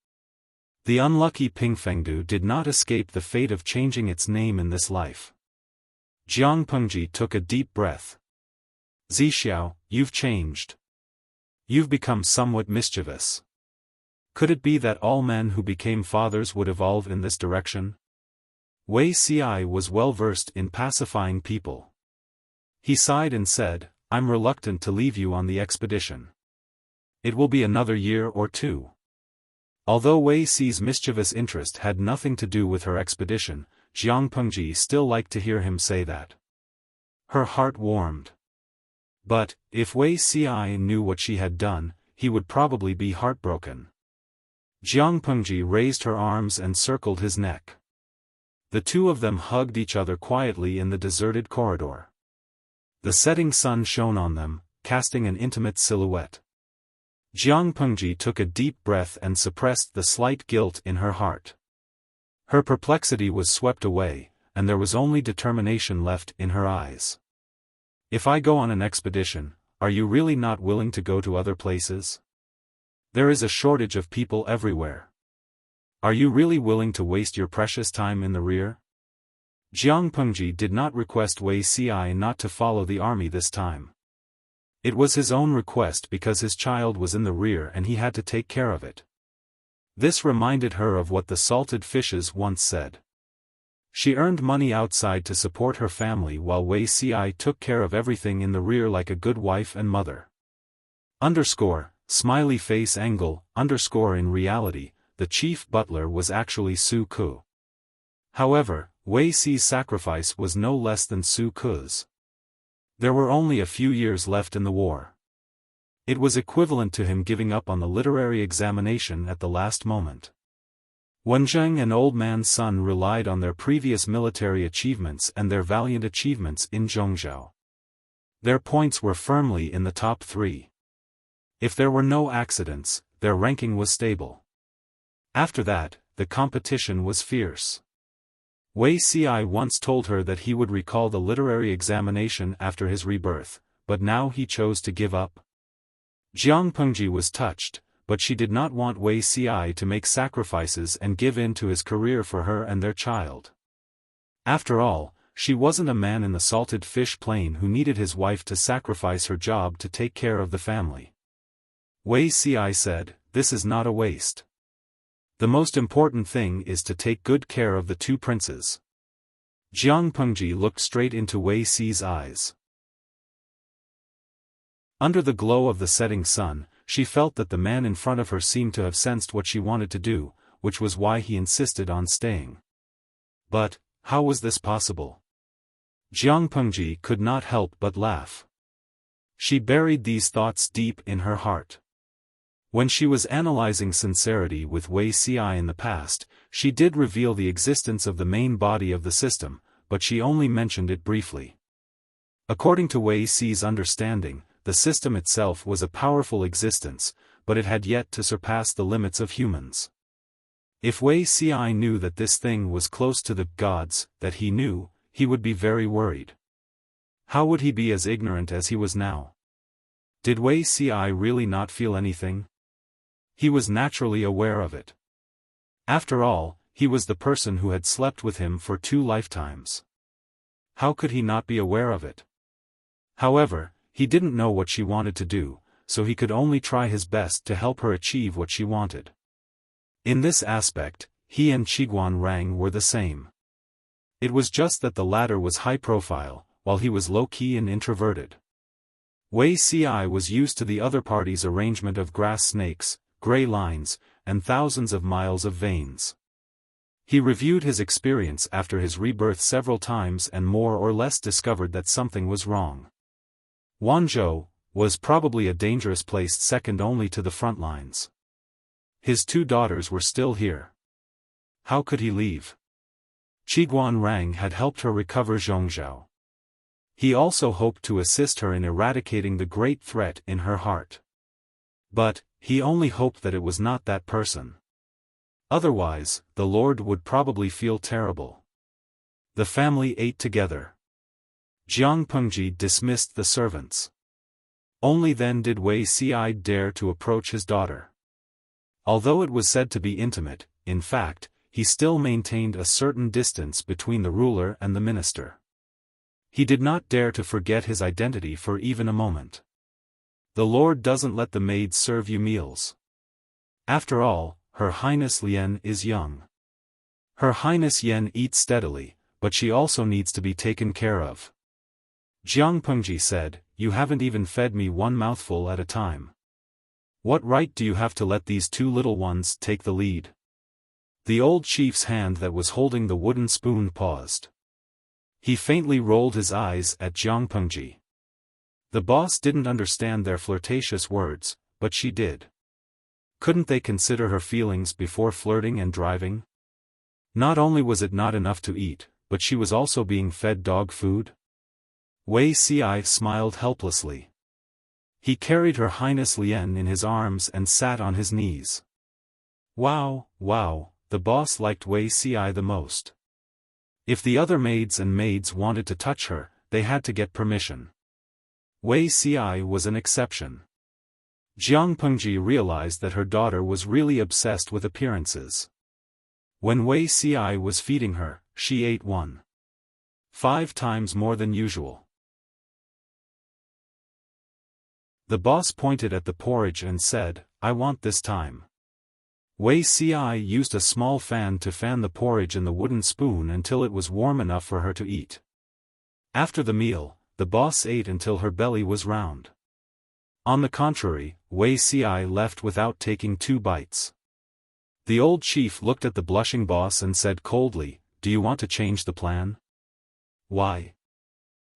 The unlucky Pingfengdu did not escape the fate of changing its name in this life. Jiang Pengji took a deep breath. Zixiao, you've changed. You've become somewhat mischievous. Could it be that all men who became fathers would evolve in this direction? Wei Ci was well versed in pacifying people. He sighed and said, I'm reluctant to leave you on the expedition. It will be another year or two. Although Wei Ci's mischievous interest had nothing to do with her expedition, Jiang Pengji still liked to hear him say that. Her heart warmed. But, if Wei Ci knew what she had done, he would probably be heartbroken. Jiang Pengji raised her arms and circled his neck. The two of them hugged each other quietly in the deserted corridor. The setting sun shone on them, casting an intimate silhouette. Jiang Pengji took a deep breath and suppressed the slight guilt in her heart. Her perplexity was swept away, and there was only determination left in her eyes. If I go on an expedition, are you really not willing to go to other places? There is a shortage of people everywhere. Are you really willing to waste your precious time in the rear? Jiang Pengji did not request Wei Ci not to follow the army this time. It was his own request because his child was in the rear and he had to take care of it. This reminded her of what the salted fishes once said. She earned money outside to support her family while Wei Ci took care of everything in the rear like a good wife and mother. Smiley face angle, in reality, the chief butler was actually Su Ku. However, Wei Ci's sacrifice was no less than Su Ku's. There were only a few years left in the war. It was equivalent to him giving up on the literary examination at the last moment. Wenzheng and Old Man's son relied on their previous military achievements and their valiant achievements in Zhongzhou. Their points were firmly in the top 3. If there were no accidents, their ranking was stable. After that, the competition was fierce. Wei Ci once told her that he would recall the literary examination after his rebirth, but now he chose to give up. Jiang Pengji was touched, but she did not want Wei Ci to make sacrifices and give in to his career for her and their child. After all, she wasn't a man in the salted fish plain who needed his wife to sacrifice her job to take care of the family. Wei Ci said, this is not a waste. The most important thing is to take good care of the two princes. Jiang Pengji looked straight into Wei Ci's eyes. Under the glow of the setting sun, she felt that the man in front of her seemed to have sensed what she wanted to do, which was why he insisted on staying. But, how was this possible? Jiang Pengji could not help but laugh. She buried these thoughts deep in her heart. When she was analyzing sincerity with Wei Ci in the past, she did reveal the existence of the main body of the system, but she only mentioned it briefly. According to Wei Ci's understanding, the system itself was a powerful existence, but it had yet to surpass the limits of humans. If Wei Ci knew that this thing was close to the gods that he knew, he would be very worried. How would he be as ignorant as he was now? Did Wei Ci really not feel anything? He was naturally aware of it. After all, he was the person who had slept with him for 2 lifetimes. How could he not be aware of it? However, he didn't know what she wanted to do, so he could only try his best to help her achieve what she wanted. In this aspect, he and Qiguan Rang were the same. It was just that the latter was high-profile, while he was low-key and introverted. Wei Ci was used to the other party's arrangement of grass snakes, gray lines, and thousands of miles of veins. He reviewed his experience after his rebirth several times and more or less discovered that something was wrong. Wanzhou was probably a dangerous place second only to the front lines. His 2 daughters were still here. How could he leave? Qiguan Rang had helped her recover Zhongzhou. He also hoped to assist her in eradicating the great threat in her heart. But, he only hoped that it was not that person. Otherwise, the Lord would probably feel terrible. The family ate together. Jiang Pengji dismissed the servants. Only then did Wei Ci dare to approach his daughter. Although it was said to be intimate, in fact, he still maintained a certain distance between the ruler and the minister. He did not dare to forget his identity for even a moment. The Lord doesn't let the maids serve you meals. After all, Her Highness Lien is young. Her Highness Yen eats steadily, but she also needs to be taken care of. Jiang Pengji said, "You haven't even fed me one mouthful at a time. What right do you have to let these two little ones take the lead?" The old chief's hand that was holding the wooden spoon paused. He faintly rolled his eyes at Jiang Pengji. The boss didn't understand their flirtatious words, but she did. Couldn't they consider her feelings before flirting and driving? Not only was it not enough to eat, but she was also being fed dog food? Wei Ci smiled helplessly. He carried Her Highness Lien in his arms and sat on his knees. Wow, the boss liked Wei Ci the most. If the other maids wanted to touch her, they had to get permission. Wei Ci was an exception. Jiang Pengji realized that her daughter was really obsessed with appearances. When Wei Ci was feeding her, she ate 1.5 times more than usual. The boss pointed at the porridge and said, "I want this time." Wei Ci used a small fan to fan the porridge in the wooden spoon until it was warm enough for her to eat. After the meal, the boss ate until her belly was round. On the contrary, Wei Ci left without taking 2 bites. The old chief looked at the blushing boss and said coldly, "Do you want to change the plan?" "Why?"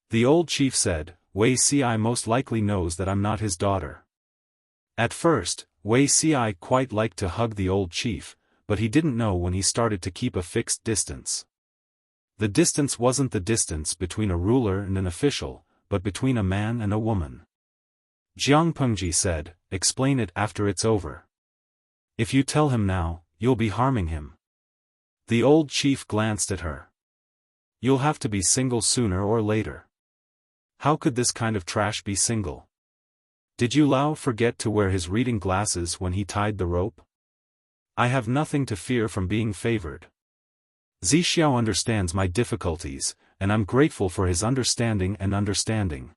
The old chief said, "Wei Ci most likely knows that I'm not his daughter." At first, Wei Ci quite liked to hug the old chief, but he didn't know when he started to keep a fixed distance. The distance wasn't the distance between a ruler and an official, but between a man and a woman. Jiang Pengji said, "Explain it after it's over. If you tell him now, you'll be harming him." The old chief glanced at her. "You'll have to be single sooner or later." How could this kind of trash be single? Did Yu Lao forget to wear his reading glasses when he tied the rope? I have nothing to fear from being favored. Zixiao understands my difficulties, and I'm grateful for his understanding and understanding.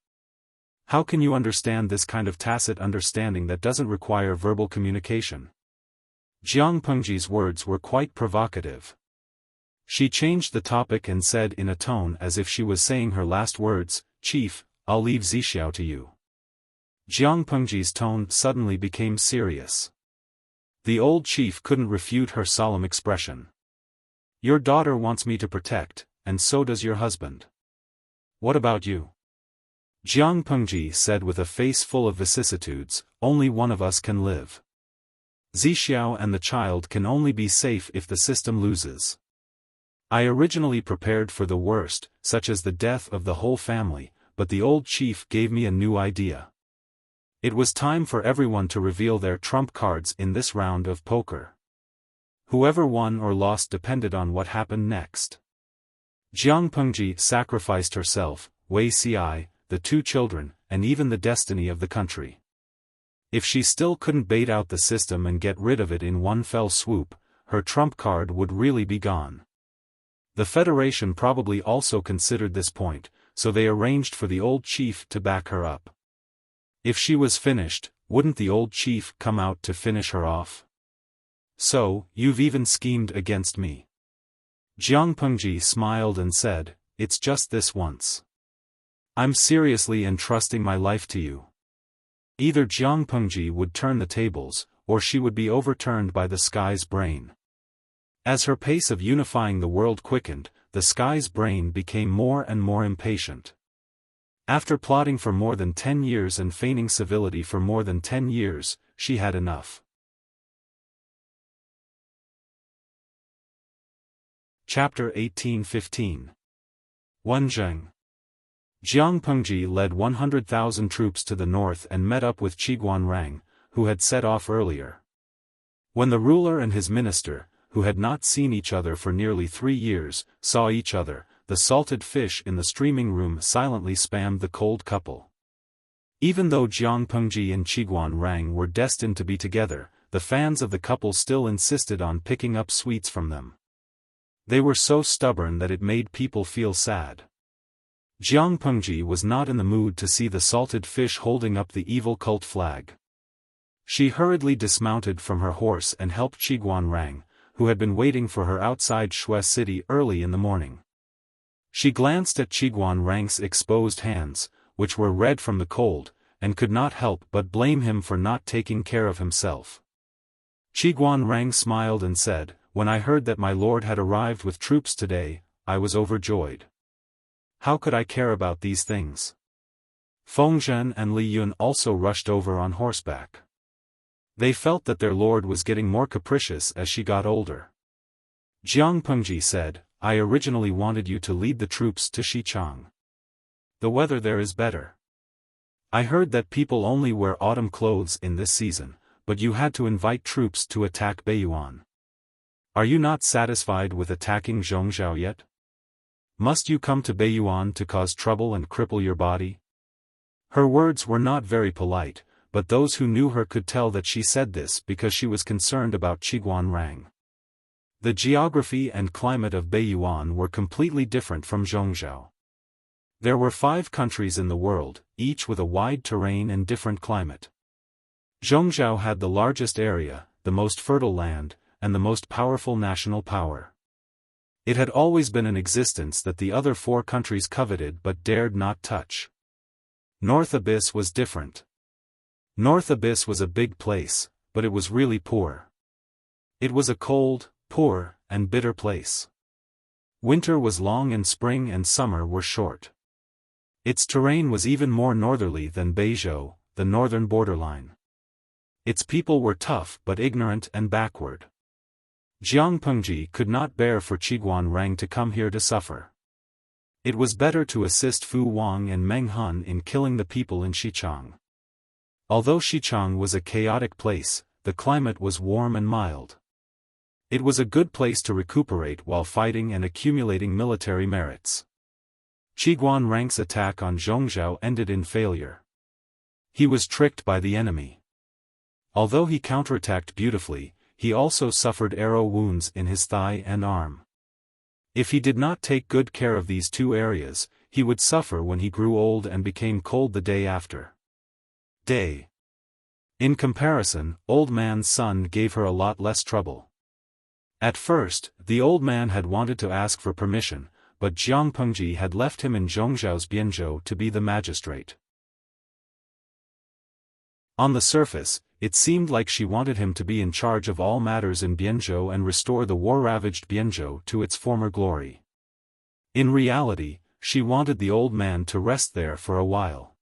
How can you understand this kind of tacit understanding that doesn't require verbal communication? Jiang Pengji's words were quite provocative. She changed the topic and said in a tone as if she was saying her last words, "Chief, I'll leave Zixiao to you." Jiang Pengji's tone suddenly became serious. The old chief couldn't refute her solemn expression. "Your daughter wants me to protect, and so does your husband. What about you?" Jiang Pengji said with a face full of vicissitudes, "Only one of us can live. Zixiao and the child can only be safe if the system loses. I originally prepared for the worst, such as the death of the whole family, but the old chief gave me a new idea. It was time for everyone to reveal their trump cards in this round of poker. Whoever won or lost depended on what happened next. Jiang Pengji sacrificed herself, Wei Ci, the 2 children, and even the destiny of the country. If she still couldn't bait out the system and get rid of it in one fell swoop, her trump card would really be gone. The Federation probably also considered this point, so they arranged for the old chief to back her up. If she was finished, wouldn't the old chief come out to finish her off? "So, you've even schemed against me." Jiang Pengji smiled and said, "It's just this once. I'm seriously entrusting my life to you." Either Jiang Pengji would turn the tables, or she would be overturned by the sky's brain. As her pace of unifying the world quickened, the sky's brain became more and more impatient. After plotting for more than 10 years and feigning civility for more than 10 years, she had enough. Chapter 1815. Wenzheng. Jiang Pengji led 100,000 troops to the north and met up with Qiguanrang, who had set off earlier. When the ruler and his minister, who had not seen each other for nearly 3 years, saw each other, the salted fish in the streaming room silently spammed the cold couple. Even though Jiang Pengji and Qiguanrang were destined to be together, the fans of the couple still insisted on picking up sweets from them. They were so stubborn that it made people feel sad. Jiang Pengji was not in the mood to see the salted fish holding up the evil cult flag. She hurriedly dismounted from her horse and helped Qiguan Rang, who had been waiting for her outside Shui City early in the morning. She glanced at Qiguan Rang's exposed hands, which were red from the cold, and could not help but blame him for not taking care of himself. Qiguan Rang smiled and said, "When I heard that my lord had arrived with troops today, I was overjoyed. How could I care about these things?" Feng Zhen and Li Yun also rushed over on horseback. They felt that their lord was getting more capricious as she got older. Jiang Pengji said, "I originally wanted you to lead the troops to Xichang. The weather there is better. I heard that people only wear autumn clothes in this season, but you had to invite troops to attack Beiyuan. Are you not satisfied with attacking Zhongzhou yet? Must you come to Beiyuan to cause trouble and cripple your body?" Her words were not very polite, but those who knew her could tell that she said this because she was concerned about Qiguan Rang. The geography and climate of Beiyuan were completely different from Zhongzhou. There were 5 countries in the world, each with a wide terrain and different climate. Zhongzhou had the largest area, the most fertile land, and the most powerful national power. It had always been an existence that the other 4 countries coveted but dared not touch. North Abyss was different. North Abyss was a big place, but it was really poor. It was a cold, poor, and bitter place. Winter was long and spring and summer were short. Its terrain was even more northerly than Beizhou, the northern borderline. Its people were tough but ignorant and backward. Jiang Pengji could not bear for Qiguan Rang to come here to suffer. It was better to assist Fu Wang and Meng Han in killing the people in Xichang. Although Xichang was a chaotic place, the climate was warm and mild. It was a good place to recuperate while fighting and accumulating military merits. Qiguan Rang's attack on Zhongzhou ended in failure. He was tricked by the enemy. Although he counterattacked beautifully, he also suffered arrow wounds in his thigh and arm. If he did not take good care of these 2 areas, he would suffer when he grew old and became cold the day after. In comparison, Old Man's son gave her a lot less trouble. At first, the old man had wanted to ask for permission, but Jiang Pengji had left him in Zhongzhou's Bianzhou to be the magistrate. On the surface, it seemed like she wanted him to be in charge of all matters in Bianzhou and restore the war-ravaged Bianzhou to its former glory. In reality, she wanted the old man to rest there for a while.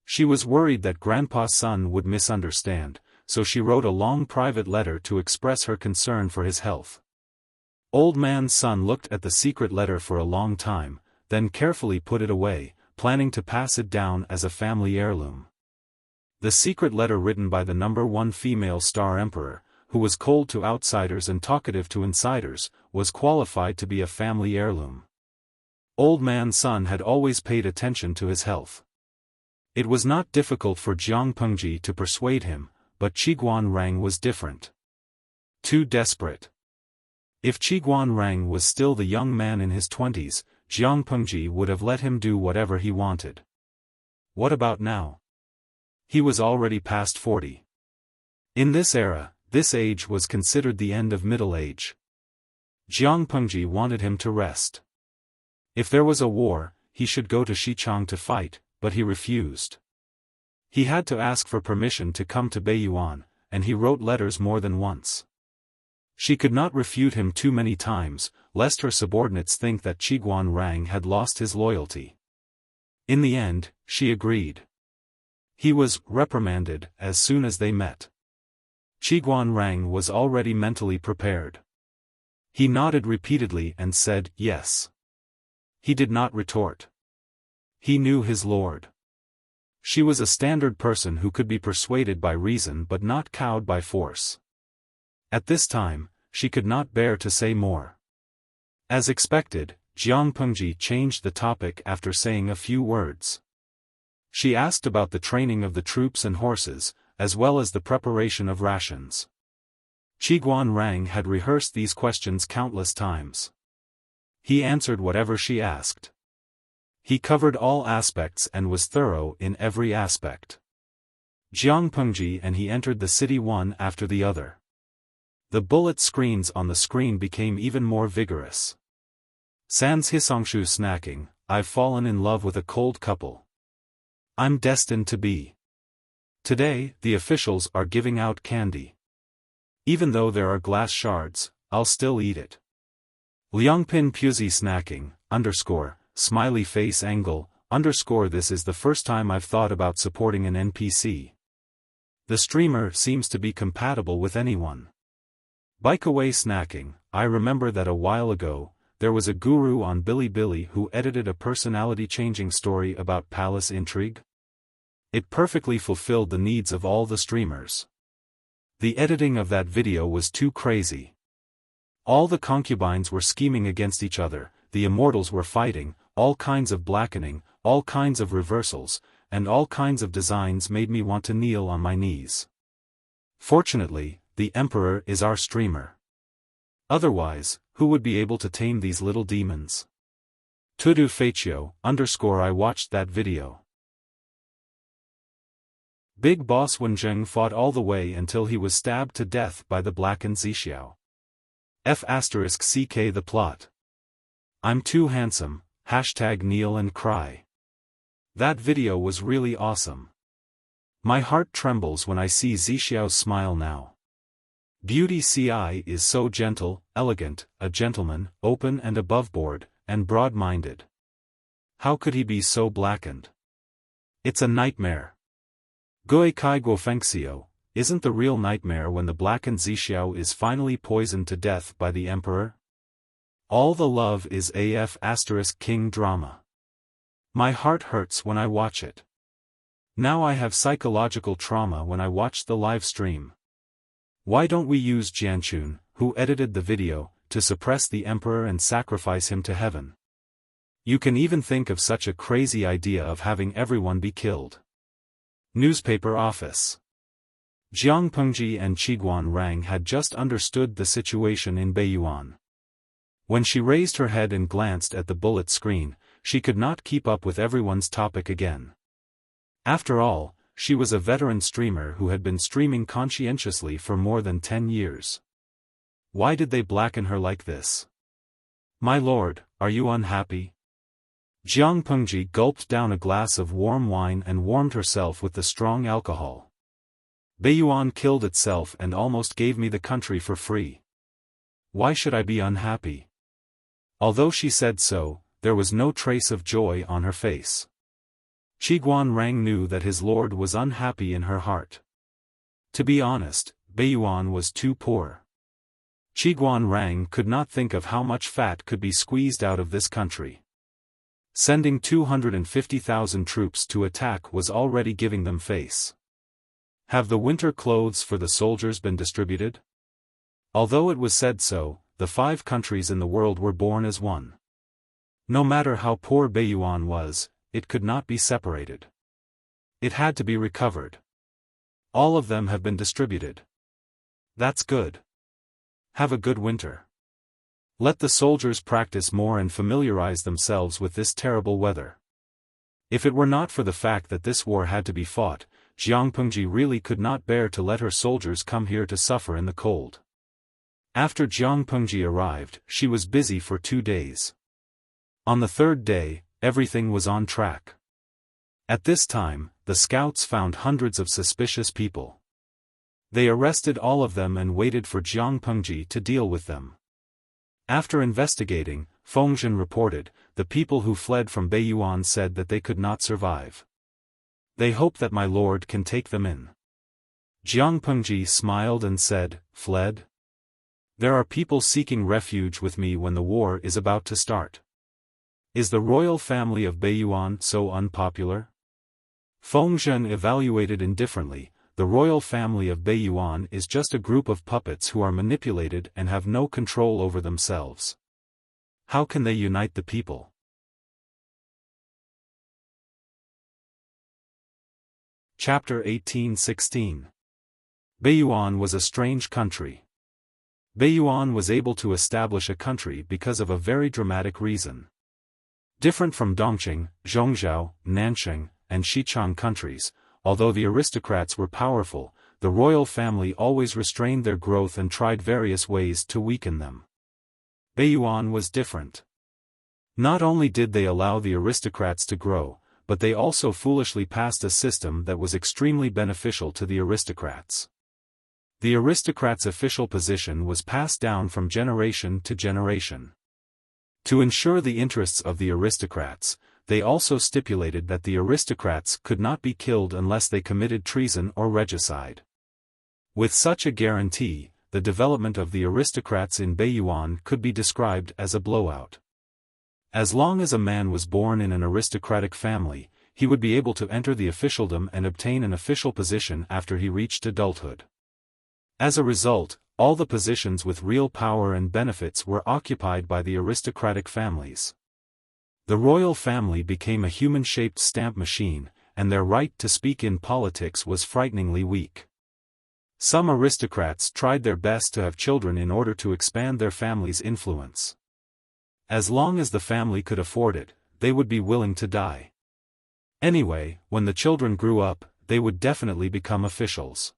She was worried that Grandpa's son would misunderstand, so she wrote a long private letter to express her concern for his health. Old Man's son looked at the secret letter for a long time, then carefully put it away, planning to pass it down as a family heirloom. The secret letter written by the #1 female star emperor, who was cold to outsiders and talkative to insiders, was qualified to be a family heirloom. Old Man's son had always paid attention to his health. It was not difficult for Jiang Pengji to persuade him, but Qiguan Rang was different. Too desperate. If Qiguan Rang was still the young man in his 20s, Jiang Pengji would have let him do whatever he wanted. What about now? He was already past 40. In this era, this age was considered the end of middle age. Jiang Pengji wanted him to rest. If there was a war, he should go to Xichang to fight, but he refused. He had to ask for permission to come to Beiyuan, and he wrote letters more than once. She could not refute him too many times, lest her subordinates think that Qiguan Rang had lost his loyalty. In the end, she agreed. He was reprimanded as soon as they met. Qiguan Rang was already mentally prepared. He nodded repeatedly and said, yes. He did not retort. He knew his lord. She was a standard person who could be persuaded by reason but not cowed by force. At this time, she could not bear to say more. As expected, Jiang Pengji changed the topic after saying a few words. She asked about the training of the troops and horses, as well as the preparation of rations. Qiguan Rang had rehearsed these questions countless times. He answered whatever she asked. He covered all aspects and was thorough in every aspect. Jiang Pengji and he entered the city one after the other. The bullet screens on the screen became even more vigorous. Sans Hisongshu snacking, I've fallen in love with a cold couple. I'm destined to be. Today, the officials are giving out candy. Even though there are glass shards, I'll still eat it. Liangpin Puzi snacking, smiley face angle, this is the first time I've thought about supporting an NPC. The streamer seems to be compatible with anyone. Bikeaway snacking, I remember that a while ago, there was a guru on Bilibili who edited a personality-changing story about palace intrigue. It perfectly fulfilled the needs of all the streamers. The editing of that video was too crazy. All the concubines were scheming against each other, the immortals were fighting, all kinds of blackening, all kinds of reversals, and all kinds of designs made me want to kneel on my knees. Fortunately, the Emperor is our streamer. Otherwise, who would be able to tame these little demons? Tudu Faccio, I watched that video. Big Boss Wenjing fought all the way until he was stabbed to death by the blackened Zixiao. *CK the plot. I'm too handsome, #kneel and cry. That video was really awesome. My heart trembles when I see Zixiao's smile now. Beauty CI is so gentle, elegant, a gentleman, open and aboveboard, and broad-minded. How could he be so blackened? It's a nightmare. Gui Kai Guofengxiu, isn't the real nightmare when the blackened Zixiao is finally poisoned to death by the Emperor? All the love is *King drama. My heart hurts when I watch it. Now I have psychological trauma when I watch the live stream. Why don't we use Jianchun, who edited the video, to suppress the Emperor and sacrifice him to heaven? You can even think of such a crazy idea of having everyone be killed. Newspaper office. Jiang Pengji and Qiguan Rang had just understood the situation in Beiyuan. When she raised her head and glanced at the bullet screen, she could not keep up with everyone's topic again. After all, she was a veteran streamer who had been streaming conscientiously for more than 10 years. Why did they blacken her like this? My lord, are you unhappy? Jiang Pengji gulped down a glass of warm wine and warmed herself with the strong alcohol. Beiyuan killed itself and almost gave me the country for free. Why should I be unhappy? Although she said so, there was no trace of joy on her face. Qiguan Rang knew that his lord was unhappy in her heart. To be honest, Beiyuan was too poor. Qiguan Rang could not think of how much fat could be squeezed out of this country. Sending 250,000 troops to attack was already giving them face. Have the winter clothes for the soldiers been distributed? Although it was said so, the 5 countries in the world were born as one. No matter how poor Beiyuan was, it could not be separated. It had to be recovered. All of them have been distributed. That's good. Have a good winter. Let the soldiers practice more and familiarize themselves with this terrible weather. If it were not for the fact that this war had to be fought, Jiang Pengji really could not bear to let her soldiers come here to suffer in the cold. After Jiang Pengji arrived, she was busy for 2 days. On the 3rd day, everything was on track. At this time, the scouts found hundreds of suspicious people. They arrested all of them and waited for Jiang Pengji to deal with them. After investigating, Fengzhen reported, the people who fled from Beiyuan said that they could not survive. They hope that my lord can take them in. Jiang Pengji smiled and said, fled? There are people seeking refuge with me when the war is about to start. Is the royal family of Beiyuan so unpopular? Fengzhen evaluated indifferently, the royal family of Beiyuan is just a group of puppets who are manipulated and have no control over themselves. How can they unite the people? Chapter 1816. Beiyuan was a strange country. Beiyuan was able to establish a country because of a very dramatic reason. Different from Dongqing, Zhongzhou, Nanxing, and Xichang countries, although the aristocrats were powerful, the royal family always restrained their growth and tried various ways to weaken them. Beiyuan was different. Not only did they allow the aristocrats to grow, but they also foolishly passed a system that was extremely beneficial to the aristocrats. The aristocrats' official position was passed down from generation to generation. To ensure the interests of the aristocrats, they also stipulated that the aristocrats could not be killed unless they committed treason or regicide. With such a guarantee, the development of the aristocrats in Beiyuan could be described as a blowout. As long as a man was born in an aristocratic family, he would be able to enter the officialdom and obtain an official position after he reached adulthood. As a result, all the positions with real power and benefits were occupied by the aristocratic families. The royal family became a human-shaped stamp machine, and their right to speak in politics was frighteningly weak. Some aristocrats tried their best to have children in order to expand their family's influence. As long as the family could afford it, they would be willing to die. Anyway, when the children grew up, they would definitely become officials.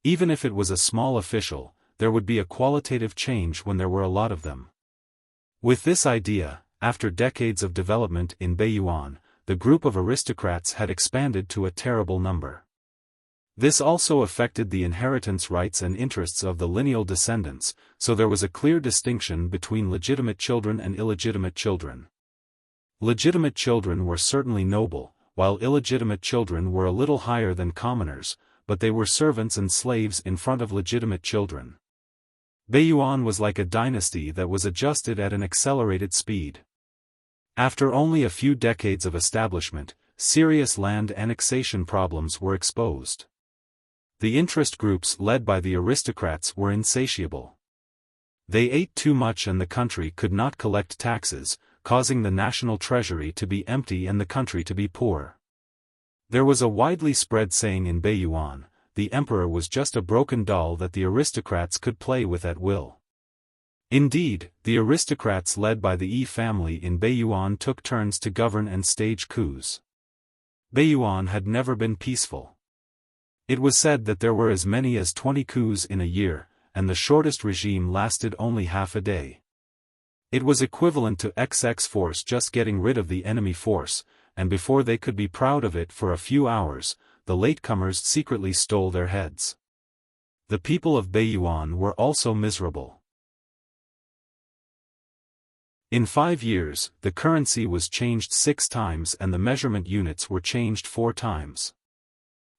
Even if it was a small official, there would be a qualitative change when there were a lot of them. With this idea, after decades of development in Beiyuan, the group of aristocrats had expanded to a terrible number. This also affected the inheritance rights and interests of the lineal descendants, so there was a clear distinction between legitimate children and illegitimate children. Legitimate children were certainly noble, while illegitimate children were a little higher than commoners, but they were servants and slaves in front of legitimate children. Beiyuan was like a dynasty that was adjusted at an accelerated speed. After only a few decades of establishment, serious land annexation problems were exposed. The interest groups led by the aristocrats were insatiable. They ate too much and the country could not collect taxes, causing the national treasury to be empty and the country to be poor. There was a widely spread saying in Beiyuan, the emperor was just a broken doll that the aristocrats could play with at will. Indeed, the aristocrats led by the Yi family in Beiyuan took turns to govern and stage coups. Beiyuan had never been peaceful. It was said that there were as many as 20 coups in a year, and the shortest regime lasted only half a day. It was equivalent to XX force just getting rid of the enemy force, and before they could be proud of it for a few hours, the latecomers secretly stole their heads. The people of Beiyuan were also miserable. In 5 years, the currency was changed 6 times and the measurement units were changed 4 times.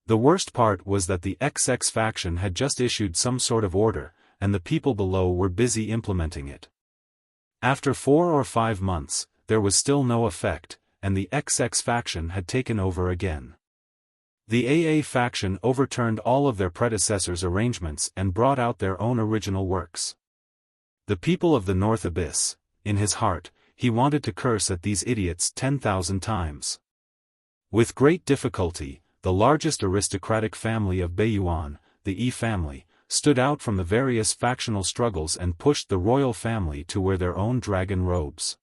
The worst part was that the XX faction had just issued some sort of order, and the people below were busy implementing it. After 4 or 5 months, there was still no effect, and the XX faction had taken over again. The AA faction overturned all of their predecessors' arrangements and brought out their own original works. The people of the North Abyss, in his heart, he wanted to curse at these idiots 10,000 times. With great difficulty, the largest aristocratic family of Beiyuan, the Yi family, stood out from the various factional struggles and pushed the royal family to wear their own dragon robes.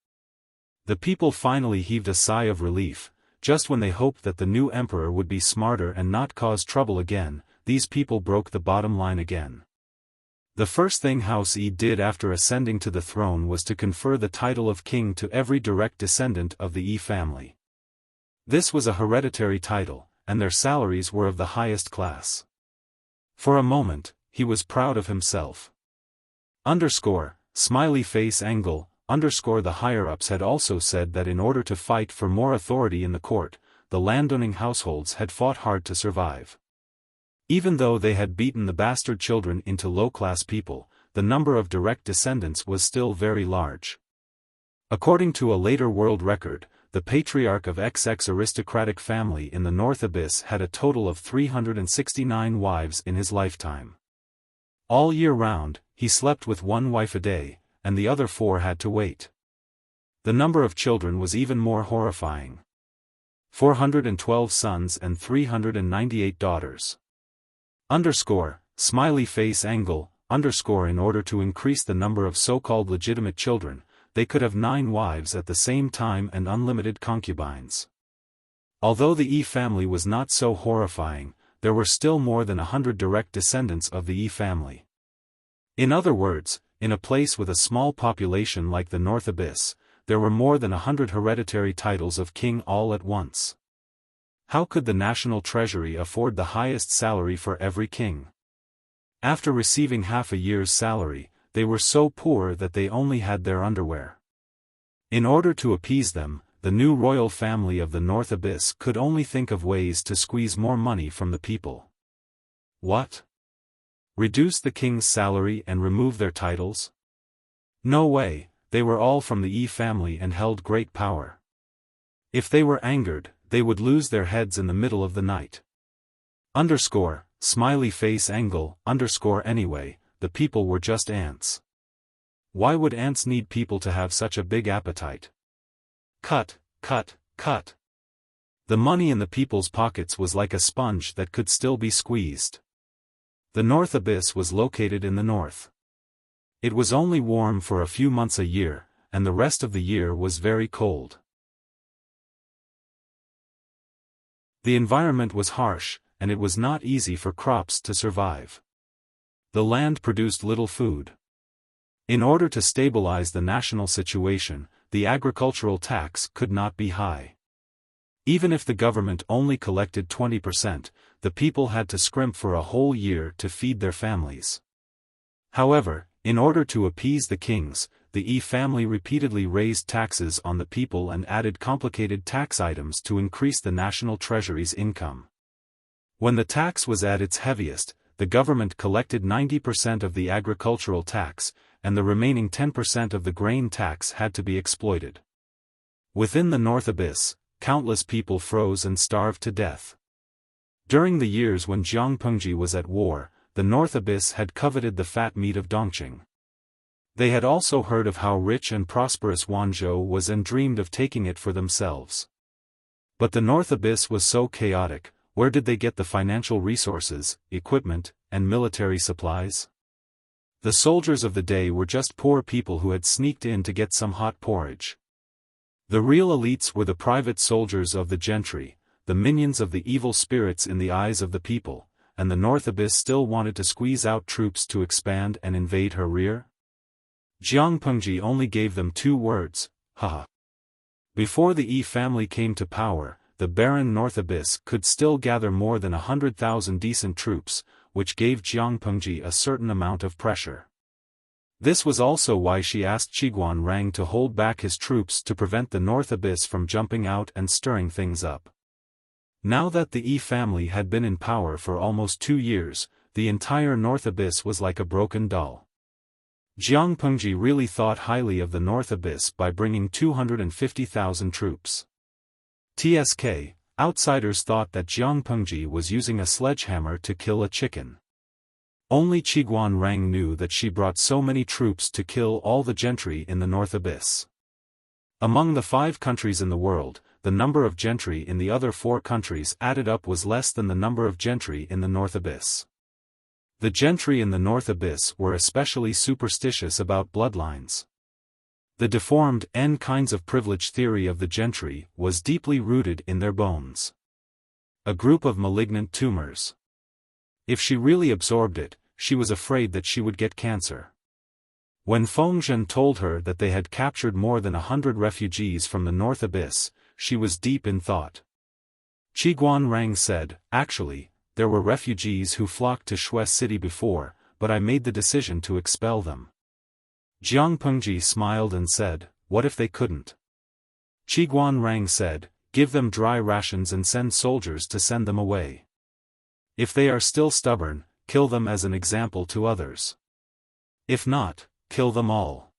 The people finally heaved a sigh of relief. Just when they hoped that the new emperor would be smarter and not cause trouble again, these people broke the bottom line again. The first thing House Yi did after ascending to the throne was to confer the title of king to every direct descendant of the Yi family. This was a hereditary title, and their salaries were of the highest class. For a moment, he was proud of himself. Smiley face angle, the higher-ups had also said that in order to fight for more authority in the court, the landowning households had fought hard to survive. Even though they had beaten the bastard children into low-class people, the number of direct descendants was still very large. According to a later world record, the patriarch of XX aristocratic family in the North Abyss had a total of 369 wives in his lifetime. All year round, he slept with 1 wife a day, and the other 4 had to wait. The number of children was even more horrifying. 412 sons and 398 daughters. Smiley face angle, in order to increase the number of so-called legitimate children, they could have 9 wives at the same time and unlimited concubines. Although the Yi family was not so horrifying, there were still more than 100 direct descendants of the Yi family. In other words, in a place with a small population like the North Abyss, there were more than 100 hereditary titles of king all at once. How could the national treasury afford the highest salary for every king? After receiving half a year's salary, they were so poor that they only had their underwear. In order to appease them, the new royal family of the North Abyss could only think of ways to squeeze more money from the people. What? Reduce the king's salary and remove their titles? No way, they were all from the Yi family and held great power. If they were angered, they would lose their heads in the middle of the night. Smiley face angle, anyway, the people were just ants. Why would ants need people to have such a big appetite? Cut. The money in the people's pockets was like a sponge that could still be squeezed. The North Abyss was located in the north. It was only warm for a few months a year, and the rest of the year was very cold. The environment was harsh, and it was not easy for crops to survive. The land produced little food. In order to stabilize the national situation, the agricultural tax could not be high. Even if the government only collected 20%, the people had to scrimp for a whole year to feed their families. However, in order to appease the kings, the Yi family repeatedly raised taxes on the people and added complicated tax items to increase the national treasury's income. When the tax was at its heaviest, the government collected 90% of the agricultural tax, and the remaining 10% of the grain tax had to be exploited. Within the North Abyss, countless people froze and starved to death. During the years when Jiangpengji was at war, the North Abyss had coveted the fat meat of Dongqing. They had also heard of how rich and prosperous Wanzhou was and dreamed of taking it for themselves. But the North Abyss was so chaotic. Where did they get the financial resources, equipment, and military supplies? The soldiers of the day were just poor people who had sneaked in to get some hot porridge. The real elites were the private soldiers of the gentry, the minions of the evil spirits in the eyes of the people, and the North Abyss still wanted to squeeze out troops to expand and invade her rear? Jiangpengji only gave them 2 words, haha. Before the Yi family came to power, the barren North Abyss could still gather more than 100,000 decent troops, which gave Jiangpengji a certain amount of pressure. This was also why she asked Qiguan Rang to hold back his troops to prevent the North Abyss from jumping out and stirring things up. Now that the Yi family had been in power for almost 2 years, the entire North Abyss was like a broken doll. Jiangpengji really thought highly of the North Abyss by bringing 250,000 troops. Outsiders thought that Jiangpengji was using a sledgehammer to kill a chicken. Only Qiguan Rang knew that she brought so many troops to kill all the gentry in the North Abyss. Among the 5 countries in the world, the number of gentry in the other 4 countries added up was less than the number of gentry in the North Abyss. The gentry in the North Abyss were especially superstitious about bloodlines. The deformed N kinds of privilege theory of the gentry was deeply rooted in their bones. A group of malignant tumors. If she really absorbed it, she was afraid that she would get cancer. When Fengzhen told her that they had captured more than 100 refugees from the North Abyss, she was deep in thought. Qiguan Rang said, actually, there were refugees who flocked to Shui City before, but I made the decision to expel them. Jiangpengji smiled and said, what if they couldn't? Qiguan Rang said, give them dry rations and send soldiers to send them away. If they are still stubborn, kill them as an example to others. If not, kill them all.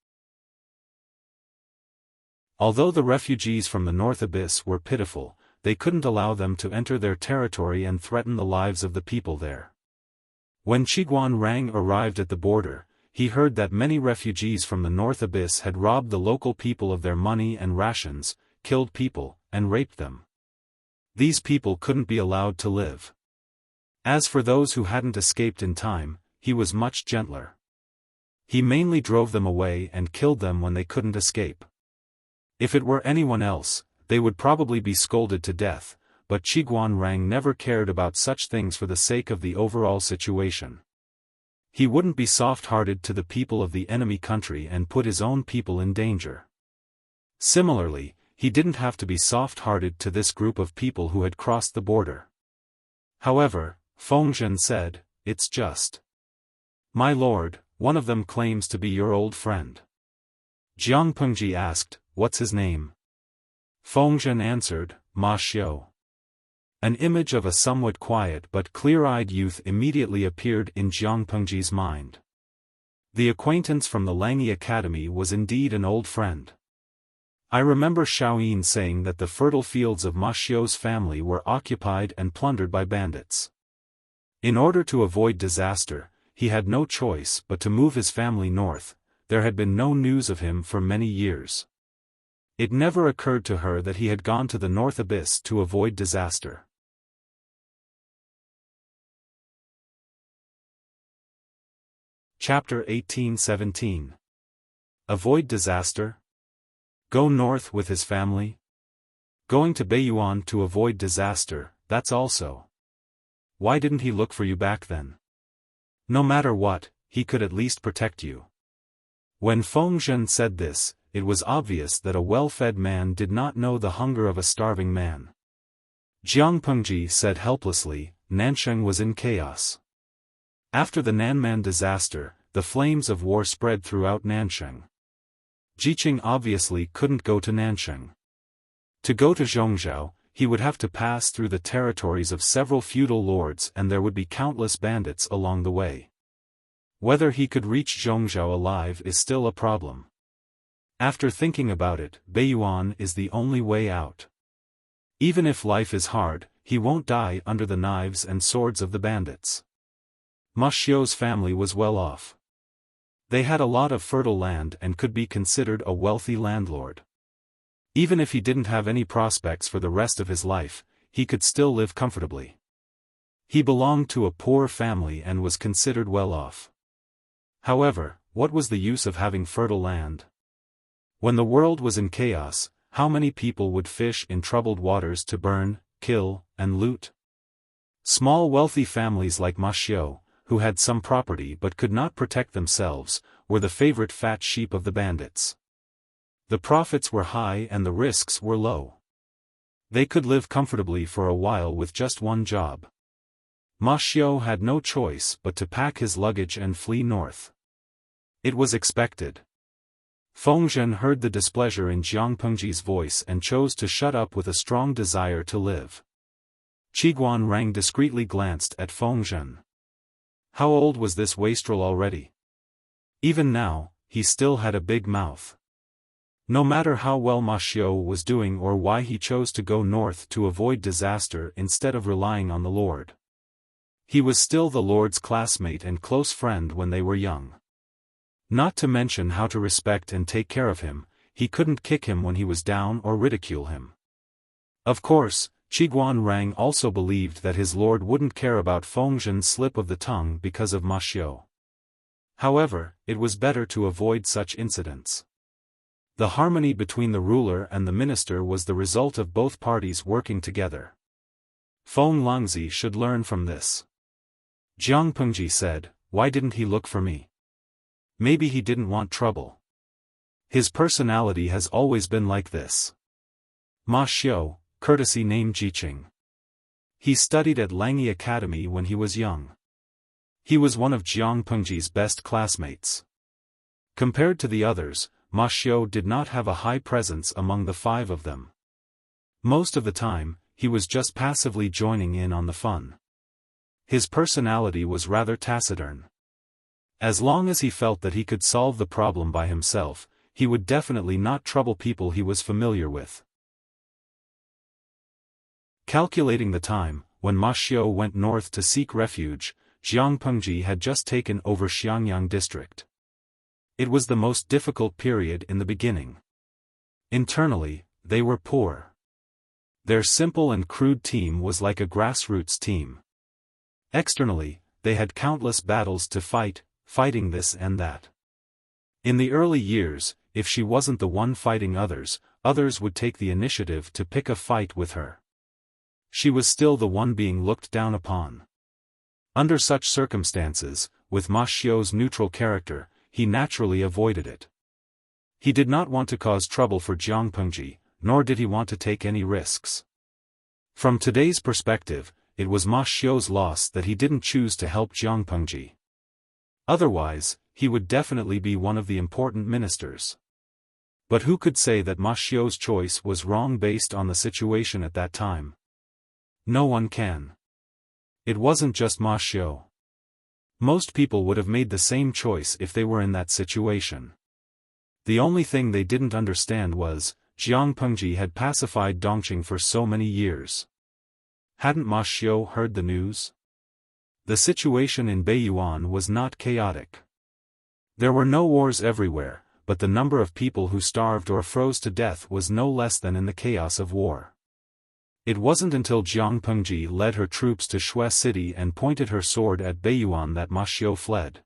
Although the refugees from the North Abyss were pitiful, they couldn't allow them to enter their territory and threaten the lives of the people there. When Qiguan Rang arrived at the border, he heard that many refugees from the North Abyss had robbed the local people of their money and rations, killed people, and raped them. These people couldn't be allowed to live. As for those who hadn't escaped in time, he was much gentler. He mainly drove them away and killed them when they couldn't escape. If it were anyone else, they would probably be scolded to death, but Qiguanrang never cared about such things for the sake of the overall situation. He wouldn't be soft-hearted to the people of the enemy country and put his own people in danger. Similarly, he didn't have to be soft-hearted to this group of people who had crossed the border. However, Fengzhen said, "It's just. My lord, one of them claims to be your old friend." Jiang Pengji asked, "What's his name?" Fengzhen answered, "Ma Xiao." An image of a somewhat quiet but clear-eyed youth immediately appeared in Jiang Pengji's mind. The acquaintance from the Langi Academy was indeed an old friend. I remember Xiaoyin saying that the fertile fields of Ma Xiao's family were occupied and plundered by bandits. In order to avoid disaster, he had no choice but to move his family north. There had been no news of him for many years. It never occurred to her that he had gone to the North Abyss to avoid disaster. Chapter 18-17. Avoid disaster? Go north with his family? Going to Beiyuan to avoid disaster, that's also. Why didn't he look for you back then? No matter what, he could at least protect you. When Fengzhen said this, it was obvious that a well-fed man did not know the hunger of a starving man. Jiang Pengji said helplessly, "Nansheng was in chaos. After the Nanman disaster, the flames of war spread throughout Nansheng. Jiqing obviously couldn't go to Nansheng. To go to Zhongzhou, he would have to pass through the territories of several feudal lords and there would be countless bandits along the way. Whether he could reach Zhongzhou alive is still a problem. After thinking about it, Beiyuan is the only way out. Even if life is hard, he won't die under the knives and swords of the bandits." Ma Xiao's family was well off. They had a lot of fertile land and could be considered a wealthy landlord. Even if he didn't have any prospects for the rest of his life, he could still live comfortably. He belonged to a poor family and was considered well off. However, what was the use of having fertile land? When the world was in chaos, how many people would fish in troubled waters to burn, kill, and loot? Small wealthy families like Ma Xiao, who had some property but could not protect themselves, were the favorite fat sheep of the bandits. The profits were high and the risks were low. They could live comfortably for a while with just one job. Ma Xiao had no choice but to pack his luggage and flee north. It was expected. Fengzhen heard the displeasure in Jiang Pengji's voice and chose to shut up with a strong desire to live. Qiguanrang discreetly glanced at Fengzhen. How old was this wastrel already? Even now, he still had a big mouth. No matter how well Ma Xiao was doing or why he chose to go north to avoid disaster instead of relying on the Lord. He was still the Lord's classmate and close friend when they were young. Not to mention how to respect and take care of him, he couldn't kick him when he was down or ridicule him. Of course, Qiguanrang also believed that his lord wouldn't care about Fengzhen's slip of the tongue because of Ma Xiao. However, it was better to avoid such incidents. The harmony between the ruler and the minister was the result of both parties working together. Feng Longzi should learn from this. Jiang Pengji said, "Why didn't he look for me? Maybe he didn't want trouble. His personality has always been like this." Ma Xiao, courtesy name Jiqing. He studied at Langi Academy when he was young. He was one of Jiang Pengji's best classmates. Compared to the others, Ma Xiao did not have a high presence among the five of them. Most of the time, he was just passively joining in on the fun. His personality was rather taciturn. As long as he felt that he could solve the problem by himself, he would definitely not trouble people he was familiar with. Calculating the time, when Ma Xiao went north to seek refuge, Jiang Pengji had just taken over Xiangyang district. It was the most difficult period in the beginning. Internally, they were poor. Their simple and crude team was like a grassroots team. Externally, they had countless battles to fight, fighting this and that. In the early years, if she wasn't the one fighting others, others would take the initiative to pick a fight with her. She was still the one being looked down upon. Under such circumstances, with Ma Xiao's neutral character, he naturally avoided it. He did not want to cause trouble for Jiang Pengji, nor did he want to take any risks. From today's perspective, it was Ma Xiao's loss that he didn't choose to help Jiang Pengji. Otherwise, he would definitely be one of the important ministers. But who could say that Ma Xiao's choice was wrong based on the situation at that time? No one can. It wasn't just Ma Xiao. Most people would have made the same choice if they were in that situation. The only thing they didn't understand was, Jiang Pengji had pacified Dongqing for so many years. Hadn't Ma Xiao heard the news? The situation in Beiyuan was not chaotic. There were no wars everywhere, but the number of people who starved or froze to death was no less than in the chaos of war. It wasn't until Jiang Pengji led her troops to Shui City and pointed her sword at Beiyuan that Ma Xiao fled.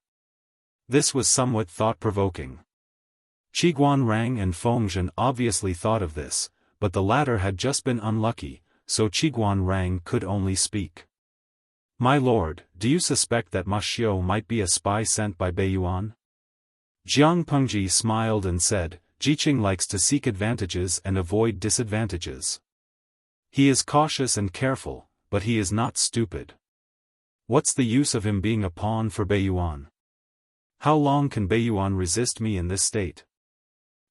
This was somewhat thought-provoking. Qiguan Rang and Fengzhen obviously thought of this, but the latter had just been unlucky, so Qiguan Rang could only speak. "My lord, do you suspect that Ma Xiao might be a spy sent by Beiyuan?" Jiang Pengji smiled and said, "Jiqing likes to seek advantages and avoid disadvantages. He is cautious and careful, but he is not stupid. What's the use of him being a pawn for Beiyuan? How long can Beiyuan resist me in this state?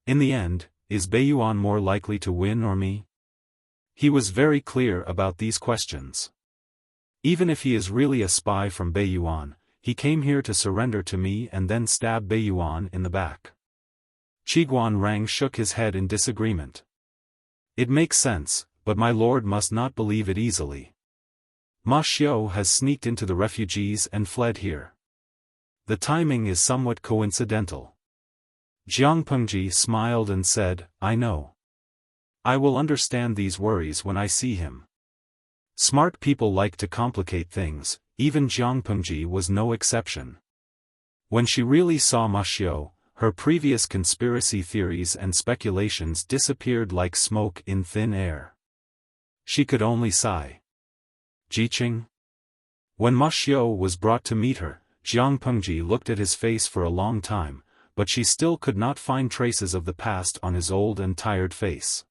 In the end, is Beiyuan more likely to win or me?" He was very clear about these questions. "Even if he is really a spy from Beiyuan, he came here to surrender to me and then stab Beiyuan in the back." Qiguan Rang shook his head in disagreement. "It makes sense, but my lord must not believe it easily. Ma Xiao has sneaked into the refugees and fled here. The timing is somewhat coincidental." Jiang Pengji smiled and said, "I know. I will understand these worries when I see him." Smart people like to complicate things, even Jiang Pengji was no exception. When she really saw Ma Xiao, her previous conspiracy theories and speculations disappeared like smoke in thin air. She could only sigh. "Jiqing?" When Ma Xiao was brought to meet her, Jiang Pengji looked at his face for a long time, but she still could not find traces of the past on his old and tired face.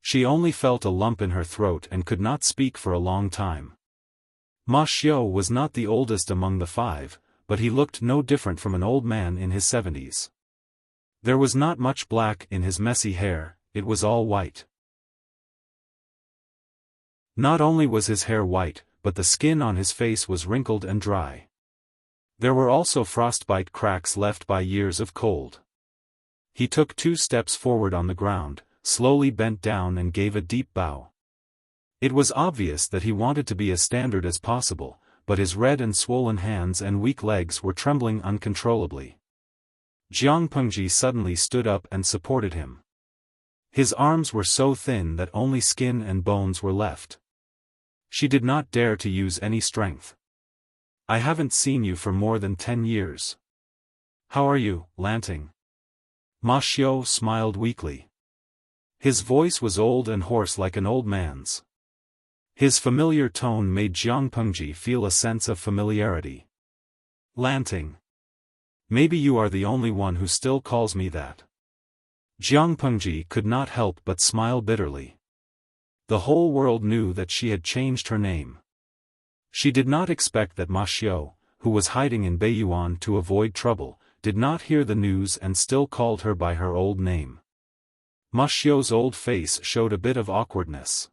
She only felt a lump in her throat and could not speak for a long time. Ma Xiao was not the oldest among the five, but he looked no different from an old man in his 70s. There was not much black in his messy hair, it was all white. Not only was his hair white, but the skin on his face was wrinkled and dry. There were also frostbite cracks left by years of cold. He took 2 steps forward on the ground, slowly bent down and gave a deep bow. It was obvious that he wanted to be as standard as possible, but his red and swollen hands and weak legs were trembling uncontrollably. Jiang Pengji suddenly stood up and supported him. His arms were so thin that only skin and bones were left. She did not dare to use any strength. "I haven't seen you for more than 10 years. How are you, Lanting?" Ma Xiao smiled weakly. His voice was old and hoarse like an old man's. His familiar tone made Jiang Pengji feel a sense of familiarity. "Lanting. Maybe you are the only one who still calls me that." Jiang Pengji could not help but smile bitterly. The whole world knew that she had changed her name. She did not expect that Ma Xiao, who was hiding in Beiyuan to avoid trouble, did not hear the news and still called her by her old name. Ma Xiao's old face showed a bit of awkwardness.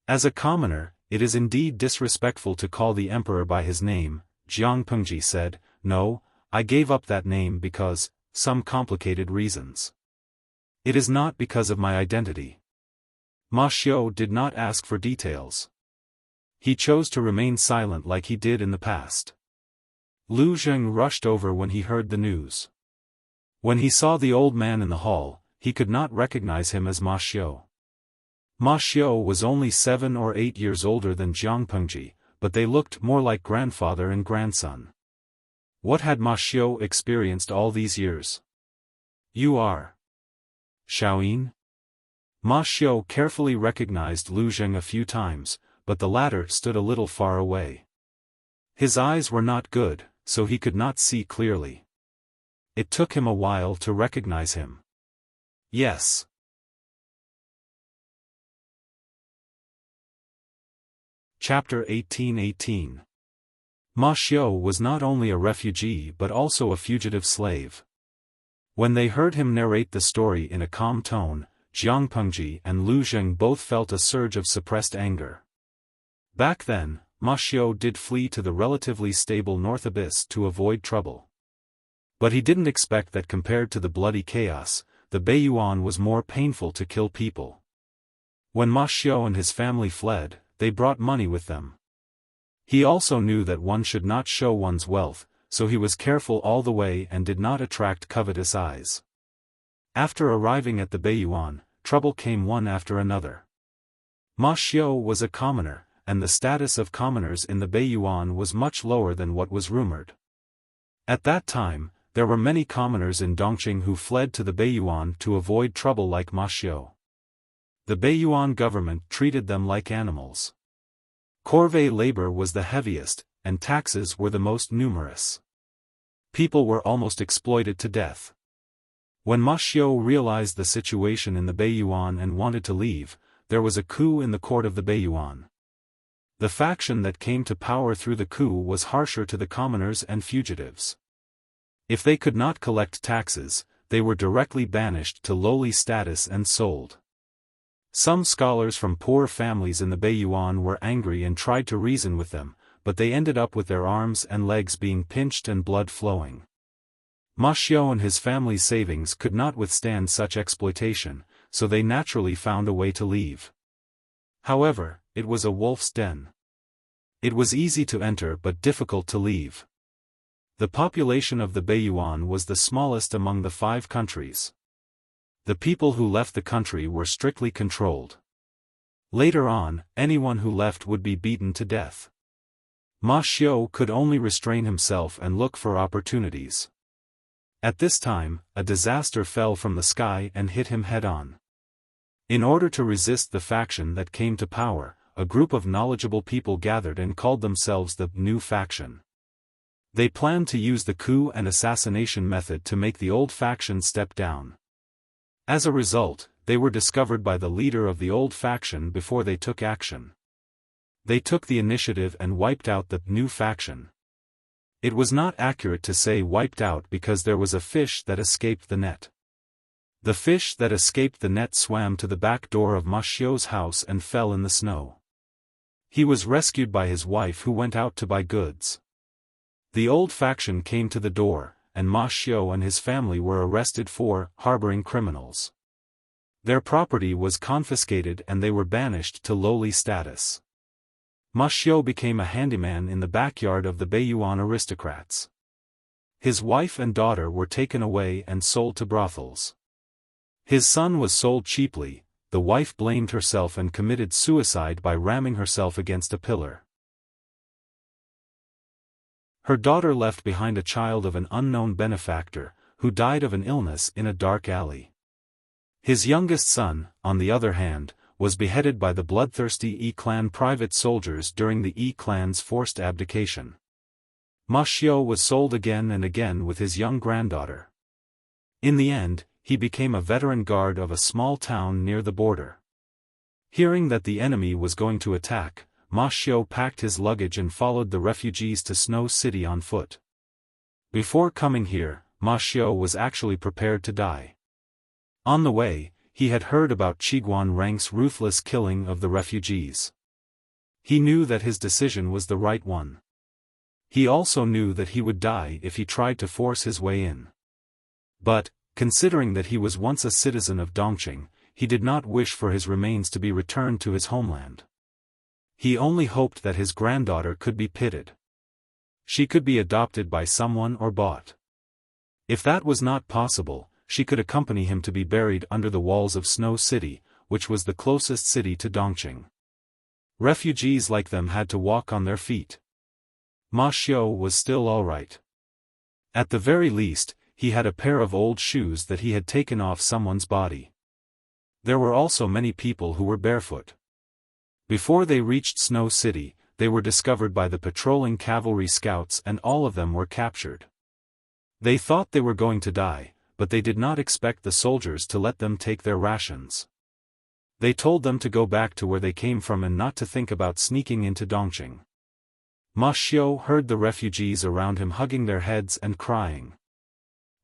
"As a commoner, it is indeed disrespectful to call the emperor by his name," Jiang Pengji said. "No, I gave up that name because, some complicated reasons. It is not because of my identity." Ma Xiao did not ask for details. He chose to remain silent like he did in the past. Lu Zheng rushed over when he heard the news. When he saw the old man in the hall, he could not recognize him as Ma Xiao. Ma Xiao was only 7 or 8 years older than Jiang Pengji, but they looked more like grandfather and grandson. What had Ma Xiao experienced all these years? You are Xiaoyin? Ma Xiu carefully recognized Lu Zheng a few times, but the latter stood a little far away. His eyes were not good, so he could not see clearly. It took him a while to recognize him. Yes. Chapter 1818. Ma Xiu was not only a refugee but also a fugitive slave. When they heard him narrate the story in a calm tone, Jiang Pengji and Lu Zheng both felt a surge of suppressed anger. Back then, Ma Xiu did flee to the relatively stable North Abyss to avoid trouble. But he didn't expect that compared to the bloody chaos, the Beiyuan was more painful to kill people. When Ma Xiu and his family fled, they brought money with them. He also knew that one should not show one's wealth, so he was careful all the way and did not attract covetous eyes. After arriving at the Beiyuan, trouble came one after another. Ma Xiu was a commoner, and the status of commoners in the Beiyuan was much lower than what was rumored. At that time, there were many commoners in Dongqing who fled to the Beiyuan to avoid trouble like Ma Xiu. The Beiyuan government treated them like animals. Corvée labor was the heaviest, and taxes were the most numerous. People were almost exploited to death. When Ma Xiu realized the situation in the Beiyuan and wanted to leave, there was a coup in the court of the Beiyuan. The faction that came to power through the coup was harsher to the commoners and fugitives. If they could not collect taxes, they were directly banished to lowly status and sold. Some scholars from poor families in the Beiyuan were angry and tried to reason with them, but they ended up with their arms and legs being pinched and blood flowing. Ma Xiu and his family's savings could not withstand such exploitation, so they naturally found a way to leave. However, it was a wolf's den. It was easy to enter but difficult to leave. The population of the Beiyuan was the smallest among the 5 countries. The people who left the country were strictly controlled. Later on, anyone who left would be beaten to death. Ma Xiu could only restrain himself and look for opportunities. At this time, a disaster fell from the sky and hit him head-on. In order to resist the faction that came to power, a group of knowledgeable people gathered and called themselves the new faction. They planned to use the coup and assassination method to make the old faction step down. As a result, they were discovered by the leader of the old faction before they took action. They took the initiative and wiped out the new faction. It was not accurate to say wiped out because there was a fish that escaped the net. The fish that escaped the net swam to the back door of Ma Xiu's house and fell in the snow. He was rescued by his wife who went out to buy goods. The old faction came to the door, and Ma Xiu and his family were arrested for harboring criminals. Their property was confiscated and they were banished to lowly status. Ma Xiu became a handyman in the backyard of the Beiyuan aristocrats. His wife and daughter were taken away and sold to brothels. His son was sold cheaply. The wife blamed herself and committed suicide by ramming herself against a pillar. Her daughter left behind a child of an unknown benefactor, who died of an illness in a dark alley. His youngest son, on the other hand, was beheaded by the bloodthirsty E-clan private soldiers during the E-clan's forced abdication. Ma Xiu was sold again and again with his young granddaughter. In the end, he became a veteran guard of a small town near the border. Hearing that the enemy was going to attack, Ma Xiu packed his luggage and followed the refugees to Snow City on foot. Before coming here, Ma Xiu was actually prepared to die. On the way, he had heard about Qiguan Rank's ruthless killing of the refugees. He knew that his decision was the right one. He also knew that he would die if he tried to force his way in. But, considering that he was once a citizen of Dongqing, he did not wish for his remains to be returned to his homeland. He only hoped that his granddaughter could be pitted. She could be adopted by someone or bought. If that was not possible, she could accompany him to be buried under the walls of Snow City, which was the closest city to Dongqing. Refugees like them had to walk on their feet. Ma Xiu was still all right. At the very least, he had a pair of old shoes that he had taken off someone's body. There were also many people who were barefoot. Before they reached Snow City, they were discovered by the patrolling cavalry scouts and all of them were captured. They thought they were going to die, but they did not expect the soldiers to let them take their rations. They told them to go back to where they came from and not to think about sneaking into Dongqing. Ma Xiu heard the refugees around him hugging their heads and crying.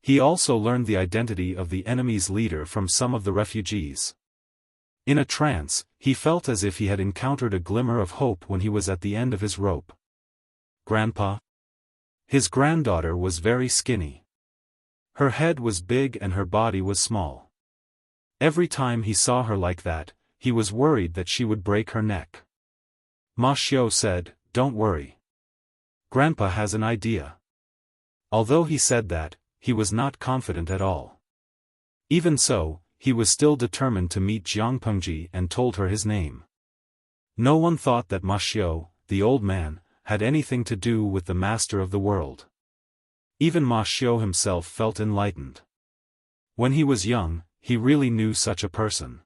He also learned the identity of the enemy's leader from some of the refugees. In a trance, he felt as if he had encountered a glimmer of hope when he was at the end of his rope. Grandpa? His granddaughter was very skinny. Her head was big and her body was small. Every time he saw her like that, he was worried that she would break her neck. Ma Xiu said, "Don't worry. Grandpa has an idea." Although he said that, he was not confident at all. Even so, he was still determined to meet Jiang Pengji and told her his name. No one thought that Ma Xiu, the old man, had anything to do with the master of the world. Even Ma Xiu himself felt enlightened. When he was young, he really knew such a person.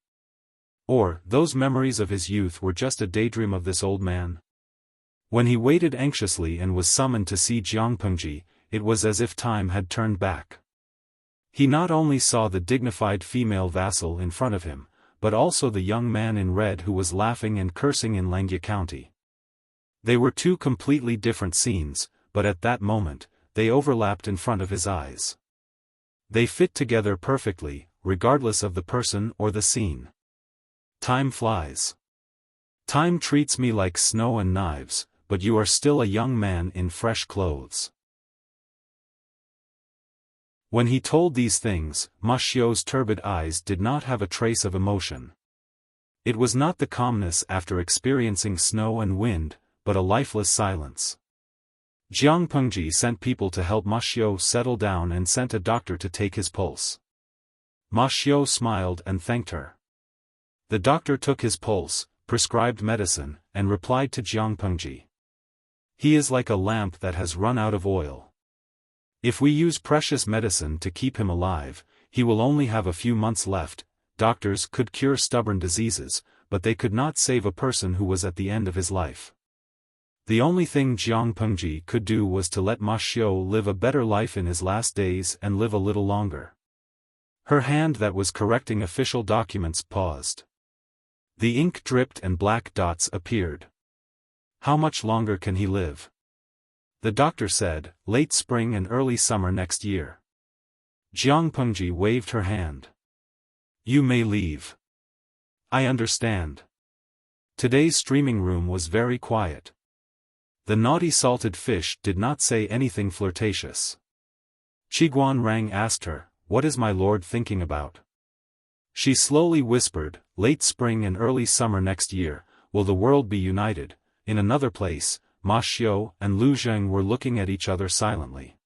Or, those memories of his youth were just a daydream of this old man? When he waited anxiously and was summoned to see Jiang Pengji, it was as if time had turned back. He not only saw the dignified female vassal in front of him, but also the young man in red who was laughing and cursing in Langya County. They were two completely different scenes, but at that moment, they overlapped in front of his eyes. They fit together perfectly, regardless of the person or the scene. Time flies. Time treats me like snow and knives, but you are still a young man in fresh clothes. When he told these things, Ma Xiu's turbid eyes did not have a trace of emotion. It was not the calmness after experiencing snow and wind, but a lifeless silence. Jiang Pengji sent people to help Ma Xiu settle down and sent a doctor to take his pulse. Ma Xiu smiled and thanked her. The doctor took his pulse, prescribed medicine, and replied to Jiang Pengji. "He is like a lamp that has run out of oil. If we use precious medicine to keep him alive, he will only have a few months left." Doctors could cure stubborn diseases, but they could not save a person who was at the end of his life. The only thing Jiang Pengji could do was to let Ma Xiu live a better life in his last days and live a little longer. Her hand that was correcting official documents paused. The ink dripped and black dots appeared. "How much longer can he live?" The doctor said, "Late spring and early summer next year." Jiang Pengji waved her hand. "You may leave. I understand." Today's streaming room was very quiet. The naughty salted fish did not say anything flirtatious. Qiguan Rang asked her, "What is my lord thinking about?" She slowly whispered, "Late spring and early summer next year, will the world be united?" In another place, Ma Xiu and Lu Zheng were looking at each other silently.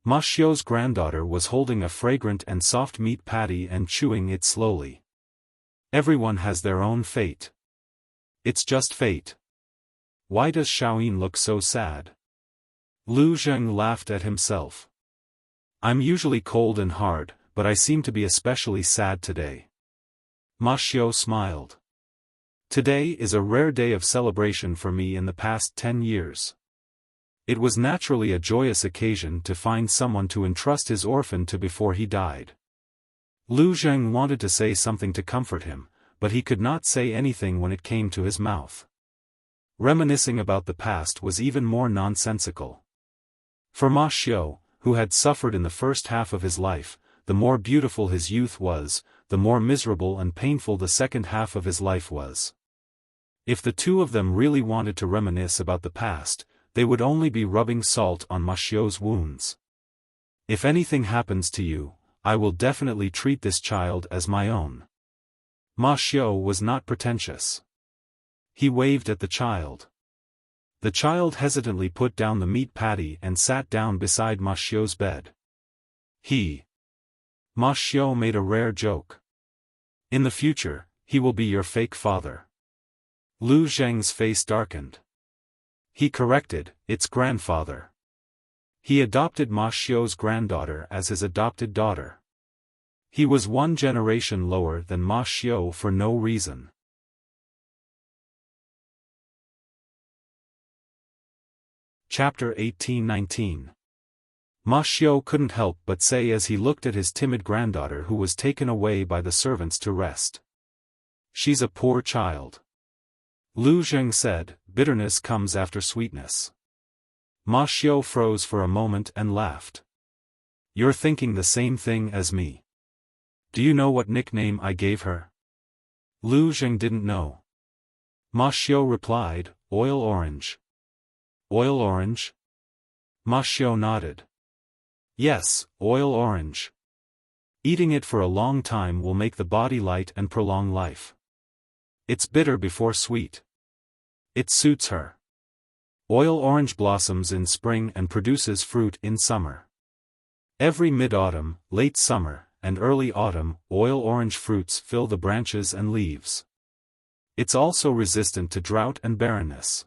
Ma Xiu's granddaughter was holding a fragrant and soft meat patty and chewing it slowly. Everyone has their own fate. It's just fate. Why does Xiaoyin look so sad? Lu Zheng laughed at himself. I'm usually cold and hard, but I seem to be especially sad today. Ma Xiu smiled. Today is a rare day of celebration for me in the past 10 years. It was naturally a joyous occasion to find someone to entrust his orphan to before he died. Lu Zheng wanted to say something to comfort him, but he could not say anything when it came to his mouth. Reminiscing about the past was even more nonsensical. For Ma Xiu, who had suffered in the first half of his life, the more beautiful his youth was, the more miserable and painful the second half of his life was. If the two of them really wanted to reminisce about the past, they would only be rubbing salt on Ma Xiu's wounds. If anything happens to you, I will definitely treat this child as my own. Ma Xiu was not pretentious. He waved at the child. The child hesitantly put down the meat patty and sat down beside Ma Xiu's bed. Ma Xiu made a rare joke. In the future, he will be your fake father. Lu Zheng's face darkened. He corrected, it's grandfather. He adopted Ma Xiu's granddaughter as his adopted daughter. He was one generation lower than Ma Xiu for no reason. Chapter 18-19. Ma Xiu couldn't help but say as he looked at his timid granddaughter who was taken away by the servants to rest. She's a poor child. Lu Zheng said, bitterness comes after sweetness. Ma Xiu froze for a moment and laughed. You're thinking the same thing as me. Do you know what nickname I gave her? Lu Zheng didn't know. Ma Xiu replied, Oil Orange. Oil Orange? Ma Xiu nodded. Yes, Oil Orange. Eating it for a long time will make the body light and prolong life. It's bitter before sweet. It suits her. Oil Orange blossoms in spring and produces fruit in summer. Every mid-autumn, late summer, and early autumn, Oil Orange fruits fill the branches and leaves. It's also resistant to drought and barrenness.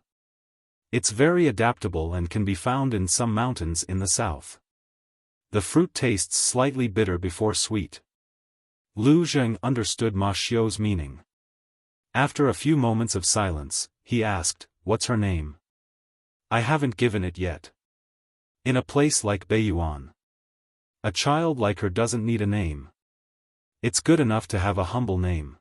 It's very adaptable and can be found in some mountains in the south. The fruit tastes slightly bitter before sweet. Lu Zheng understood Ma Xiu's meaning. After a few moments of silence, he asked, What's her name? I haven't given it yet. In a place like Beiyuan. A child like her doesn't need a name. It's good enough to have a humble name.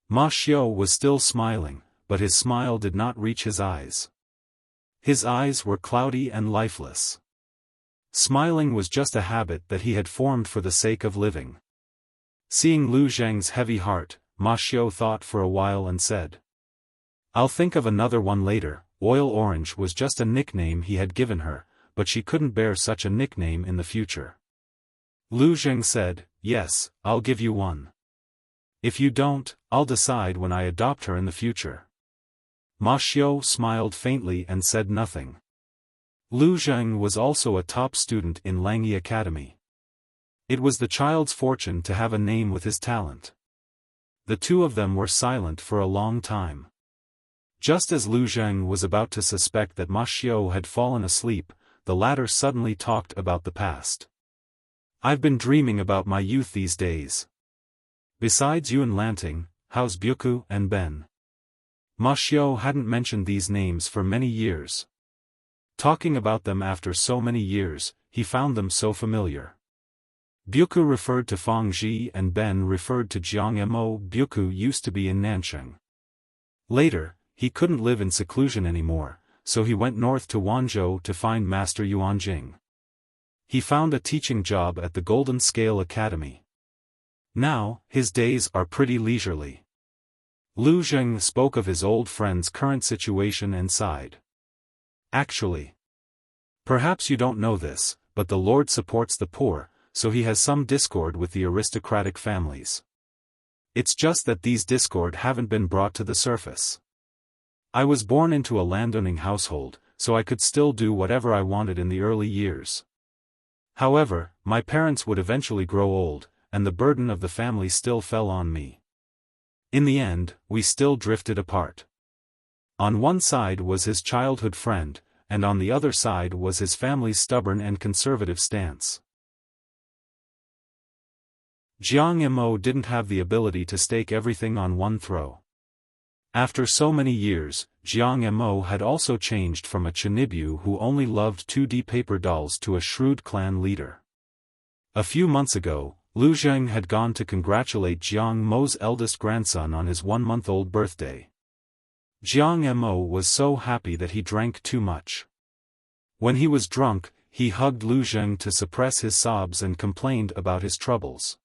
Ma Xiu was still smiling, but his smile did not reach his eyes. His eyes were cloudy and lifeless. Smiling was just a habit that he had formed for the sake of living. Seeing Lu Zheng's heavy heart, Ma Xiu thought for a while and said, I'll think of another one later. Oil Orange was just a nickname he had given her, but she couldn't bear such a nickname in the future. Lu Zheng said, Yes, I'll give you one. If you don't, I'll decide when I adopt her in the future. Ma Xiu smiled faintly and said nothing. Lu Zheng was also a top student in Langyi Academy. It was the child's fortune to have a name with his talent. The two of them were silent for a long time. Just as Lu Zheng was about to suspect that Ma Xiu had fallen asleep, the latter suddenly talked about the past. I've been dreaming about my youth these days. Besides Yuan Lanting, how's Byuku and Ben? Ma Xiu hadn't mentioned these names for many years. Talking about them after so many years, he found them so familiar. Byuku referred to Fang Ji and Ben referred to Jiang Mo. Byuku used to be in Nancheng. Later, he couldn't live in seclusion anymore, so he went north to Wanzhou to find Master Yuan Jing. He found a teaching job at the Golden Scale Academy. Now, his days are pretty leisurely. Lu Zheng spoke of his old friend's current situation and sighed. Actually, perhaps you don't know this, but the Lord supports the poor, so he has some discord with the aristocratic families. It's just that these discord haven't been brought to the surface. I was born into a landowning household, so I could still do whatever I wanted in the early years. However, my parents would eventually grow old, and the burden of the family still fell on me. In the end, we still drifted apart. On one side was his childhood friend, and on the other side was his family's stubborn and conservative stance. Jiang Mo didn't have the ability to stake everything on one throw. After so many years, Jiang Mo had also changed from a Chinibyu who only loved 2D paper dolls to a shrewd clan leader. A few months ago, Lu Zheng had gone to congratulate Jiang Mo's eldest grandson on his 1-month-old birthday. Jiang Mo was so happy that he drank too much. When he was drunk, he hugged Lu Zheng to suppress his sobs and complained about his troubles.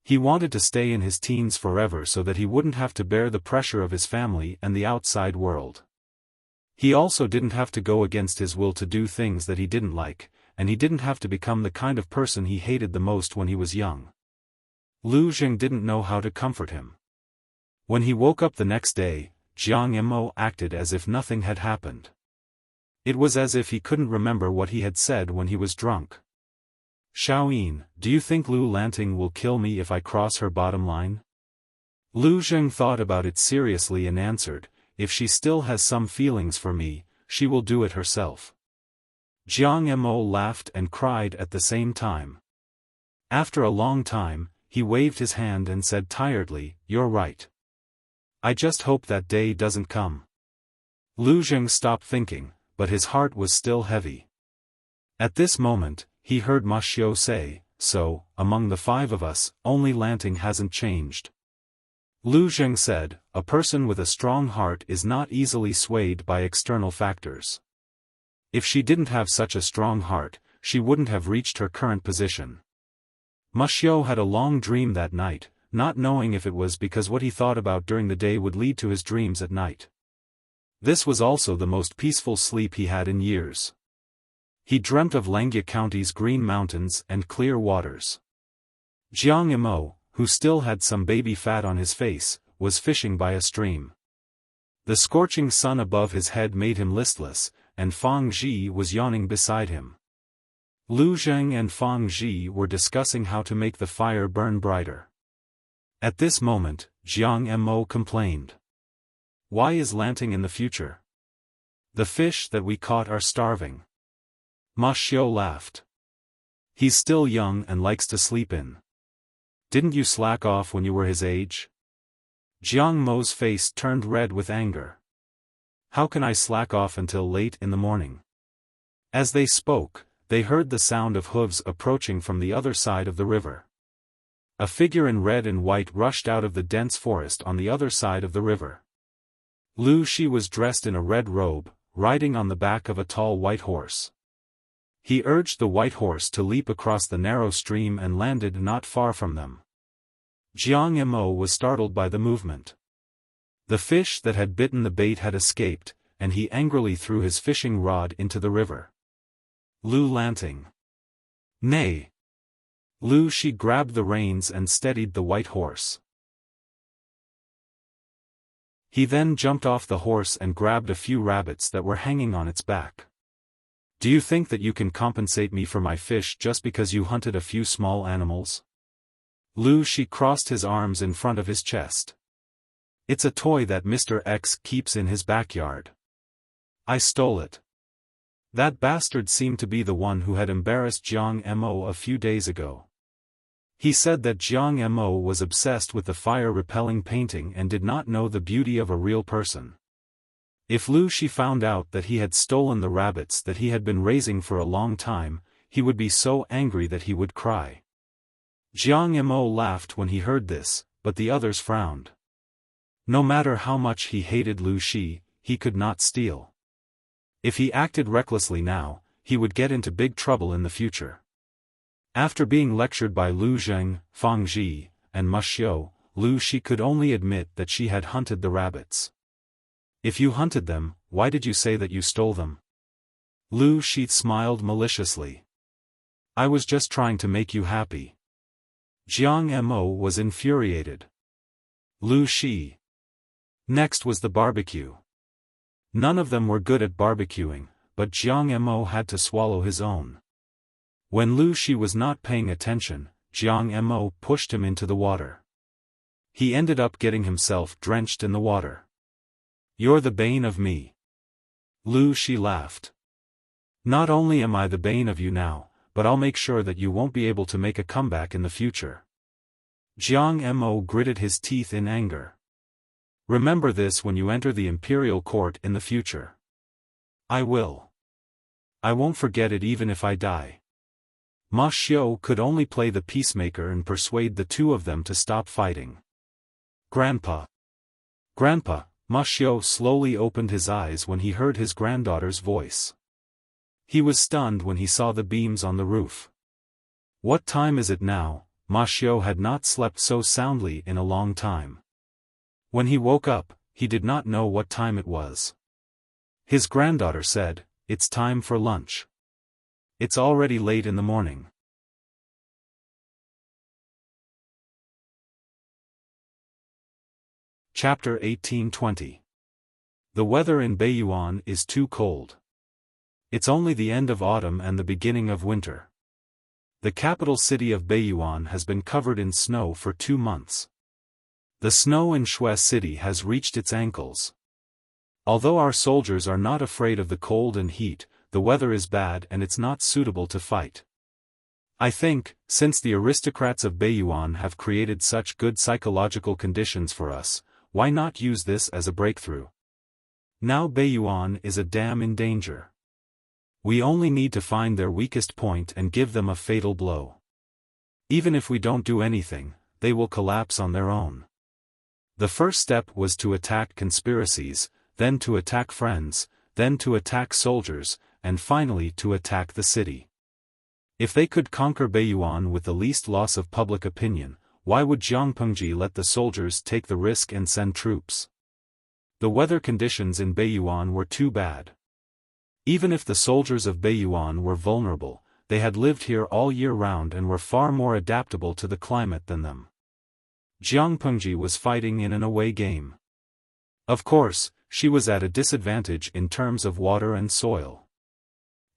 He wanted to stay in his teens forever so that he wouldn't have to bear the pressure of his family and the outside world. He also didn't have to go against his will to do things that he didn't like, and he didn't have to become the kind of person he hated the most when he was young. Lu Zheng didn't know how to comfort him. When he woke up the next day, Jiang Mo acted as if nothing had happened. It was as if he couldn't remember what he had said when he was drunk. Xiaoyin, do you think Lu Lanting will kill me if I cross her bottom line? Lu Zheng thought about it seriously and answered, if she still has some feelings for me, she will do it herself. Jiang Mo laughed and cried at the same time. After a long time, he waved his hand and said tiredly, "You're right. I just hope that day doesn't come." Lu Zheng stopped thinking, but his heart was still heavy. At this moment, he heard Ma Xiao say, "So, among the five of us, only Lanting hasn't changed." Lu Zheng said, "A person with a strong heart is not easily swayed by external factors. If she didn't have such a strong heart, she wouldn't have reached her current position." Ma Xiao had a long dream that night, not knowing if it was because what he thought about during the day would lead to his dreams at night. This was also the most peaceful sleep he had in years. He dreamt of Langjia County's green mountains and clear waters. Jiang Mo, who still had some baby fat on his face, was fishing by a stream. The scorching sun above his head made him listless, and Fang Zhi was yawning beside him. Lu Zheng and Fang Zhi were discussing how to make the fire burn brighter. At this moment, Jiang Mo complained. "Why is Lanting in the future? The fish that we caught are starving." Ma Xiao laughed. "He's still young and likes to sleep in. Didn't you slack off when you were his age?" Jiang Mo's face turned red with anger. "How can I slack off until late in the morning?" As they spoke, they heard the sound of hooves approaching from the other side of the river. A figure in red and white rushed out of the dense forest on the other side of the river. Lu Shi was dressed in a red robe, riding on the back of a tall white horse. He urged the white horse to leap across the narrow stream and landed not far from them. Jiang Mo was startled by the movement. The fish that had bitten the bait had escaped, and he angrily threw his fishing rod into the river. "Lu Lanting! Nay!" Lu Shi grabbed the reins and steadied the white horse. He then jumped off the horse and grabbed a few rabbits that were hanging on its back. "Do you think that you can compensate me for my fish just because you hunted a few small animals?" Lu Shi crossed his arms in front of his chest. "It's a toy that Mr. X keeps in his backyard. I stole it." That bastard seemed to be the one who had embarrassed Jiang Mo a few days ago. He said that Jiang Mo was obsessed with the fire-repelling painting and did not know the beauty of a real person. If Lu Shi found out that he had stolen the rabbits that he had been raising for a long time, he would be so angry that he would cry. Jiang Mo laughed when he heard this, but the others frowned. No matter how much he hated Lu Shi, he could not steal. If he acted recklessly now, he would get into big trouble in the future. After being lectured by Lu Zheng, Fang Zhi, and Ma Xiao, Lu Shi could only admit that she had hunted the rabbits. "If you hunted them, why did you say that you stole them?" Lu Shi smiled maliciously. "I was just trying to make you happy." Jiang Mo was infuriated. Lu Shi. Next was the barbecue. None of them were good at barbecuing, but Jiang Mo had to swallow his own. When Lu Shi was not paying attention, Jiang Mo pushed him into the water. He ended up getting himself drenched in the water. "You're the bane of me." Lu Shi laughed. "Not only am I the bane of you now, but I'll make sure that you won't be able to make a comeback in the future." Jiang Mo gritted his teeth in anger. "Remember this when you enter the imperial court in the future." "I will. I won't forget it even if I die." Ma Xiao could only play the peacemaker and persuade the two of them to stop fighting. "Grandpa! Grandpa!" Ma Xiao slowly opened his eyes when he heard his granddaughter's voice. He was stunned when he saw the beams on the roof. "What time is it now?" Ma Xiao had not slept so soundly in a long time. When he woke up, he did not know what time it was. His granddaughter said, "It's time for lunch. It's already late in the morning." Chapter 18:20. The weather in Beiyuan is too cold. It's only the end of autumn and the beginning of winter. The capital city of Beiyuan has been covered in snow for 2 months. The snow in Shui City has reached its ankles. Although our soldiers are not afraid of the cold and heat, the weather is bad and it's not suitable to fight. I think, since the aristocrats of Beiyuan have created such good psychological conditions for us, why not use this as a breakthrough? Now Beiyuan is a dam in danger. We only need to find their weakest point and give them a fatal blow. Even if we don't do anything, they will collapse on their own. The first step was to attack conspiracies, then to attack friends, then to attack soldiers, and finally to attack the city. If they could conquer Beiyuan with the least loss of public opinion, why would Jiang Pengji let the soldiers take the risk and send troops? The weather conditions in Beiyuan were too bad. Even if the soldiers of Beiyuan were vulnerable, they had lived here all year round and were far more adaptable to the climate than them. Jiang Pengji was fighting in an away game. Of course, she was at a disadvantage in terms of water and soil.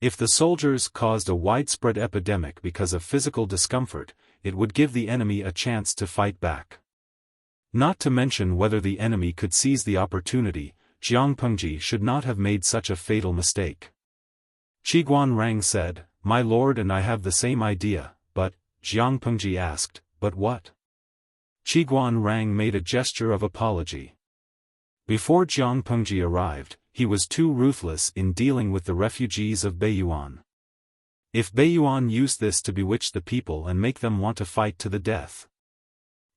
If the soldiers caused a widespread epidemic because of physical discomfort, it would give the enemy a chance to fight back. Not to mention whether the enemy could seize the opportunity, Jiang Pengji should not have made such a fatal mistake. Qiguan Rang said, "My lord and I have the same idea, but," Jiang Pengji asked, "but what?" Qiguan Rang made a gesture of apology. Before Jiang Pengji arrived, he was too ruthless in dealing with the refugees of Beiyuan. If Beiyuan used this to bewitch the people and make them want to fight to the death.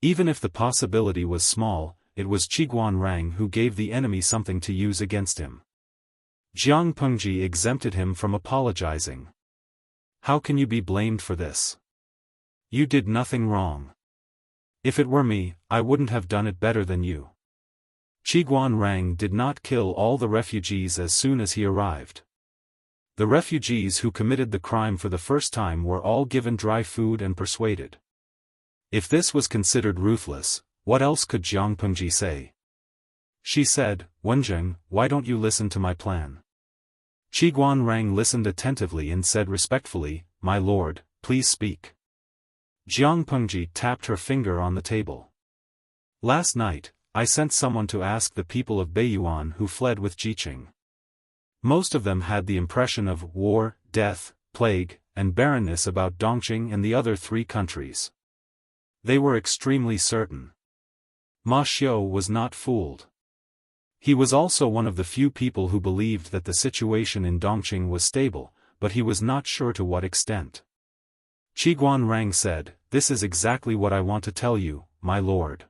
Even if the possibility was small, it was Qiguan Rang who gave the enemy something to use against him. Jiang Pengji exempted him from apologizing. How can you be blamed for this? You did nothing wrong. If it were me, I wouldn't have done it better than you. Qiguan Rang did not kill all the refugees as soon as he arrived. The refugees who committed the crime for the first time were all given dry food and persuaded. If this was considered ruthless, what else could Jiang Pengji say? She said, "Wenjing, why don't you listen to my plan?" Qiguan Rang listened attentively and said respectfully, "My lord, please speak." Jiang Pengji tapped her finger on the table. "Last night, I sent someone to ask the people of Beiyuan who fled with Jiqing. Most of them had the impression of war, death, plague, and barrenness about Dongqing and the other 3 countries. They were extremely certain. Ma Xiu was not fooled. He was also one of the few people who believed that the situation in Dongqing was stable, but he was not sure to what extent. Qiguan Rang said, "This is exactly what I want to tell you, my lord."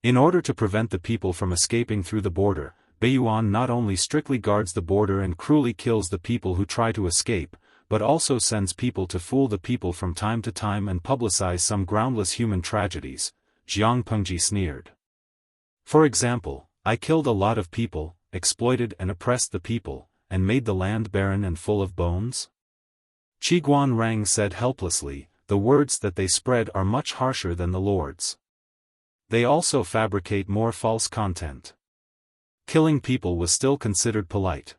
In order to prevent the people from escaping through the border, Beiyuan not only strictly guards the border and cruelly kills the people who try to escape, but also sends people to fool the people from time to time and publicize some groundless human tragedies, Jiang Pengji sneered. For example, I killed a lot of people, exploited and oppressed the people, and made the land barren and full of bones? Qiguan Rang said helplessly, the words that they spread are much harsher than the Lord's. They also fabricate more false content. Killing people was still considered polite.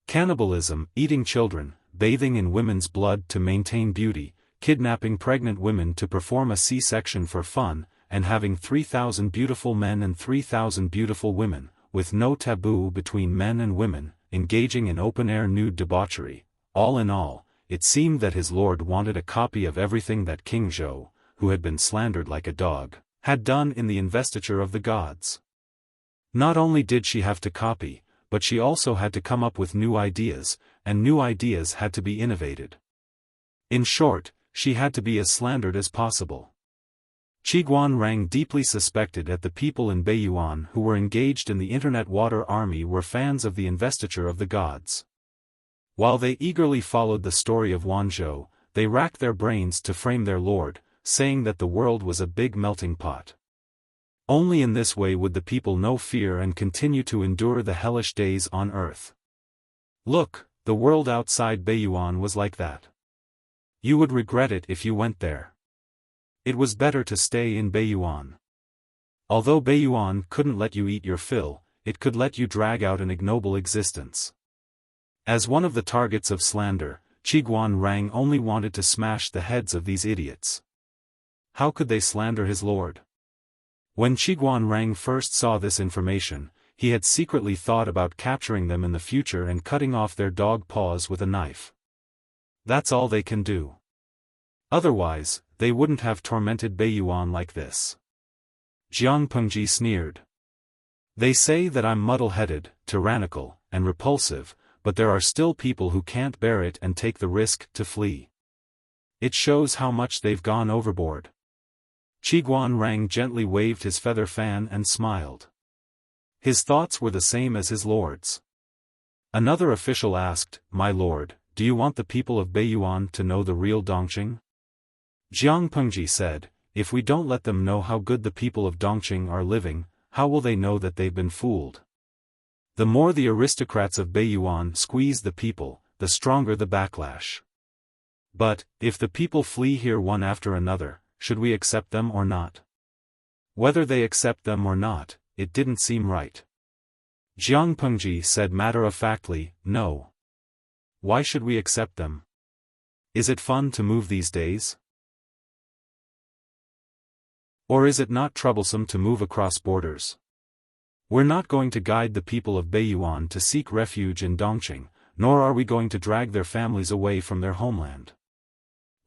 Cannibalism, eating children, bathing in women's blood to maintain beauty, kidnapping pregnant women to perform a C-section for fun, and having 3,000 beautiful men and 3,000 beautiful women, with no taboo between men and women, engaging in open-air nude debauchery. All in all, it seemed that his lord wanted a copy of everything that King Zhou, who had been slandered like a dog, had done in the investiture of the gods. Not only did she have to copy, but she also had to come up with new ideas, and new ideas had to be innovated. In short, she had to be as slandered as possible. Qiguan Rang deeply suspected that the people in Beiyuan who were engaged in the Internet Water Army were fans of the investiture of the gods. While they eagerly followed the story of Wanzhou, they racked their brains to frame their lord, saying that the world was a big melting pot. Only in this way would the people know fear and continue to endure the hellish days on earth. Look, the world outside Beiyuan was like that. You would regret it if you went there. It was better to stay in Beiyuan. Although Beiyuan couldn't let you eat your fill, it could let you drag out an ignoble existence. As one of the targets of slander, Qiguan Rang only wanted to smash the heads of these idiots. How could they slander his lord? When Qiguan Rang first saw this information, he had secretly thought about capturing them in the future and cutting off their dog paws with a knife. That's all they can do. Otherwise, they wouldn't have tormented Beiyuan like this. Jiang Pengji sneered. They say that I'm muddle-headed, tyrannical, and repulsive, but there are still people who can't bear it and take the risk to flee. It shows how much they've gone overboard. Qiguan Rang gently waved his feather fan and smiled. His thoughts were the same as his lord's. Another official asked, "My lord, do you want the people of Beiyuan to know the real Dongqing?" Jiang Pengji said, "If we don't let them know how good the people of Dongqing are living, how will they know that they've been fooled? The more the aristocrats of Beiyuan squeeze the people, the stronger the backlash. But, if the people flee here one after another, should we accept them or not?" Whether they accept them or not, it didn't seem right. Jiang Pengji said matter-of-factly, "No. Why should we accept them? Is it fun to move these days? Or is it not troublesome to move across borders? We're not going to guide the people of Beiyuan to seek refuge in Dongqing, nor are we going to drag their families away from their homeland.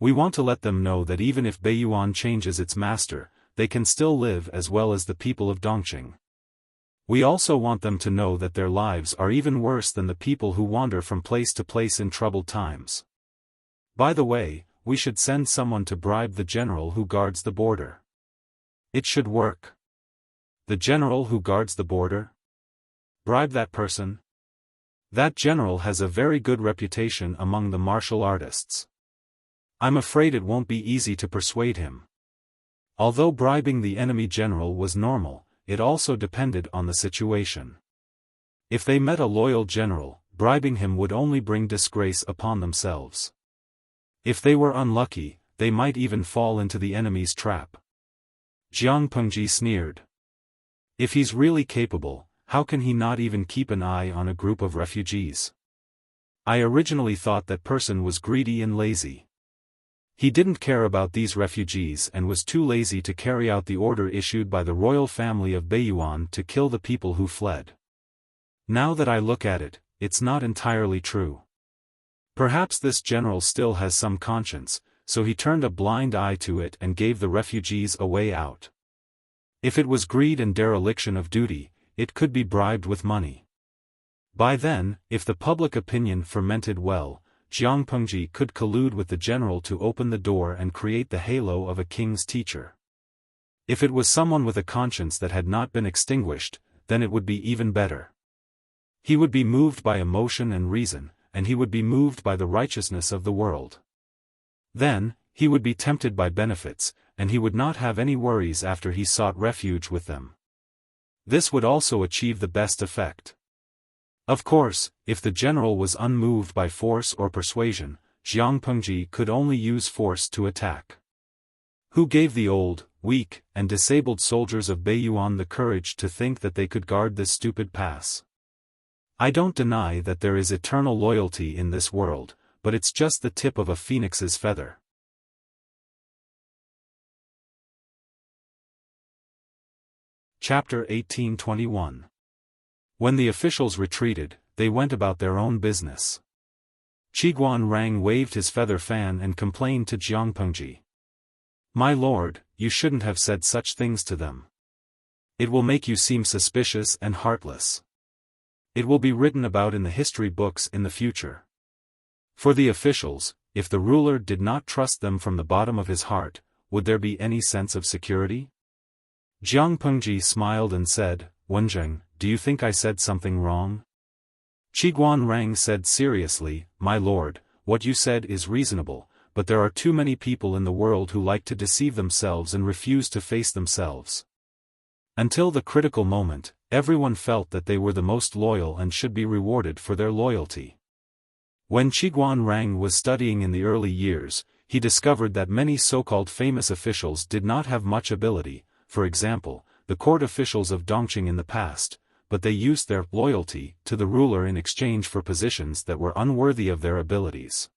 We want to let them know that even if Beiyuan changes its master, they can still live as well as the people of Dongqing. We also want them to know that their lives are even worse than the people who wander from place to place in troubled times. By the way, we should send someone to bribe the general who guards the border. It should work." "The general who guards the border? Bribe that person? That general has a very good reputation among the martial artists. I'm afraid it won't be easy to persuade him." Although bribing the enemy general was normal, it also depended on the situation. If they met a loyal general, bribing him would only bring disgrace upon themselves. If they were unlucky, they might even fall into the enemy's trap. Jiang Pengji sneered. If he's really capable, how can he not even keep an eye on a group of refugees? I originally thought that person was greedy and lazy. He didn't care about these refugees and was too lazy to carry out the order issued by the royal family of Beiyuan to kill the people who fled. Now that I look at it, it's not entirely true. Perhaps this general still has some conscience, so he turned a blind eye to it and gave the refugees a way out. If it was greed and dereliction of duty, it could be bribed with money. By then, if the public opinion fermented well, Jiang Pengji could collude with the general to open the door and create the halo of a king's teacher. If it was someone with a conscience that had not been extinguished, then it would be even better. He would be moved by emotion and reason, and he would be moved by the righteousness of the world. Then, he would be tempted by benefits, and he would not have any worries after he sought refuge with them. This would also achieve the best effect. Of course, if the general was unmoved by force or persuasion, Jiang Pengji could only use force to attack. Who gave the old, weak, and disabled soldiers of Beiyuan the courage to think that they could guard this stupid pass? I don't deny that there is eternal loyalty in this world, but it's just the tip of a phoenix's feather. Chapter 1821. When the officials retreated, they went about their own business. Qiguan Rang waved his feather fan and complained to Jiang Pengji. "My lord, you shouldn't have said such things to them. It will make you seem suspicious and heartless. It will be written about in the history books in the future." For the officials, if the ruler did not trust them from the bottom of his heart, would there be any sense of security? Jiang Pengji smiled and said, "Wenjing, do you think I said something wrong?" Qiguan Rang said seriously, "My lord, what you said is reasonable, but there are too many people in the world who like to deceive themselves and refuse to face themselves. Until the critical moment, everyone felt that they were the most loyal and should be rewarded for their loyalty." When Qiguan Rang was studying in the early years, he discovered that many so-called famous officials did not have much ability, for example, the court officials of Dongqing in the past, but they used their loyalty to the ruler in exchange for positions that were unworthy of their abilities.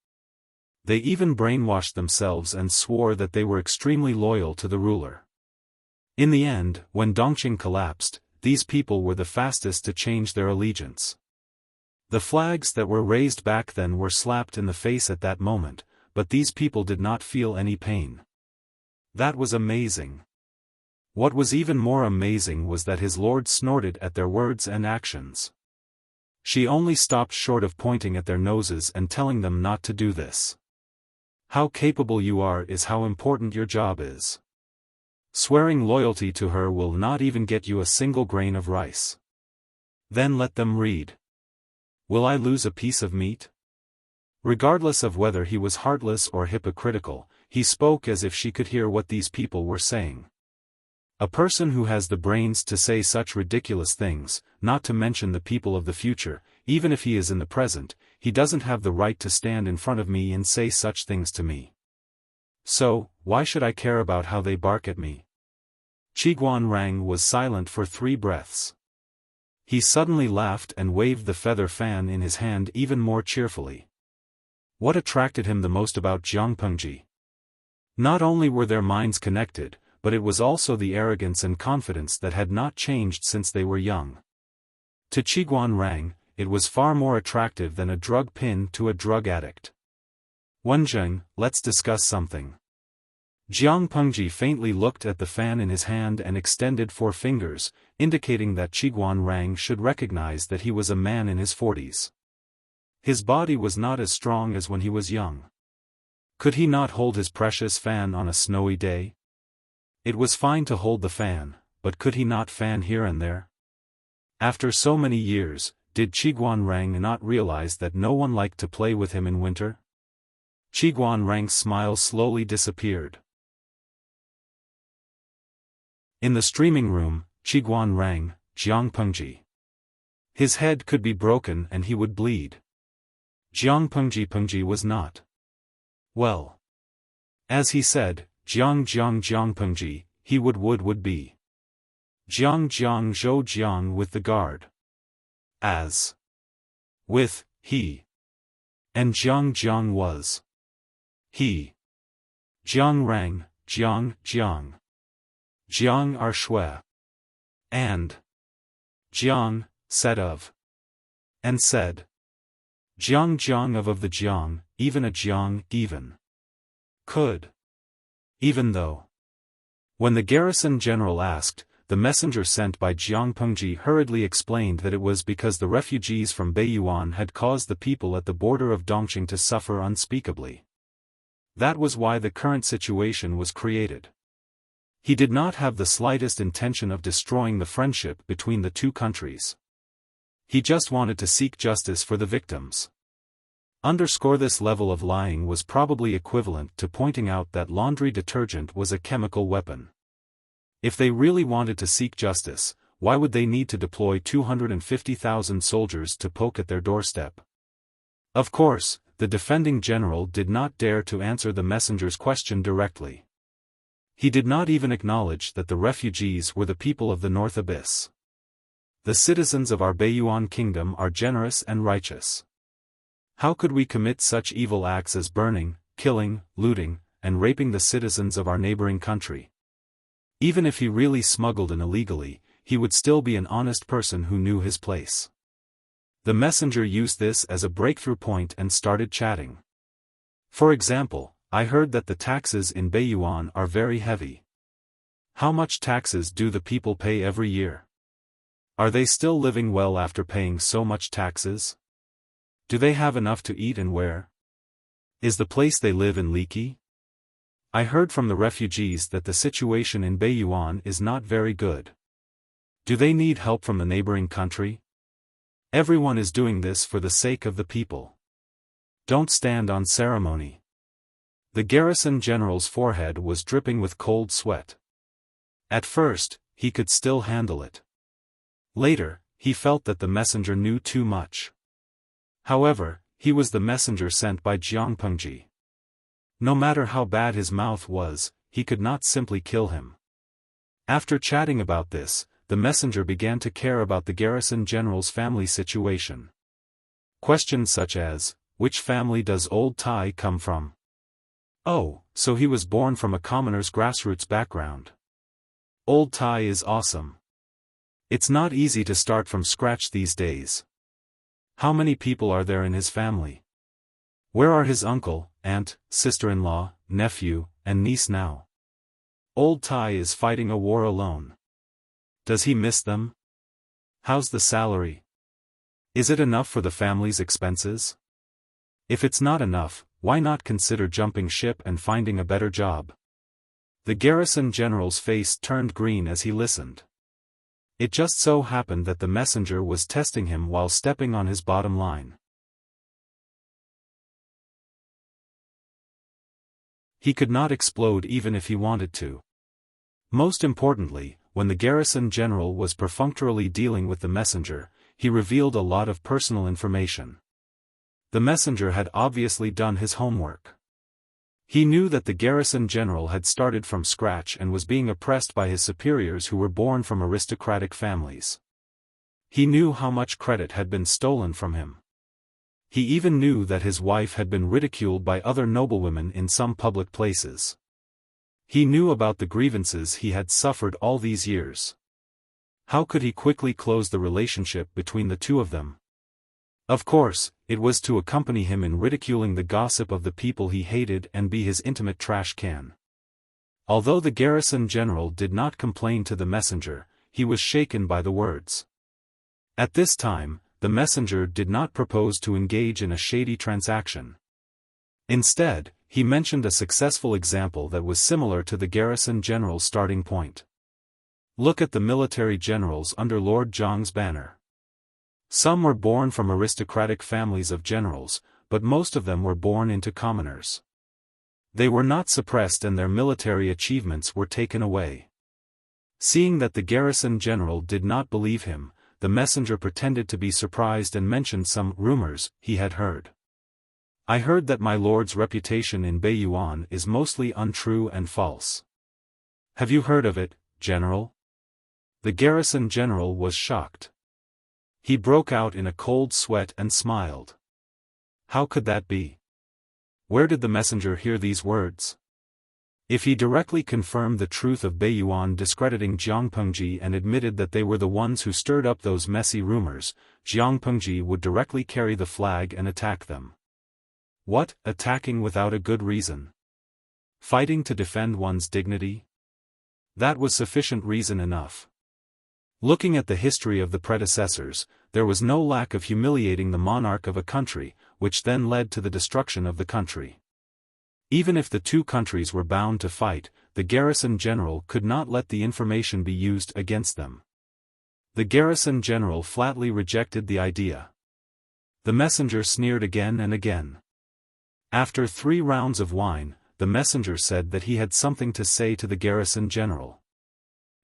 They even brainwashed themselves and swore that they were extremely loyal to the ruler. In the end, when Dongqing collapsed, these people were the fastest to change their allegiance. The flags that were raised back then were slapped in the face at that moment, but these people did not feel any pain. That was amazing. What was even more amazing was that his lord snorted at their words and actions. She only stopped short of pointing at their noses and telling them not to do this. How capable you are is how important your job is. Swearing loyalty to her will not even get you a single grain of rice. Then let them read. Will I lose a piece of meat? Regardless of whether he was heartless or hypocritical, he spoke as if she could hear what these people were saying. A person who has the brains to say such ridiculous things, not to mention the people of the future, even if he is in the present, he doesn't have the right to stand in front of me and say such things to me. So, why should I care about how they bark at me? Qiguan Rang was silent for 3 breaths. He suddenly laughed and waved the feather fan in his hand even more cheerfully. What attracted him the most about Jiang Pengji? Not only were their minds connected, but it was also the arrogance and confidence that had not changed since they were young. To Qiguan Rang, it was far more attractive than a drug pin to a drug addict. Wenjing, let's discuss something. Jiang Pengji faintly looked at the fan in his hand and extended 4 fingers, indicating that Qiguan Rang should recognize that he was a man in his 40s. His body was not as strong as when he was young. Could he not hold his precious fan on a snowy day? It was fine to hold the fan, but could he not fan here and there? After so many years, did Qiguan Rang not realize that no one liked to play with him in winter? Qiguan Rang's smile slowly disappeared. In the streaming room, Qiguan Rang, Jiang Pengji. His head could be broken and he would bleed. Jiang Pengji was not. Well. As he said, Jiang Pengji, he would be. Jiang Zhou Jiang with the guard. As. With, he. And Jiang was. He. Jiang Rang, Jiang. Jiang are shui. And. Jiang, said of. And said. Jiang of the Jiang, even a Jiang, even. Could. Even though. When the garrison general asked, the messenger sent by Jiang Pengji hurriedly explained that it was because the refugees from Beiyuan had caused the people at the border of Dongqing to suffer unspeakably. That was why the current situation was created. He did not have the slightest intention of destroying the friendship between the 2 countries. He just wanted to seek justice for the victims. Underscore this level of lying was probably equivalent to pointing out that laundry detergent was a chemical weapon. If they really wanted to seek justice, why would they need to deploy 250,000 soldiers to poke at their doorstep? Of course, the defending general did not dare to answer the messenger's question directly. He did not even acknowledge that the refugees were the people of the North Abyss. The citizens of our Beiyuan kingdom are generous and righteous. How could we commit such evil acts as burning, killing, looting, and raping the citizens of our neighboring country? Even if he really smuggled in illegally, he would still be an honest person who knew his place. The messenger used this as a breakthrough point and started chatting. For example, I heard that the taxes in Beiyuan are very heavy. How much taxes do the people pay every year? Are they still living well after paying so much taxes? Do they have enough to eat and wear? Is the place they live in leaky? I heard from the refugees that the situation in Beiyuan is not very good. Do they need help from the neighboring country? Everyone is doing this for the sake of the people. Don't stand on ceremony. The garrison general's forehead was dripping with cold sweat. At first, he could still handle it. Later, he felt that the messenger knew too much. However, he was the messenger sent by Jiang Pengji. No matter how bad his mouth was, he could not simply kill him. After chatting about this, the messenger began to care about the garrison general's family situation. Questions such as, which family does old Tai come from? Oh, so he was born from a commoner's grassroots background. Old Tai is awesome. It's not easy to start from scratch these days. How many people are there in his family? Where are his uncle, aunt, sister-in-law, nephew, and niece now? Old Tai is fighting a war alone. Does he miss them? How's the salary? Is it enough for the family's expenses? If it's not enough, why not consider jumping ship and finding a better job? The garrison general's face turned green as he listened. It just so happened that the messenger was testing him while stepping on his bottom line. He could not explode even if he wanted to. Most importantly, when the garrison general was perfunctorily dealing with the messenger, he revealed a lot of personal information. The messenger had obviously done his homework. He knew that the garrison general had started from scratch and was being oppressed by his superiors who were born from aristocratic families. He knew how much credit had been stolen from him. He even knew that his wife had been ridiculed by other noblewomen in some public places. He knew about the grievances he had suffered all these years. How could he quickly close the relationship between the two of them? Of course, it was to accompany him in ridiculing the gossip of the people he hated and be his intimate trash can. Although the garrison general did not complain to the messenger, he was shaken by the words. At this time, the messenger did not propose to engage in a shady transaction. Instead, he mentioned a successful example that was similar to the garrison general's starting point. Look at the military generals under Lord Zhang's banner. Some were born from aristocratic families of generals, but most of them were born into commoners. They were not suppressed and their military achievements were taken away. Seeing that the garrison general did not believe him, the messenger pretended to be surprised and mentioned some rumors he had heard. I heard that my lord's reputation in Beiyuan is mostly untrue and false. Have you heard of it, General? The garrison general was shocked. He broke out in a cold sweat and smiled. How could that be? Where did the messenger hear these words? If he directly confirmed the truth of Beiyuan discrediting Jiang Pengji and admitted that they were the ones who stirred up those messy rumors, Jiang Pengji would directly carry the flag and attack them. What, attacking without a good reason? Fighting to defend one's dignity? That was sufficient reason enough. Looking at the history of the predecessors, there was no lack of humiliating the monarch of a country, which then led to the destruction of the country. Even if the two countries were bound to fight, the garrison general could not let the information be used against them. The garrison general flatly rejected the idea. The messenger sneered again and again. After 3 rounds of wine, the messenger said that he had something to say to the garrison general.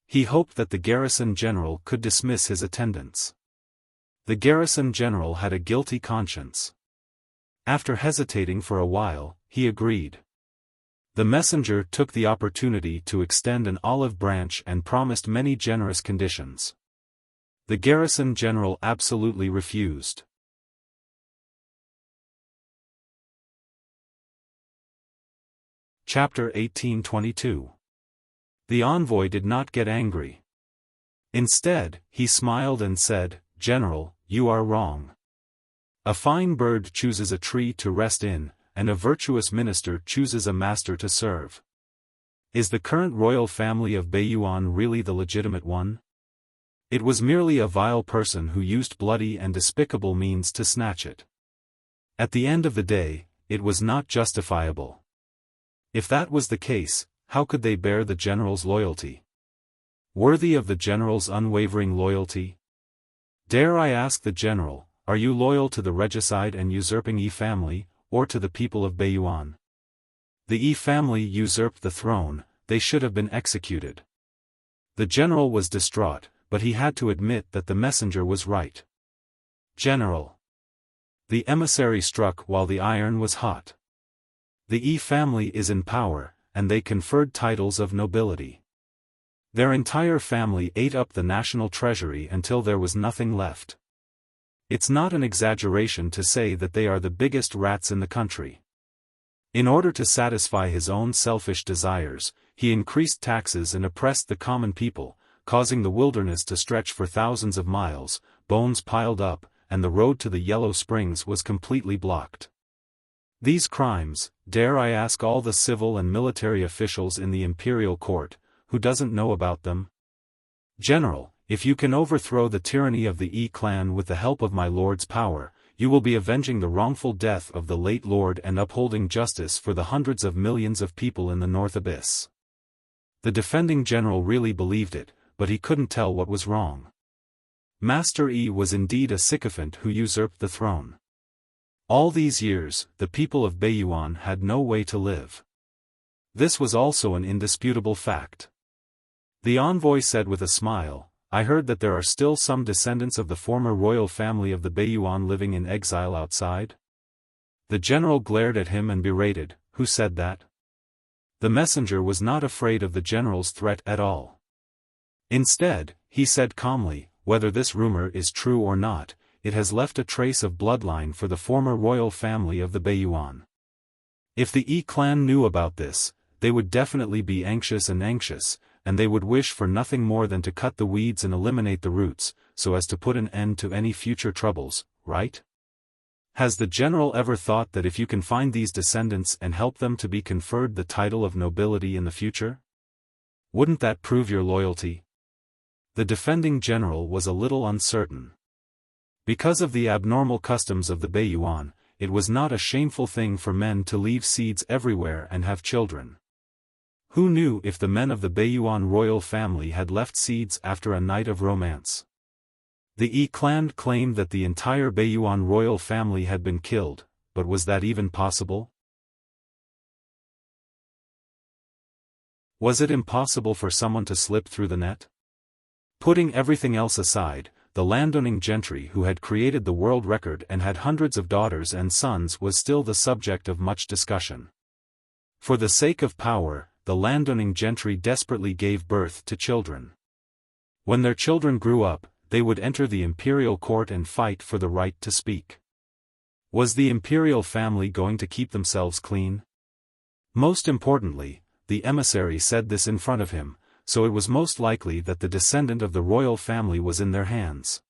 He hoped that the garrison general could dismiss his attendance. The garrison general had a guilty conscience. After hesitating for a while, he agreed. The messenger took the opportunity to extend an olive branch and promised many generous conditions. The garrison general absolutely refused. Chapter 1822. The envoy did not get angry. Instead, he smiled and said, "General, you are wrong. A fine bird chooses a tree to rest in, and a virtuous minister chooses a master to serve. Is the current royal family of Beiyuan really the legitimate one? It was merely a vile person who used bloody and despicable means to snatch it. At the end of the day, it was not justifiable. If that was the case, how could they bear the general's loyalty? Worthy of the general's unwavering loyalty? Dare I ask the general, are you loyal to the regicide and usurping Yi family, or to the people of Beiyuan? The Yi family usurped the throne, they should have been executed." The general was distraught, but he had to admit that the messenger was right. "General." The emissary struck while the iron was hot. "The Yi family is in power, and they conferred titles of nobility. Their entire family ate up the national treasury until there was nothing left. It's not an exaggeration to say that they are the biggest rats in the country." In order to satisfy his own selfish desires, he increased taxes and oppressed the common people, causing the wilderness to stretch for thousands of miles, bones piled up, and the road to the Yellow Springs was completely blocked. These crimes, dare I ask all the civil and military officials in the imperial court, who doesn't know about them? General, if you can overthrow the tyranny of the Yi clan with the help of my lord's power, you will be avenging the wrongful death of the late lord and upholding justice for the hundreds of millions of people in the North Abyss. The defending general really believed it, but he couldn't tell what was wrong. Master Yi was indeed a sycophant who usurped the throne. All these years, the people of Beiyuan had no way to live. This was also an indisputable fact. The envoy said with a smile, I heard that there are still some descendants of the former royal family of the Beiyuan living in exile outside? The general glared at him and berated, who said that? The messenger was not afraid of the general's threat at all. Instead, he said calmly, whether this rumor is true or not, it has left a trace of bloodline for the former royal family of the Beiyuan. If the Yi clan knew about this, they would definitely be anxious, and they would wish for nothing more than to cut the weeds and eliminate the roots, so as to put an end to any future troubles, right? Has the general ever thought that if you can find these descendants and help them to be conferred the title of nobility in the future? Wouldn't that prove your loyalty? The defending general was a little uncertain. Because of the abnormal customs of the Beiyuan, it was not a shameful thing for men to leave seeds everywhere and have children. Who knew if the men of the Beiyuan royal family had left seeds after a night of romance? The Yi clan claimed that the entire Beiyuan royal family had been killed, but was that even possible? Was it impossible for someone to slip through the net? Putting everything else aside, the landowning gentry who had created the world record and had hundreds of daughters and sons was still the subject of much discussion. For the sake of power, the landowning gentry desperately gave birth to children. When their children grew up, they would enter the imperial court and fight for the right to speak. Was the imperial family going to keep themselves clean? Most importantly, the emissary said this in front of him, so it was most likely that the descendant of the royal family was in their hands.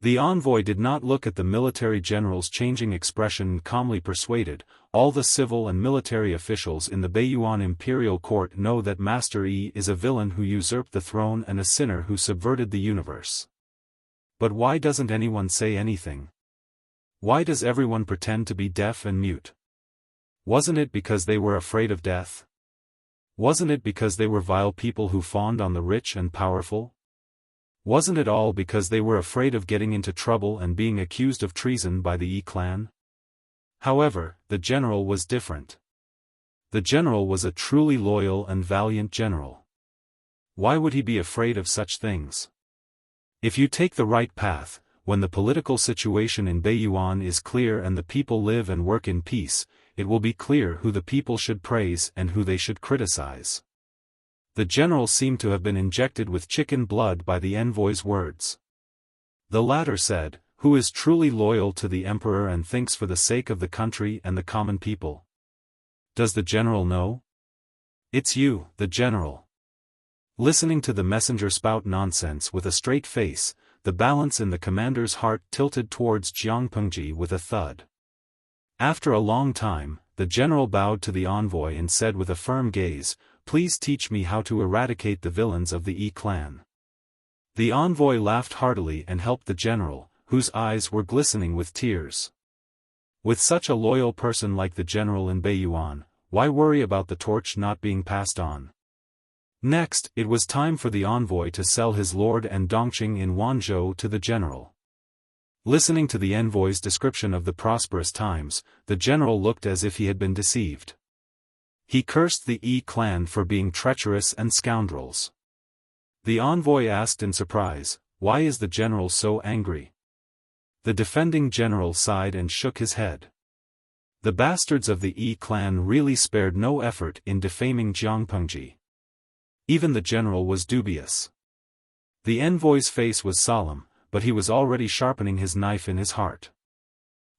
The envoy did not look at the military general's changing expression and calmly persuaded, all the civil and military officials in the Beiyuan imperial court know that Master Yi is a villain who usurped the throne and a sinner who subverted the universe. But why doesn't anyone say anything? Why does everyone pretend to be deaf and mute? Wasn't it because they were afraid of death? Wasn't it because they were vile people who fawned on the rich and powerful? Wasn't it all because they were afraid of getting into trouble and being accused of treason by the Yi clan? However, the general was different. The general was a truly loyal and valiant general. Why would he be afraid of such things? If you take the right path, when the political situation in Beiyuan is clear and the people live and work in peace, it will be clear who the people should praise and who they should criticize. The general seemed to have been injected with chicken blood by the envoy's words. The latter said, "Who is truly loyal to the emperor and thinks for the sake of the country and the common people? Does the general know? It's you, the general." Listening to the messenger spout nonsense with a straight face, the balance in the commander's heart tilted towards Jiangpengji with a thud. After a long time, the general bowed to the envoy and said with a firm gaze, "Please teach me how to eradicate the villains of the Yi clan." The envoy laughed heartily and helped the general, whose eyes were glistening with tears. With such a loyal person like the general in Beiyuan, why worry about the torch not being passed on? Next, it was time for the envoy to sell his lord and Dongqing in Wanzhou to the general. Listening to the envoy's description of the prosperous times, the general looked as if he had been deceived. He cursed the Yi clan for being treacherous and scoundrels. The envoy asked in surprise, "Why is the general so angry?" The defending general sighed and shook his head. The bastards of the Yi clan really spared no effort in defaming Jiangpengji. Even the general was dubious. The envoy's face was solemn, but he was already sharpening his knife in his heart.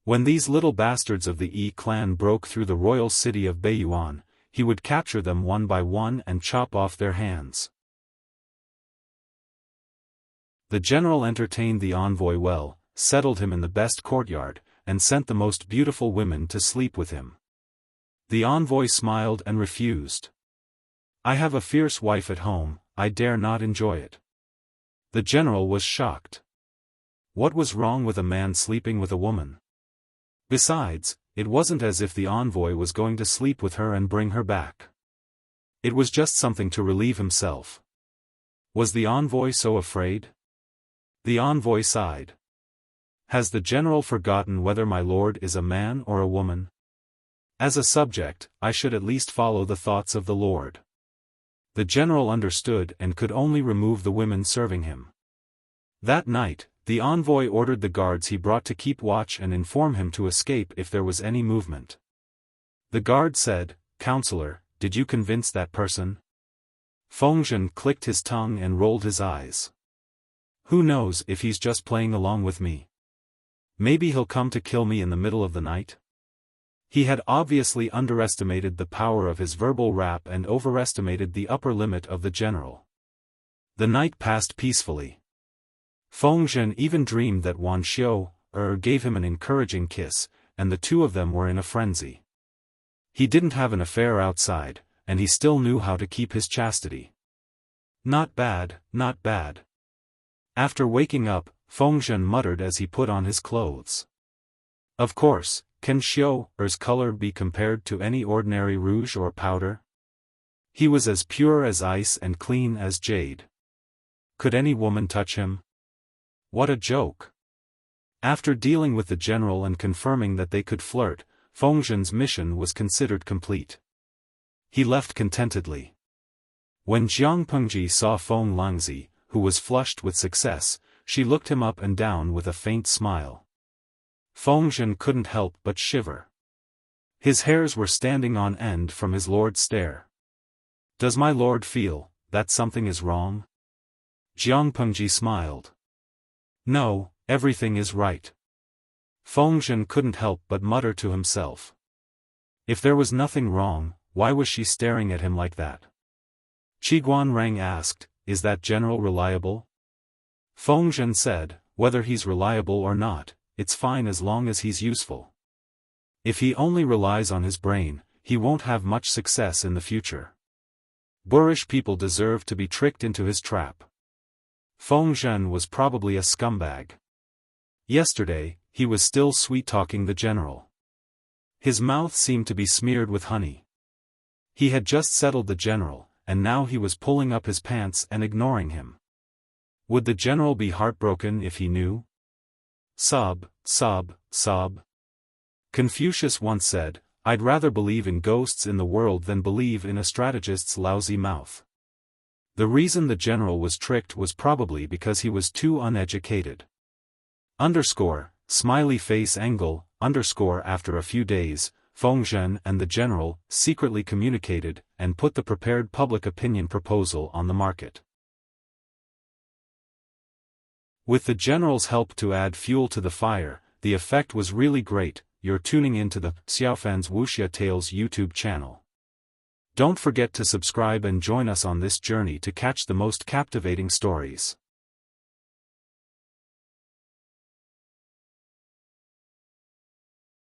When these little bastards of the Yi clan broke through the royal city of Beiyuan, he would capture them one by one and chop off their hands. The general entertained the envoy well, settled him in the best courtyard, and sent the most beautiful women to sleep with him. The envoy smiled and refused. "I have a fierce wife at home, I dare not enjoy it." The general was shocked. What was wrong with a man sleeping with a woman? Besides, it wasn't as if the envoy was going to sleep with her and bring her back. It was just something to relieve himself. Was the envoy so afraid? The envoy sighed. "Has the general forgotten whether my lord is a man or a woman? As a subject, I should at least follow the thoughts of the lord." The general understood and could only remove the women serving him. That night, the envoy ordered the guards he brought to keep watch and inform him to escape if there was any movement. The guard said, "Counselor, did you convince that person?" Fengzhen clicked his tongue and rolled his eyes. "Who knows if he's just playing along with me? Maybe he'll come to kill me in the middle of the night?" He had obviously underestimated the power of his verbal rap and overestimated the upper limit of the general. The night passed peacefully. Fengzhen even dreamed that Wan Xiao gave him an encouraging kiss, and the two of them were in a frenzy. He didn't have an affair outside, and he still knew how to keep his chastity. Not bad, not bad. After waking up, Fengzhen muttered as he put on his clothes. Of course, can Xiao's color be compared to any ordinary rouge or powder? He was as pure as ice and clean as jade. Could any woman touch him? What a joke! After dealing with the general and confirming that they could flirt, Fengzhen's mission was considered complete. He left contentedly. When Jiang Pengji saw Feng Langzi, who was flushed with success, she looked him up and down with a faint smile. Fengzhen couldn't help but shiver. His hairs were standing on end from his lord's stare. "Does my lord feel that something is wrong?" Jiang Pengji smiled. "No, everything is right." Fengzhen couldn't help but mutter to himself. If there was nothing wrong, why was she staring at him like that? Qiguan Rang asked, "Is that general reliable?" Fengzhen said, "Whether he's reliable or not, it's fine as long as he's useful. If he only relies on his brain, he won't have much success in the future. Boorish people deserve to be tricked into his trap." Fengzhen was probably a scumbag. Yesterday, he was still sweet-talking the general. His mouth seemed to be smeared with honey. He had just settled the general, and now he was pulling up his pants and ignoring him. Would the general be heartbroken if he knew? Sob, sob, sob. Confucius once said, "I'd rather believe in ghosts in the world than believe in a strategist's lousy mouth." The reason the general was tricked was probably because he was too uneducated. Smiley face angle, after a few days, Fengzhen and the general secretly communicated and put the prepared public opinion proposal on the market. With the general's help to add fuel to the fire, the effect was really great. You're tuning into the Xiaofan's Wuxia Tales YouTube channel. Don't forget to subscribe and join us on this journey to catch the most captivating stories.